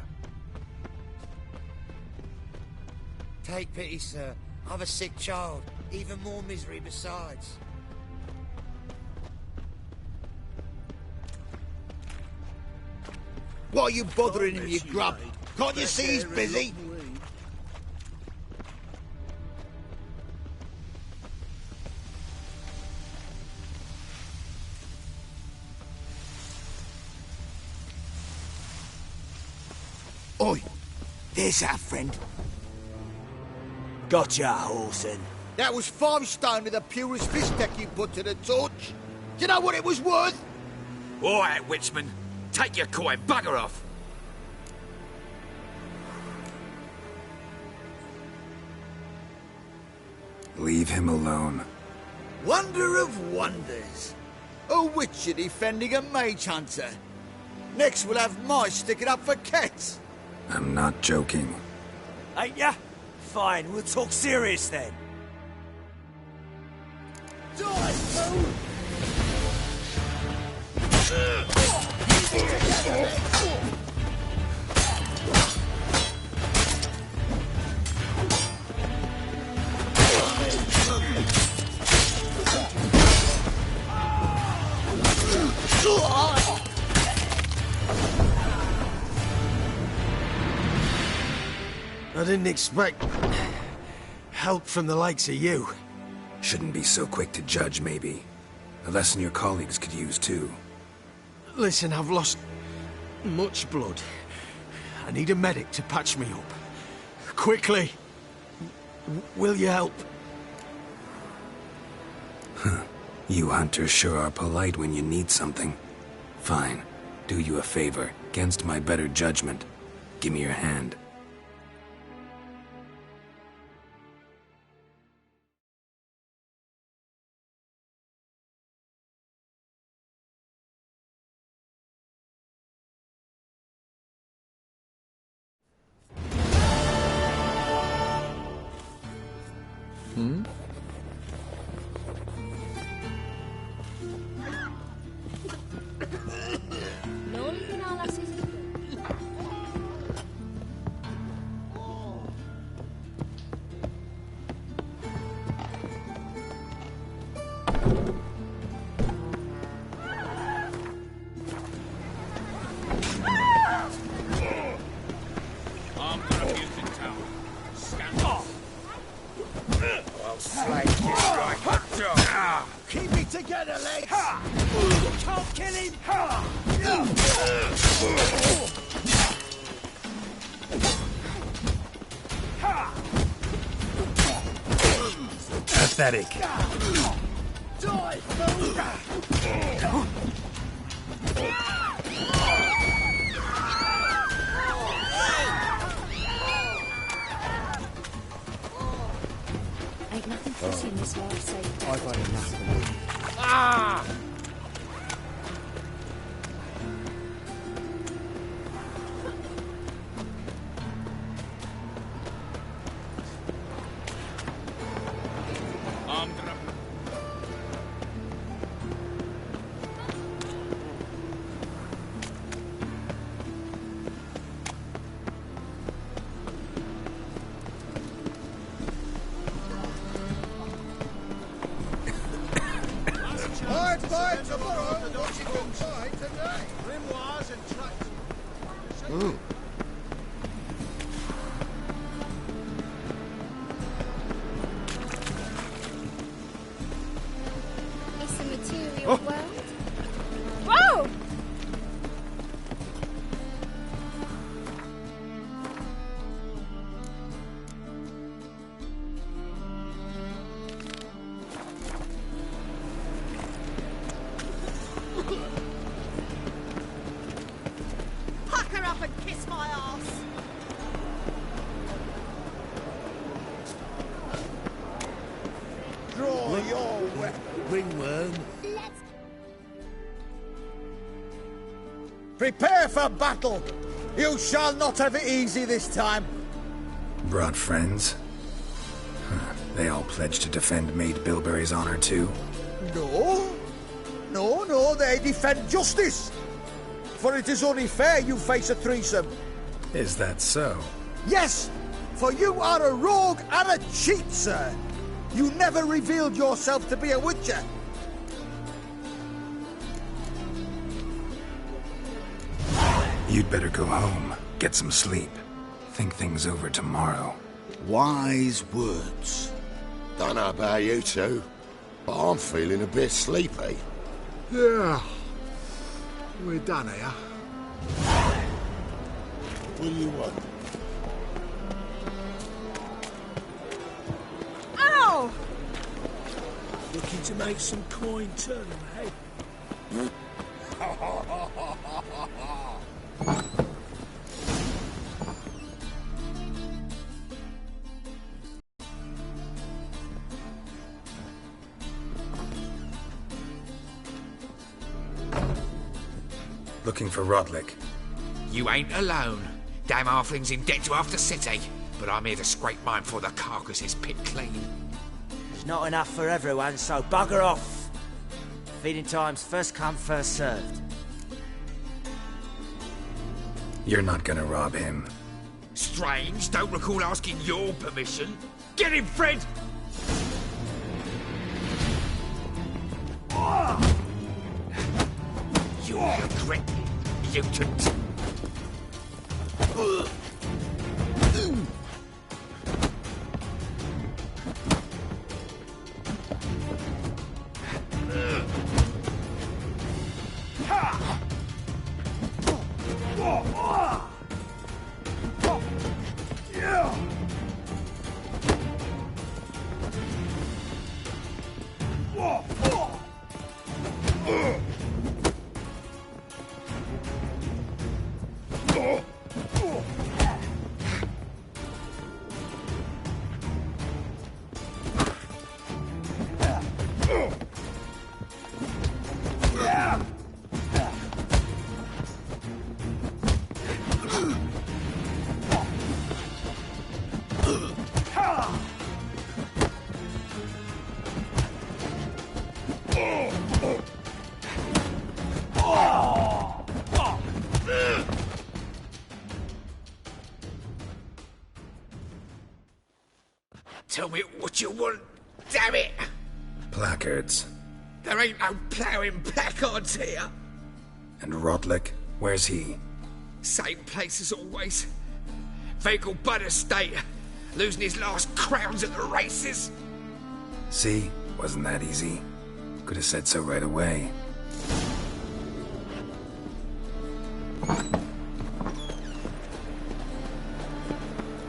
Take pity, sir. I've a sick child. Even more misery besides. Why are you bothering him, you grub? Can't you see he's busy? Oi, there's our friend. Gotcha, Orson. That was 5 stone with the purest fist deck you put to the torch. Do you know what it was worth? All right, Witchman. Take your coin, bugger off. Leave him alone. Wonder of wonders. A witcher defending a mage hunter. Next we'll have mice sticking up for cats. I'm not joking. Ain't ya? Fine, we'll talk serious then. Die, fool! I didn't expect help from the likes of you. Shouldn't be so quick to judge, maybe. A lesson your colleagues could use, too. Listen, I've lost much blood. I need a medic to patch me up. Quickly. Will you help? You hunters sure are polite when you need something. Fine. Do you a favor, against my better judgment. Give me your hand. Keep it together, legs! Can't kill him! Pathetic. Die, fool! Ain't nothing pretty in this world, say. I've had enough of it. Ah! Buy tomorrow what you can buy today. Grimoires and tracts. Ooh. It's a material world. Whoa! Pucker up and kiss my ass. Draw your Ringworm. Prepare for battle! You shall not have it easy this time. Brought friends? They all pledged to defend Maid Bilberry's honor, too? No, they defend justice. For it is only fair you face a threesome. Is that so? Yes, for you are a rogue and a cheat, sir. You never revealed yourself to be a witcher. You'd better go home, get some sleep. Think things over tomorrow. Wise words. Don't know about you two, but I'm feeling a bit sleepy. Yeah. We're done here. What do you want? Ow! Looking to make some coin turn on the head. Looking for Rodlick. You ain't alone. Damn halfling's in debt to half the city. But I'm here to scrape mine before the carcass is picked clean. There's not enough for everyone, so bugger off. Feeding time's first come, first served. You're not gonna rob him. Strange, don't recall asking your permission. Get him, Fred! You'll regret it, mutant. Tell me what you want, damn it! Placards. There ain't no ploughing placards here. And Rodlick, where's he? Same place as always. Vehicle Bud Estate. Losing his last crowns at the races. See? Wasn't that easy? Could have said so right away.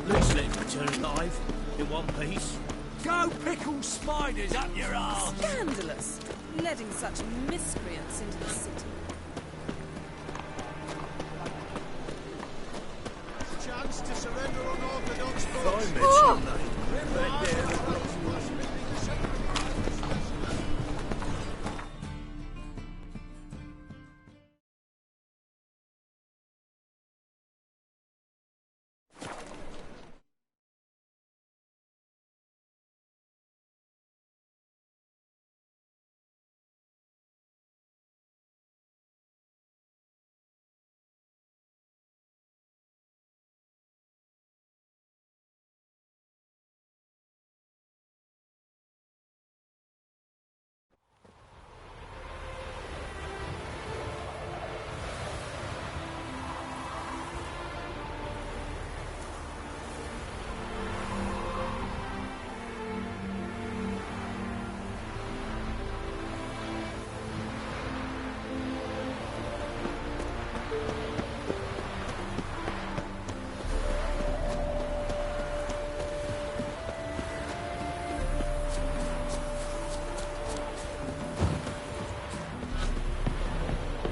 Let's let him return alive. In one piece. Go pickle spiders up your arse! Scandalous! Letting such miscreants into the city. Chance to surrender unorthodox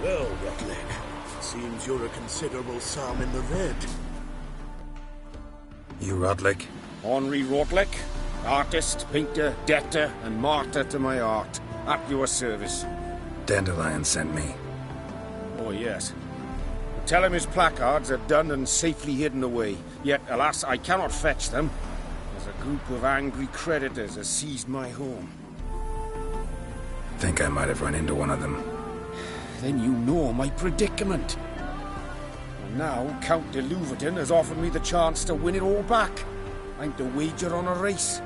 Well, Rodlick, seems you're a considerable sum in the red. You Rodlick? Henri Rodlick, artist, painter, debtor, and martyr to my art. At your service. Dandelion sent me. Oh, yes. Tell him his placards are done and safely hidden away. Yet, alas, I cannot fetch them, as a group of angry creditors has seized my home. Think I might have run into one of them. Then you know my predicament. And now Count de Louverton has offered me the chance to win it all back. I'm to wager on a race.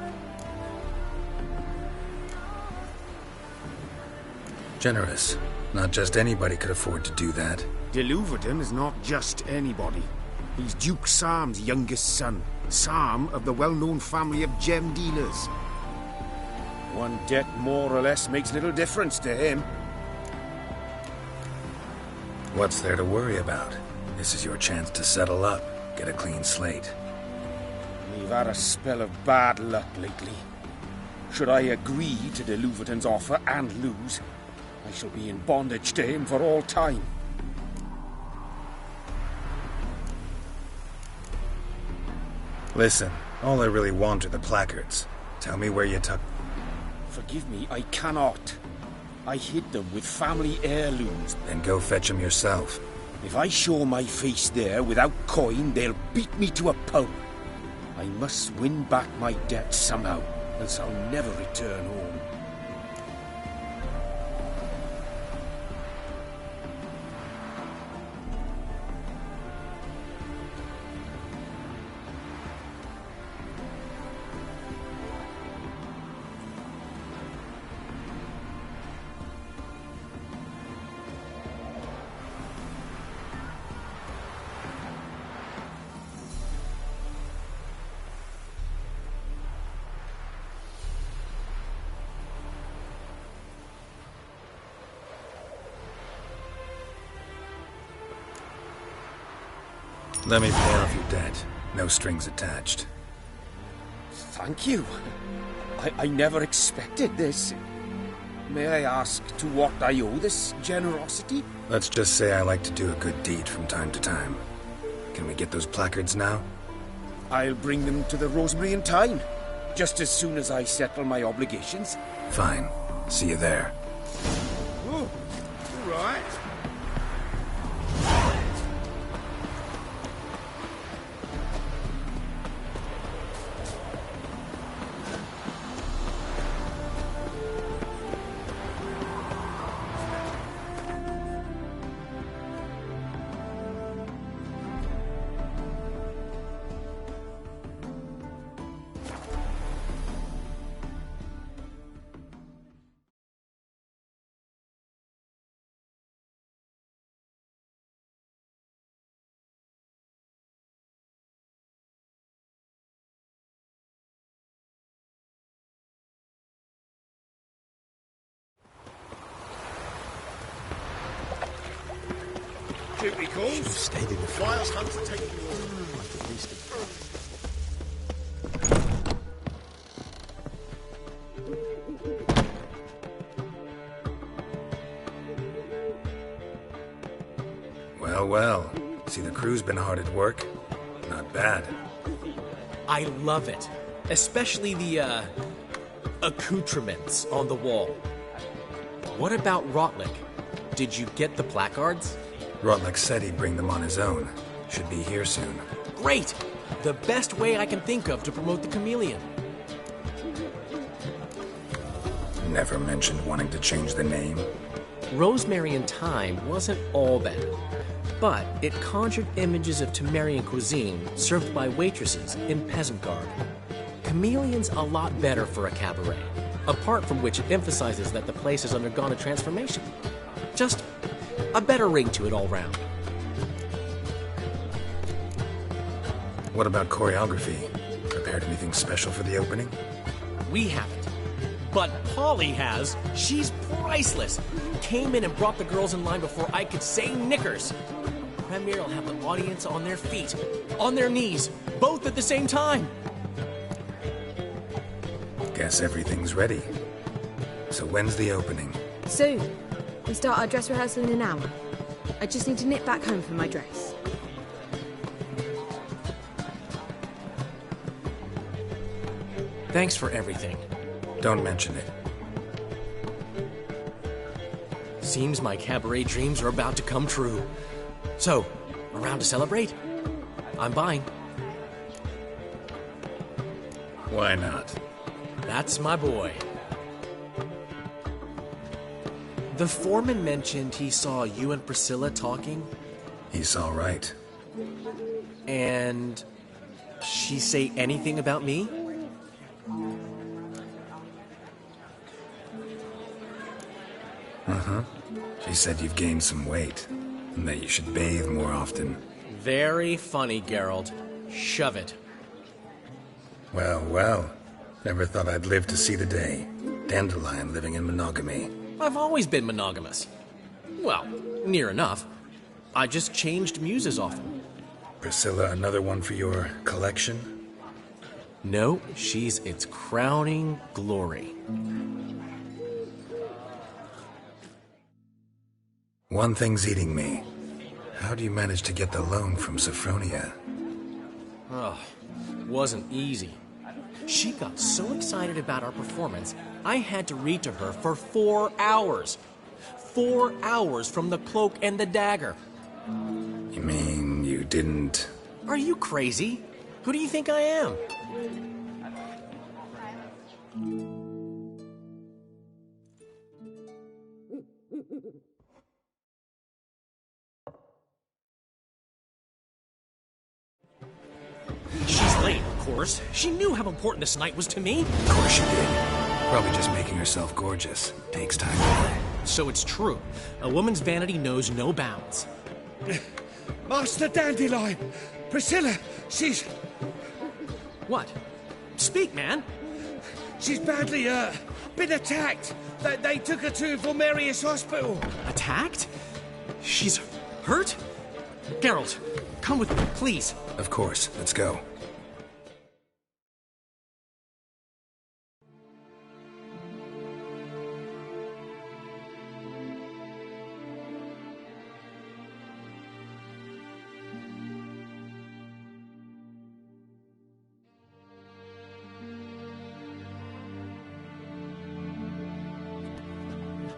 Generous. Not just anybody could afford to do that. De Louverton is not just anybody. He's Duke Sam's youngest son. Sam of the well-known family of gem dealers. One debt more or less makes little difference to him. What's there to worry about? This is your chance to settle up, get a clean slate. We've had a spell of bad luck lately. Should I agree to de Louverton's offer and lose, I shall be in bondage to him for all time. Listen, all I really want are the placards. Tell me where you took... Forgive me, I cannot. I hid them with family heirlooms. Then go fetch them yourself. If I show my face there without coin, they'll beat me to a pulp. I must win back my debt somehow, else I'll never return home. Let me pay off your debt. No strings attached. Thank you. I never expected this. May I ask to what I owe this generosity? Let's just say I like to do a good deed from time to time. Can we get those placards now? I'll bring them to the Rosemary in time, just as soon as I settle my obligations. Fine. See you there. Oh, all right. Duty calls. Stayed in the Files hunter taking your... Well, well. See, the crew's been hard at work. Not bad. I love it. Especially the, accoutrements on the wall. What about Rotlick? Did you get the placards? Rotlick said he'd bring them on his own. Should be here soon. Great! The best way I can think of to promote the Chameleon. Never mentioned wanting to change the name. Rosemary in Time wasn't all bad, but it conjured images of Temerian cuisine served by waitresses in peasant garb. Chameleon's a lot better for a cabaret, apart from which it emphasizes that the place has undergone a transformation. Just a better ring to it all round. What about choreography? Prepared anything special for the opening? We haven't. But Polly has. She's priceless. Came in and brought the girls in line before I could say knickers. Premier will have the audience on their feet, on their knees, both at the same time. Guess everything's ready. So when's the opening? Soon. We start our dress rehearsal in an hour. I just need to nip back home for my dress. Thanks for everything. Don't mention it. Seems my cabaret dreams are about to come true. So, around to celebrate? I'm buying. Why not? That's my boy. The foreman mentioned he saw you and Priscilla talking. He's all right. And she say anything about me? Uh-huh. She said you've gained some weight, and that you should bathe more often. Very funny, Geralt. Shove it. Well, well. Never thought I'd live to see the day. Dandelion living in monogamy. I've always been monogamous. Well, near enough. I just changed muses often. Priscilla, another one for your collection? No, she's its crowning glory. One thing's eating me. How do you manage to get the loan from Sophronia? Oh, wasn't easy. She got so excited about our performance, I had to read to her for 4 hours. 4 hours from The Cloak and the Dagger. You mean you didn't... Are you crazy? Who do you think I am? She's late, of course. She knew how important this night was to me. Of course she did. Probably just making herself gorgeous. Takes time. So it's true. A woman's vanity knows no bounds. Master Dandelion! Priscilla, she's... What? Speak, man. She's badly, been attacked. They took her to Vulmerius Hospital. Attacked? She's hurt? Geralt, come with me, please. Of course. Let's go.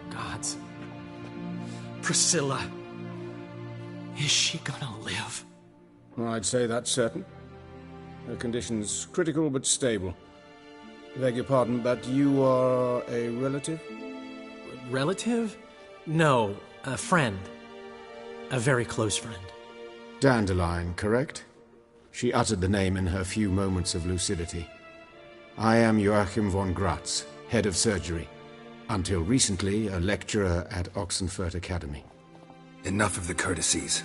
Gods. Priscilla. Is she gonna live? I'd say that's certain. Her condition's critical but stable. Beg your pardon, but you are a relative? Relative? No, a friend. A very close friend. Dandelion, correct? She uttered the name in her few moments of lucidity. I am Joachim von Gratz, head of surgery. Until recently, a lecturer at Oxenfurt Academy. Enough of the courtesies.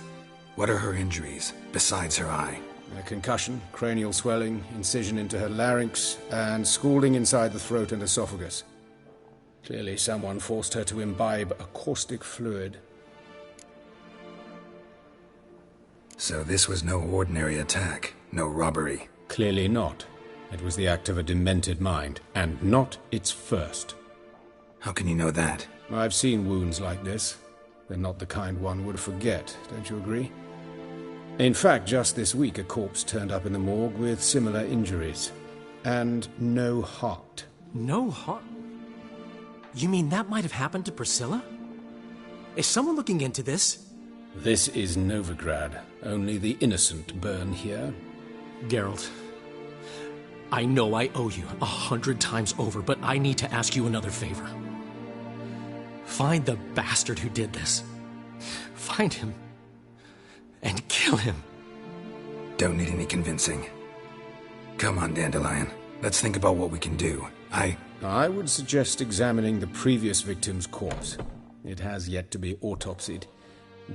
What are her injuries, besides her eye? A concussion, cranial swelling, incision into her larynx, and scalding inside the throat and esophagus. Clearly someone forced her to imbibe a caustic fluid. So this was no ordinary attack, no robbery. Clearly not. It was the act of a demented mind, and not its first. How can you know that? I've seen wounds like this. They're not the kind one would forget, don't you agree? In fact, just this week a corpse turned up in the morgue with similar injuries. And no heart. No heart? You mean that might have happened to Priscilla? Is someone looking into this? This is Novigrad. Only the innocent burn here. Geralt, I know I owe you 100 times over, but I need to ask you another favor. Find the bastard who did this. Find him. And kill him. Don't need any convincing. Come on, Dandelion. Let's think about what we can do. I would suggest examining the previous victim's corpse. It has yet to be autopsied.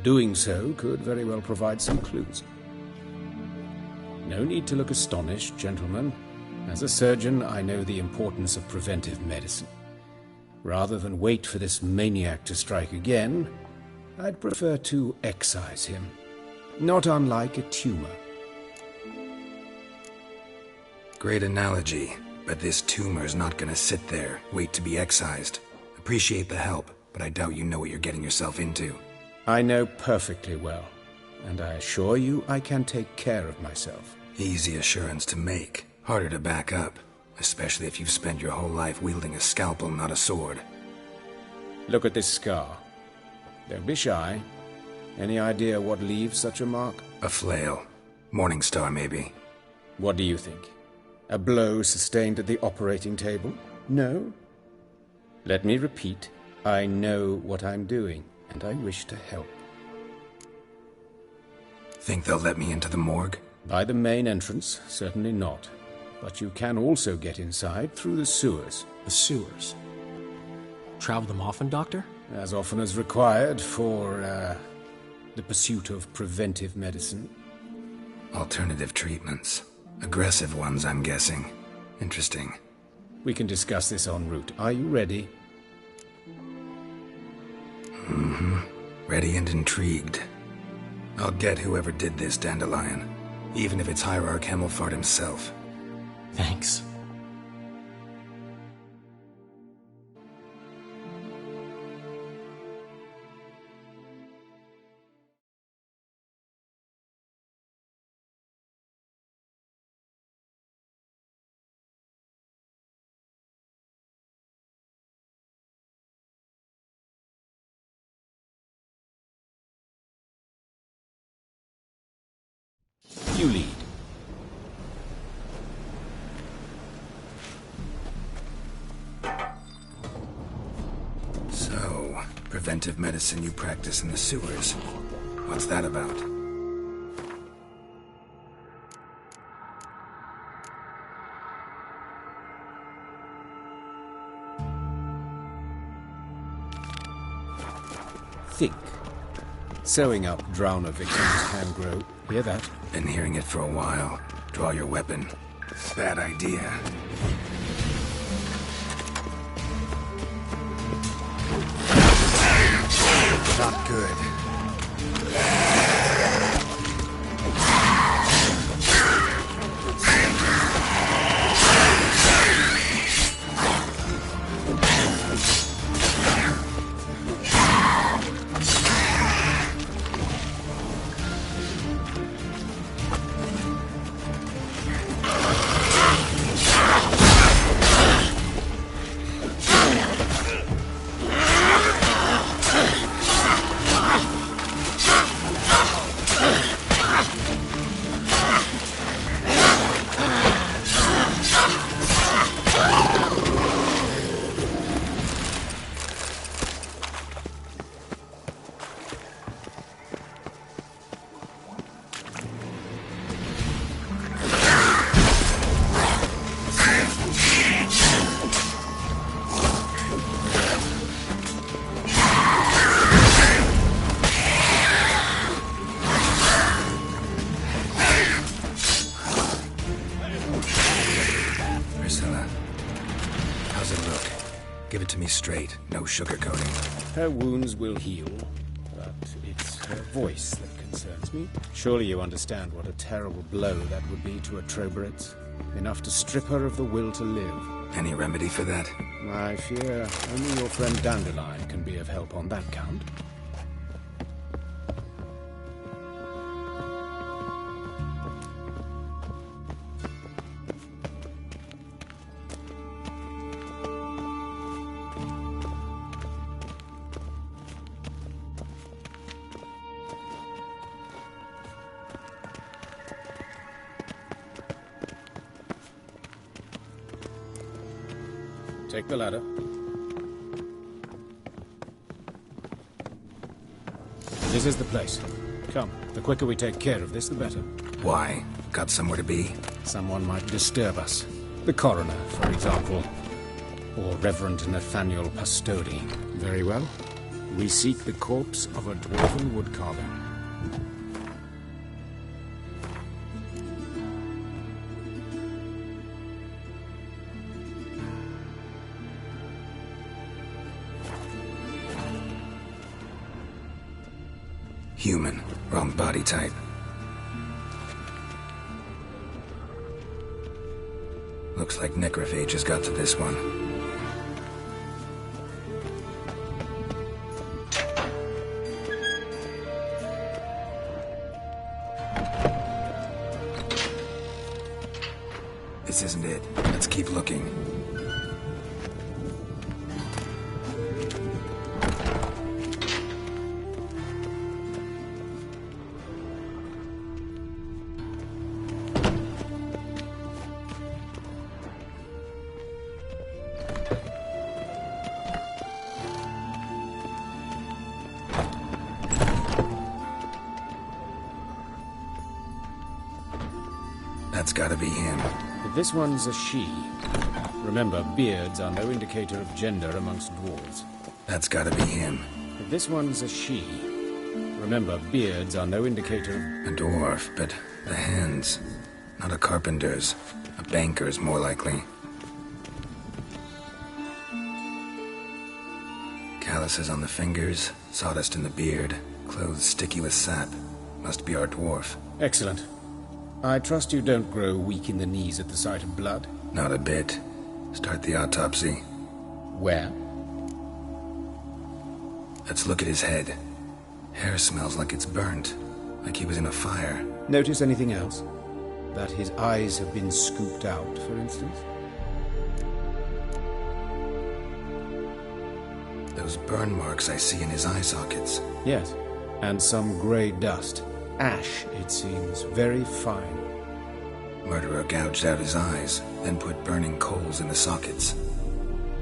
Doing so could very well provide some clues. No need to look astonished, gentlemen. As a surgeon, I know the importance of preventive medicine. Rather than wait for this maniac to strike again, I'd prefer to excise him. Not unlike a tumor. Great analogy, but this tumor's not gonna sit there, wait to be excised. Appreciate the help, but I doubt you know what you're getting yourself into. I know perfectly well, and I assure you I can take care of myself. Easy assurance to make, harder to back up, especially if you've spent your whole life wielding a scalpel, not a sword. Look at this scar. Don't be shy. Any idea what leaves such a mark? A flail. Morningstar, maybe. What do you think? A blow sustained at the operating table? No? Let me repeat. I know what I'm doing, and I wish to help. Think they'll let me into the morgue? By the main entrance, certainly not. But you can also get inside through the sewers. The sewers? Travel them often, Doctor? As often as required for, the pursuit of preventive medicine. Alternative treatments. Aggressive ones, I'm guessing. Interesting. We can discuss this en route. Are you ready? Mm-hmm. Ready and intrigued. I'll get whoever did this, Dandelion. Even if it's Hierarch Hemelfart himself. Thanks. You lead. So, preventive medicine you practice in the sewers. What's that about? Think. Sewing up drowner victims can grow. Hear that? Been hearing it for a while. Draw your weapon. Bad idea. Not good. Straight, no sugarcoating. Her wounds will heal, but it's her voice that concerns me. Surely you understand what a terrible blow that would be to a Trobritz. Enough to strip her of the will to live. Any remedy for that? I fear only your friend Dandelion can be of help on that count. Take the ladder. This is the place. Come, the quicker we take care of this, the better. Why? Got somewhere to be? Someone might disturb us. The coroner, for example. Or Reverend Nathaniel Pastodi. Very well. We seek the corpse of a dwarven woodcarver. Human. Wrong body type. Looks like necrophage has got to this one. This isn't it. Let's keep looking. That's gotta be him. But this one's a she. Remember, beards are no indicator of gender amongst dwarves. That's gotta be him. But this one's a she. Remember, beards are no indicator of... A dwarf, but the hands. Not a carpenter's. A banker's, more likely. Calluses on the fingers, sawdust in the beard, clothes sticky with sap. Must be our dwarf. Excellent. I trust you don't grow weak in the knees at the sight of blood? Not a bit. Start the autopsy. Where? Let's look at his head. Hair smells like it's burnt. Like he was in a fire. Notice anything else? That his eyes have been scooped out, for instance? Those burn marks I see in his eye sockets. Yes, and some grey dust. Ash, it seems. Very fine. Murderer gouged out his eyes, then put burning coals in the sockets.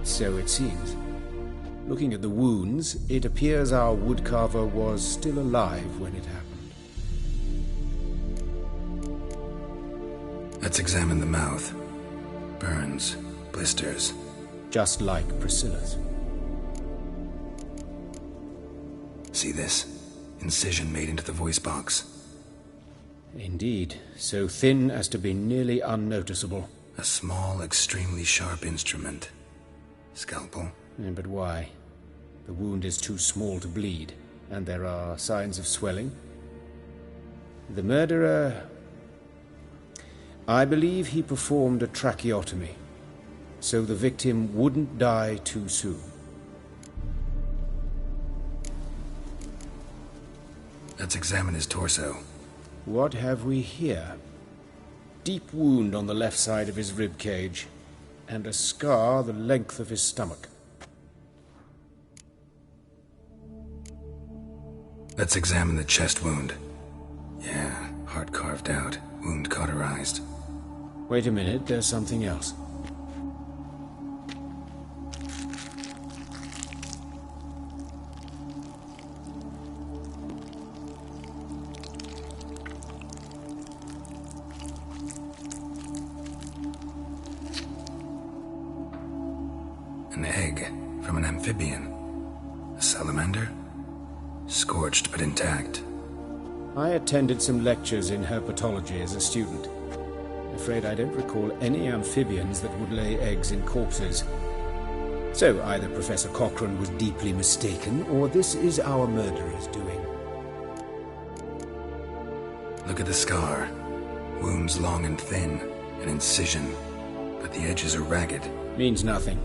So it seems. Looking at the wounds, it appears our woodcarver was still alive when it happened. Let's examine the mouth. Burns, blisters. Just like Priscilla's. See this? Incision made into the voice box. Indeed, so thin as to be nearly unnoticeable. A small, extremely sharp instrument. Scalpel? But why? The wound is too small to bleed, and there are signs of swelling. The murderer... I believe he performed a tracheotomy, so the victim wouldn't die too soon. Let's examine his torso. What have we here? Deep wound on the left side of his rib cage, and a scar the length of his stomach. Let's examine the chest wound. Yeah, heart carved out, wound cauterized. Wait a minute, there's something else. An egg from an amphibian. A salamander? Scorched but intact. I attended some lectures in herpetology as a student. Afraid I don't recall any amphibians that would lay eggs in corpses. So either Professor Cochrane was deeply mistaken, or this is our murderer's doing. Look at the scar. Wounds long and thin, an incision, but the edges are ragged. Means nothing.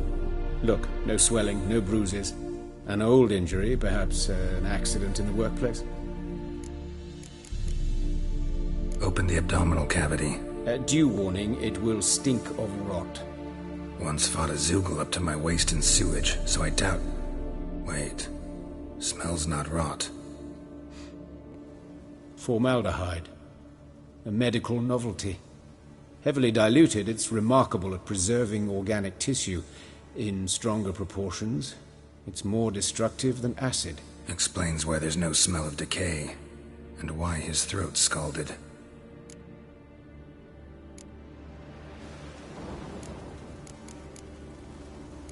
Look, no swelling, no bruises. An old injury, perhaps an accident in the workplace. Open the abdominal cavity. Due warning, it will stink of rot. Once fought a Zoogle up to my waist in sewage, so I doubt... Wait. Smells not rot. Formaldehyde. A medical novelty. Heavily diluted, it's remarkable at preserving organic tissue. In stronger proportions, it's more destructive than acid. Explains why there's no smell of decay, and why his throat's scalded.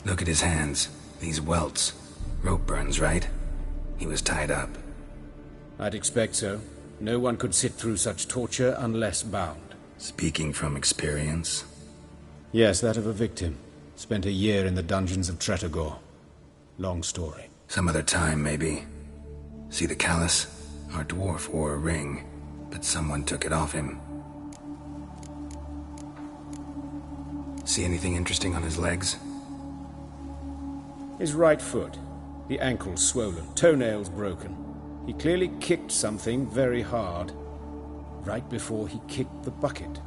Look at his hands. These welts. Rope burns, right? He was tied up. I'd expect so. No one could sit through such torture unless bound. Speaking from experience? Yes, that of a victim. Spent a year in the dungeons of Tretogor. Long story. Some other time, maybe. See the callus? Our dwarf wore a ring, but someone took it off him. See anything interesting on his legs? His right foot. The ankle's swollen, toenails broken. He clearly kicked something very hard. Right before he kicked the bucket.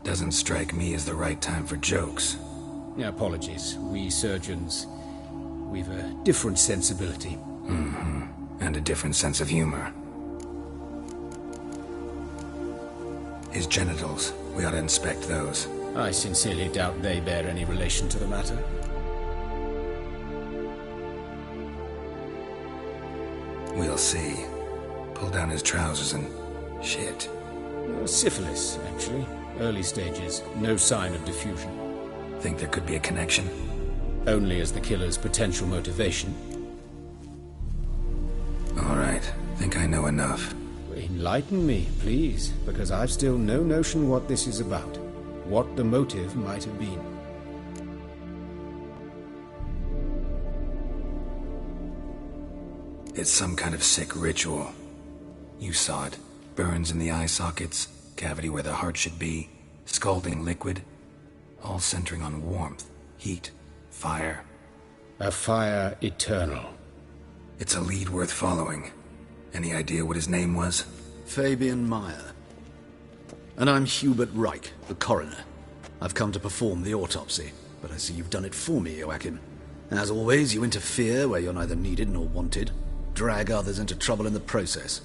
Doesn't strike me as the right time for jokes. Apologies. We surgeons, we've a different sensibility. Mm-hmm. And a different sense of humor. His genitals. We ought to inspect those. I sincerely doubt they bear any relation to the matter. We'll see. Pull down his trousers and... shit. Syphilis, actually. Early stages. No sign of diffusion. Think there could be a connection? Only as the killer's potential motivation. All right. Think I know enough. Enlighten me, please, because I've still no notion what this is about. What the motive might have been. It's some kind of sick ritual. You saw it. Burns in the eye sockets, cavity where the heart should be, scalding liquid, all centering on warmth, heat, fire. A fire eternal. It's a lead worth following. Any idea what his name was? Fabian Meyer. And I'm Hubert Reich, the coroner. I've come to perform the autopsy, but I see you've done it for me, Joachim. As always, you interfere where you're neither needed nor wanted. Drag others into trouble in the process.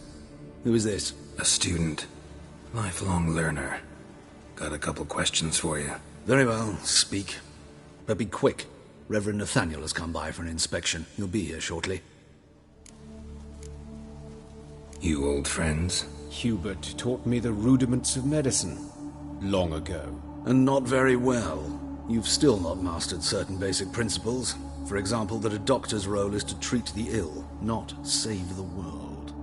Who is this? A student. Lifelong learner. Got a couple questions for you. Very well, speak. But be quick. Reverend Nathaniel has come by for an inspection. He'll be here shortly. You old friends? Hubert taught me the rudiments of medicine. Long ago. And not very well. You've still not mastered certain basic principles. For example, that a doctor's role is to treat the ill, not save the world.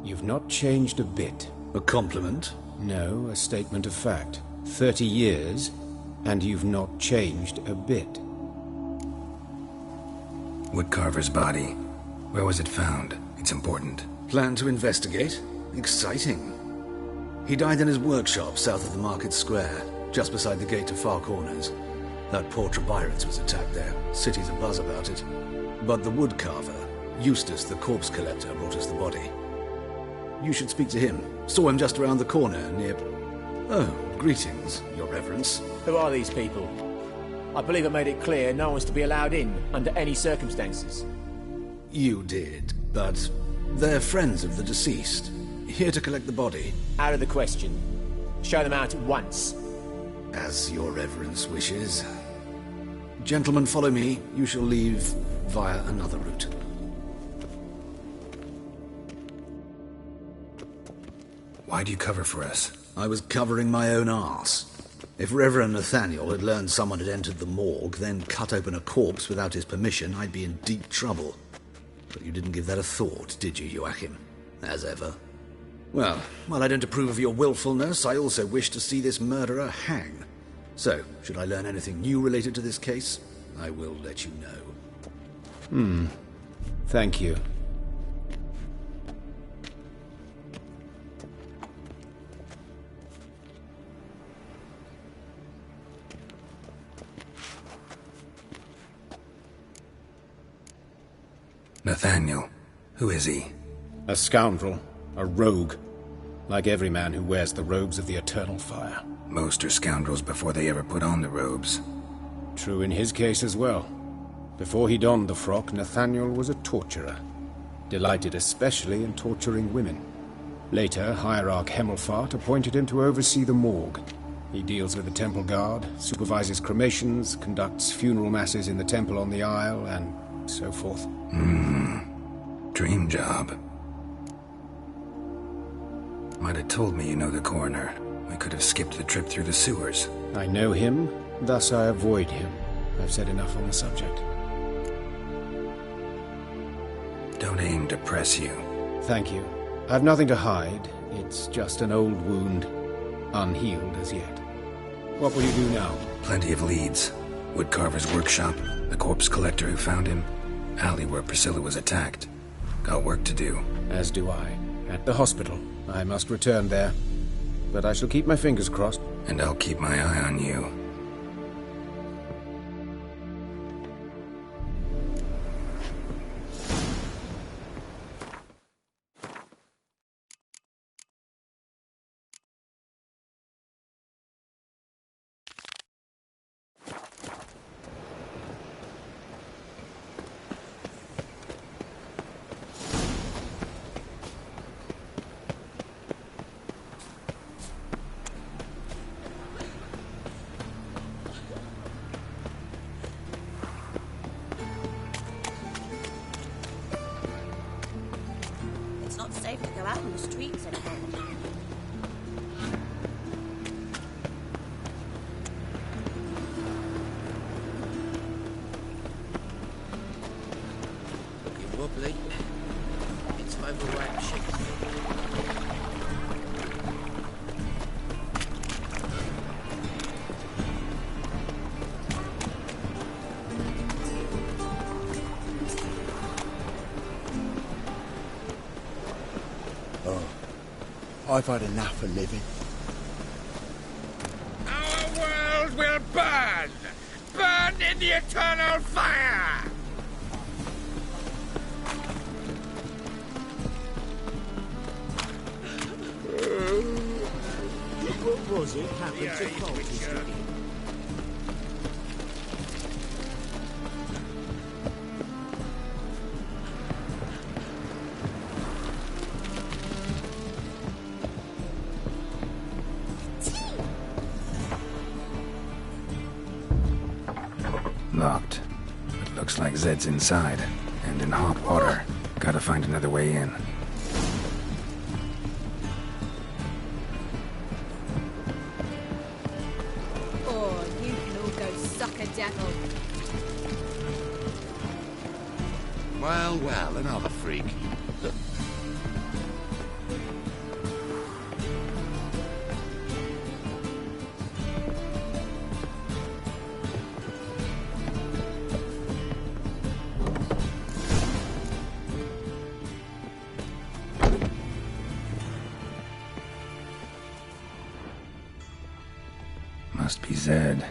You've not changed a bit. A compliment? No, a statement of fact. 30 years, and you've not changed a bit. Woodcarver's body. Where was it found? It's important. Plan to investigate? Exciting. He died in his workshop south of the market square, just beside the gate to Far Corners. That poor Trebyritz was attacked there. City's abuzz about it. But the woodcarver, Eustace the corpse collector, brought us the body. You should speak to him. Saw him just around the corner near... Oh, greetings, Your Reverence. Who are these people? I believe I made it clear no one's to be allowed in under any circumstances. You did, but they're friends of the deceased. Here to collect the body. Out of the question. Show them out at once. As Your Reverence wishes. Gentlemen, follow me. You shall leave via another route. Why do you cover for us? I was covering my own arse. If Reverend Nathaniel had learned someone had entered the morgue, then cut open a corpse without his permission, I'd be in deep trouble. But you didn't give that a thought, did you, Joachim? As ever. Well, while I don't approve of your willfulness, I also wish to see this murderer hang. So, should I learn anything new related to this case, I will let you know. Thank you. Nathaniel. Who is he? A scoundrel. A rogue. Like every man who wears the robes of the Eternal Fire. Most are scoundrels before they ever put on the robes. True in his case as well. Before he donned the frock, Nathaniel was a torturer. Delighted especially in torturing women. Later, Hierarch Hemmelfart appointed him to oversee the morgue. He deals with the temple guard, supervises cremations, conducts funeral masses in the temple on the Isle, and so forth. Dream job. Might have told me you know the coroner. We could have skipped the trip through the sewers. I know him, thus I avoid him. I've said enough on the subject. Don't aim to press you. Thank you. I've nothing to hide. It's just an old wound, unhealed as yet. What will you do now? Plenty of leads. Woodcarver's workshop, the corpse collector who found him, alley where Priscilla was attacked. Got work to do. As do I. At the hospital. I must return there. But I shall keep my fingers crossed. And I'll keep my eye on you. It's not safe to go out on the streets anymore. Looking wobbly. It's overweight shit. I've had enough of living. Our world will burn! Burn in the eternal fire! What was it happened to Colchester? Locked. But looks like Zed's inside, and in hot water. Gotta find another way in. Oh, you can all go suck a devil. Well, well, another freak. Must be Zed.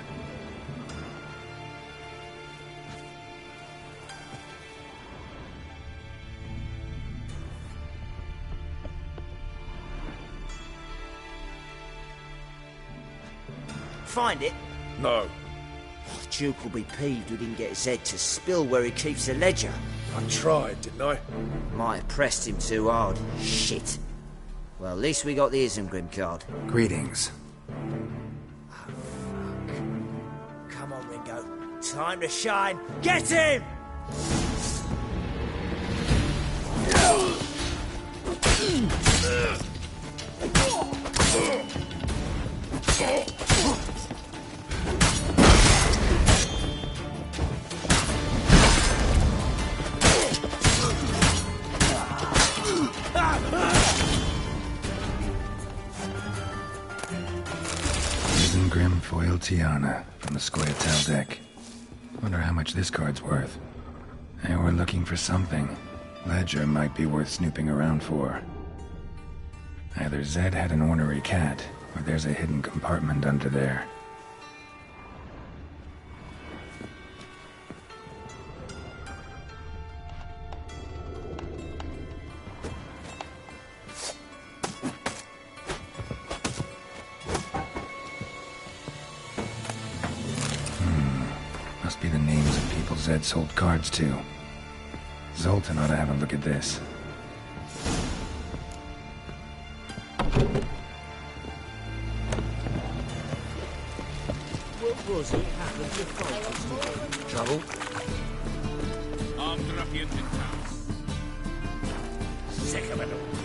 Find it? No. Duke will be peeved we didn't get Zed to spill where he keeps the ledger. I tried, didn't I? Might have pressed him too hard. Shit. Well, at least we got the Isengrim card. Greetings. Come on, Ringo. Time to shine. Get him! Isengrim foil Tiana from the Scoia'tael deck. Wonder how much this card's worth. Hey, we're looking for something. Ledger might be worth snooping around for. Either Zed had an ornery cat, or there's a hidden compartment under there. Must be the names of people Zed sold cards to. Zoltan ought to have a look at this. What was it happened to folks? Trouble? Armed ruffians in town. Sick of it all.